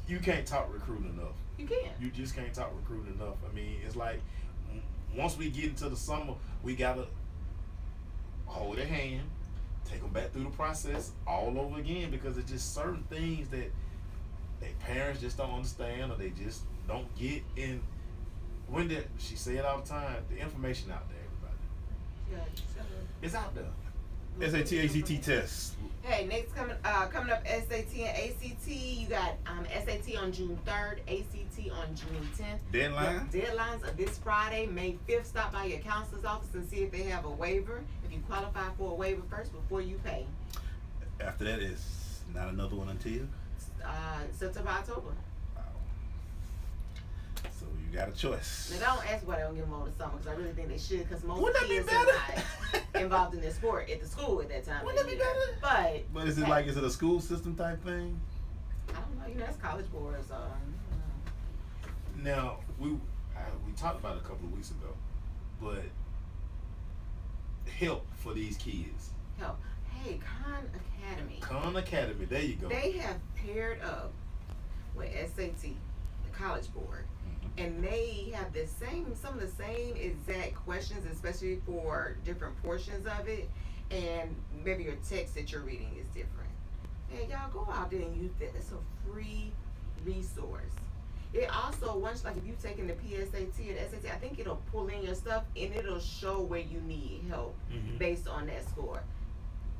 you can't talk recruiting enough. You can. You just can't talk recruiting enough. I mean, it's like once we get into the summer, we gotta hold their hand, take them back through the process all over again, because it's just certain things that their parents just don't understand, or they just don't get. And when she say it all the time, the information out there, everybody. Yeah. It's out there. SAT, ACT test. Hey, next coming up, SAT and ACT. You got SAT on June 3rd, ACT on June 10th. Deadline? The deadlines are this Friday, May 5th. Stop by your counselor's office and see if they have a waiver. If you qualify for a waiver first before you pay. After that is not another one until? September, October. Wow. So you got a choice. Now, don't ask why they don't give them over the summer, because I really think they should, because most Wouldn't that be kids better? are not involved in this sport at the school at that time. Wouldn't that be better? But is it like, is it a school system type thing? I don't know. You know, that's college board, so. Now we talked about it a couple of weeks ago, but help for these kids. Help. Hey, Khan Academy, there you go. They have paired up with SAT, the College Board, and they have some of the same exact questions, especially for different portions of it, and maybe your text that you're reading is different. And y'all go out there and use that. It's a free resource. It also, once, like if you've taken the PSAT or the SAT, I think it'll pull in your stuff and it'll show where you need help based on that score.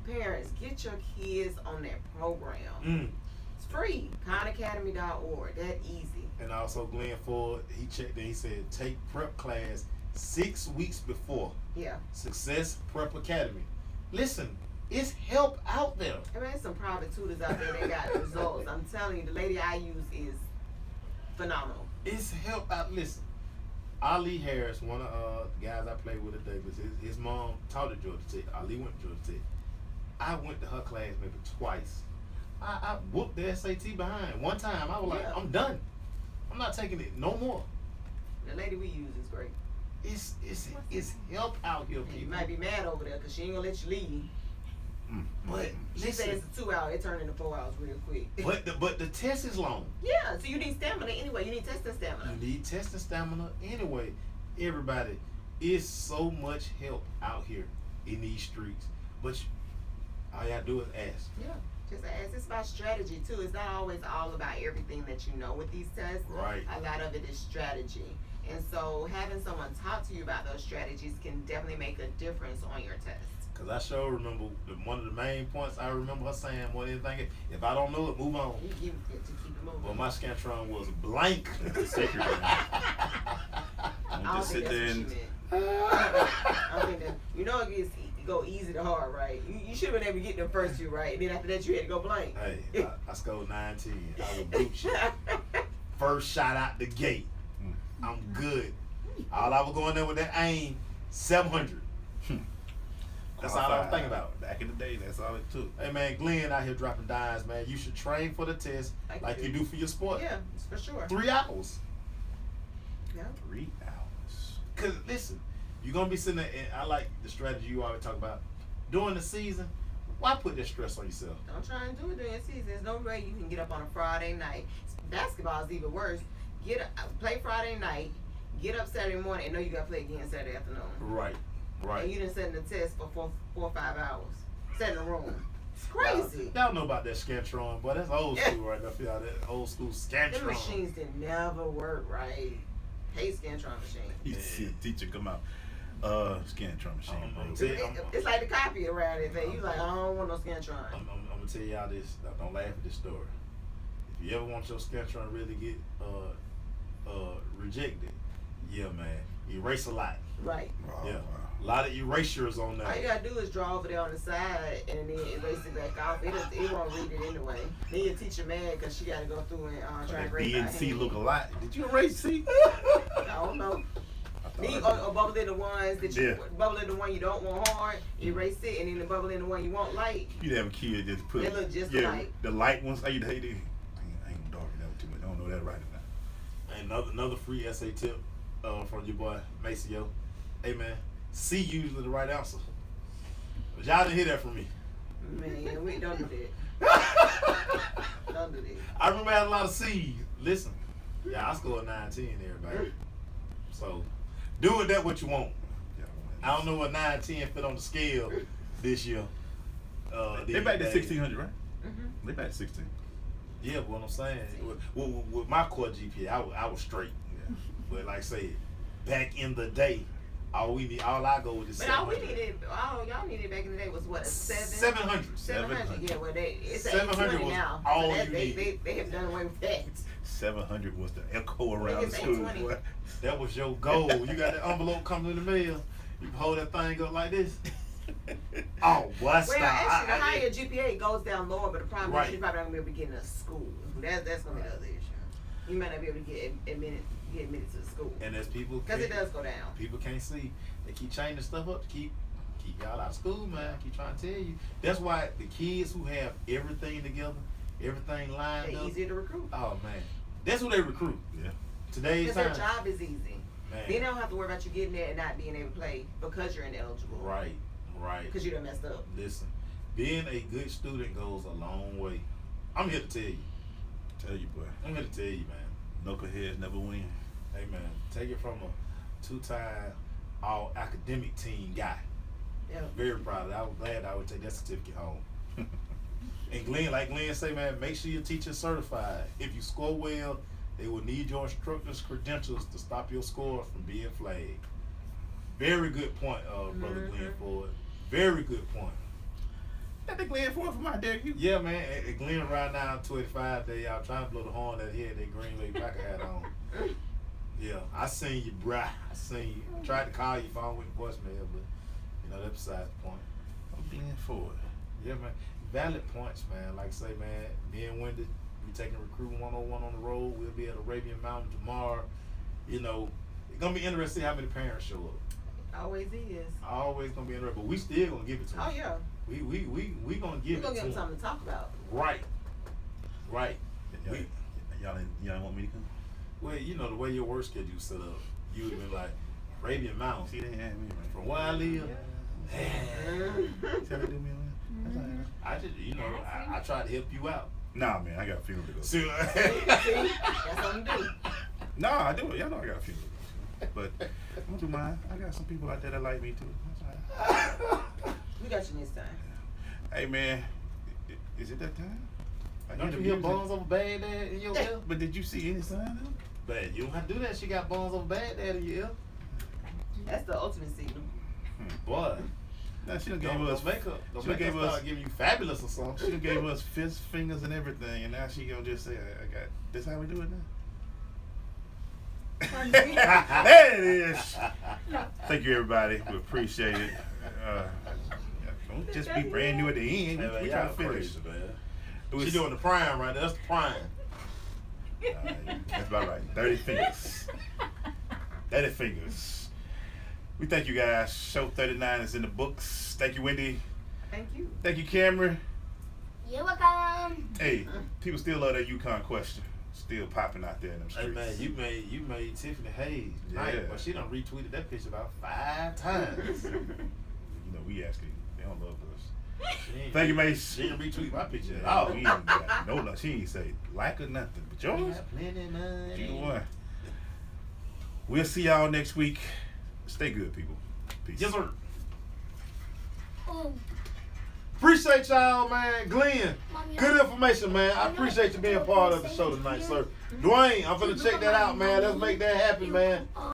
Parents, get your kids on that program. It's free. KhanAcademy.org. That easy. And also Glenn Ford, he checked and he said, take prep class 6 weeks before. Yeah. Success Prep Academy. Listen, it's help out there. I mean, there's some private tutors out there that got results. I'm telling you, the lady I use is phenomenal. It's help out. Listen, Ali Harris, one of the guys I played with at Davis, his mom taught at Georgia Tech. Ali went to Georgia Tech. I went to her class maybe twice. I whooped the SAT behind. One time, I was like, I'm done. I'm not taking it no more. The lady we use is great. It's help out here, people. You might be mad over there because she ain't gonna let you leave. But she said it's a 2 hour. It turned into 4 hours real quick. But the test is long. Yeah, so you need stamina anyway. You need testing stamina. You need testing stamina anyway. Everybody, it's so much help out here in these streets. But All you gotta do is ask. Yeah. Just ask. It's about strategy too. It's not always all about everything that you know with these tests. Right. A lot of it is strategy. And so having someone talk to you about those strategies can definitely make a difference on your test. Cause I sure remember one of the main points I remember her saying more than anything, if I don't know it, move on. You get to keep it moving. Well, my Scantron was blank. That's the secret. I don't Just think sit that's there what and. she meant. I don't think that, you know, it go easy to hard, right? You should have been able to get the first two right. And then after that, you had to go blank. Hey, I scored 19. I was Gucci. First shot out the gate. I'm good. All I was going there with that aim, 700. That's all I was thinking about. Back in the day, that's all it took. Hey man, Glenn out here dropping dimes, man. You should train for the test like you do for your sport. Yeah, for sure. 3 hours. Yeah. 3 hours. Cause listen, you're gonna be sitting there, and I like the strategy you always talk about. During the season, why put that stress on yourself? Don't try and do it during the season. There's no way you can get up on a Friday night. Basketball is even worse. Play Friday night, get up Saturday morning, and know you got to play again Saturday afternoon. Right. And you didn't sit in the test for 4 or 5 hours. Sat in the room. It's crazy. Y'all know about that Scantron, boy. That's old school right there. Feel that old school Scantron. Them machines did never work right. Hate Scantron machine. You see a teacher come out. Scantron machine. It's like the copy around it. You like, I don't want no Scantron. I'm gonna tell y'all this. Don't laugh at this story. If you ever want your Scantron to really get rejected, yeah, man, erase a lot. Right. Wow, Yeah. wow. A lot of erasures on All you that. gotta do is draw over there on the side and then erase it back off. It won't read it anyway. Then your teacher mad because she gotta go through and try and That grade B and by C hand. look alike. Did you erase C? I don't know. Then you thought I or bubble in the ones that you Yeah. bubble in the one you don't want hard, erase it, and then the bubble in the one you want light. You'd have a kid just put They look just yeah, alike. the light ones. I ain't gonna darken that one too much. I don't know that right now. Another free essay tip from your boy Maceo. Hey man, C usually the right answer. But y'all didn't hear that from me. Man, we don't do that. Don't do that. I remember I had a lot of C's. Listen, yeah, I scored 9-10, everybody. So, do with that what you want. I don't know what 9-10 fit on the scale this year. They back to 1600, right? Mm-hmm. They back to 16. Yeah, but what I'm saying, with my core GPA, I was straight. Yeah. But like I said, back in the day, all I go with is But 700. all y'all needed back in the day was what, a 700. 700. Yeah, well, it's 700 820 was now. all So that, you they needed. they have done away with that. 700 was the echo around the it's school. 820. Boy. That was your goal. You got that envelope coming in the mail. You hold that thing up like this. Oh, boy, Well, stop. actually, the higher GPA goes down lower, but the problem Right. is you're probably not gonna be able to get into school. That's gonna be the other issue. You might not be able to get admitted to the school And as people, because it does go down. people can't see. They keep changing stuff up to keep y'all out of school, man. I keep trying to tell you. That's why the kids who have everything together, everything lined They're up. easier to recruit Oh man, that's who they recruit. Yeah. Today's because time. their job is easy. Man. Then they don't have to worry about you getting there and not being able to play because you're ineligible. Right. Because you done messed up. Listen, being a good student goes a long way. I'm here to tell you. Tell you, boy. I'm here to tell you, man. Knuckleheads never win. Hey, man, take it from a 2-time all academic team guy. Yeah. Very proud of that. I was glad I would take that certificate home. And Glenn, like Glenn say, man, make sure your teacher's certified. If you score well, they will need your instructor's credentials to stop your score from being flagged. Very good point, Brother Glenn Ford. Very good point. That the Glenn Ford from out there. Yeah, man. And Glenn right now, 25 day out trying to blow the horn that he had that Green Bay Packer hat on. Yeah, I seen you, bruh. I seen you. I tried to call your phone with voicemail, but you know that's besides the point. I'm Glenn Ford. Yeah, man. Valid points, man. Like I say, man, me and Wendy, we taking Recruiting 101 on the road. We'll be at Arabian Mountain tomorrow. You know, it's gonna be interesting to see how many parents show up. Always is. Always gonna be interesting, but we still gonna give it to them. Oh yeah. We gonna We're give gonna it give to them them. something to talk about. Right. Right. Y'all want me to come? Well, you know the way your work schedule set up, you would have been like Arabian Mountain. See, they had me, right? From where I live, See how they do me, man? That's all right. I just, you know, I try to help you out. Nah, man, I got a funeral to go to. See, See, that's what you do. Nah, I do it. Y'all know I got a funeral to go to. But I'm gonna do mine. I got some people out there that like me too. That's all right. We got you next time. Hey man, is it that time? I Don't hear you the hear music. bones over bad dad in your ear? But did you see any sign of it? Bad, you don't have to do that. She got bones over bad dad in your ear. That's the ultimate signal. Boy, Nah, she done don't gave us makeup. Don't she make gave her us- start giving you fabulous or She something. done gave us fist fingers and everything, and now she gonna just say, "I got this." How we do it now? There it is. Thank you, everybody. We appreciate it. Don't just be brand new at the end. Hey, man, We y'all trying to finish. crazy, man. It was- She doing the prime right there. That's the prime. That's about right. 30 fingers. 30 fingers. We thank you guys. Show 39 is in the books. Thank you, Wendy. Thank you. Thank you, Cameron. You're welcome. Hey, people still love that UConn question. Still popping out there in them Hey streets. man, you made Tiffany Hayes Yeah. night, but she done retweeted that picture about 5 times. You know, we actually, they don't love us. She ain't- Thank you, Mace. She didn't retweet my picture at Oh, all. we ain't got no love. She ain't say like or nothing. But yours, Got plenty money. you the one. We'll see y'all next week. Stay good, people. Peace. Yes, sir. Oh, Appreciate y'all, man. Glenn, Mommy, good information, man. I appreciate you being part of the show tonight, sir. Dwayne, I'm finna check that out, man. Let's make that happen, man.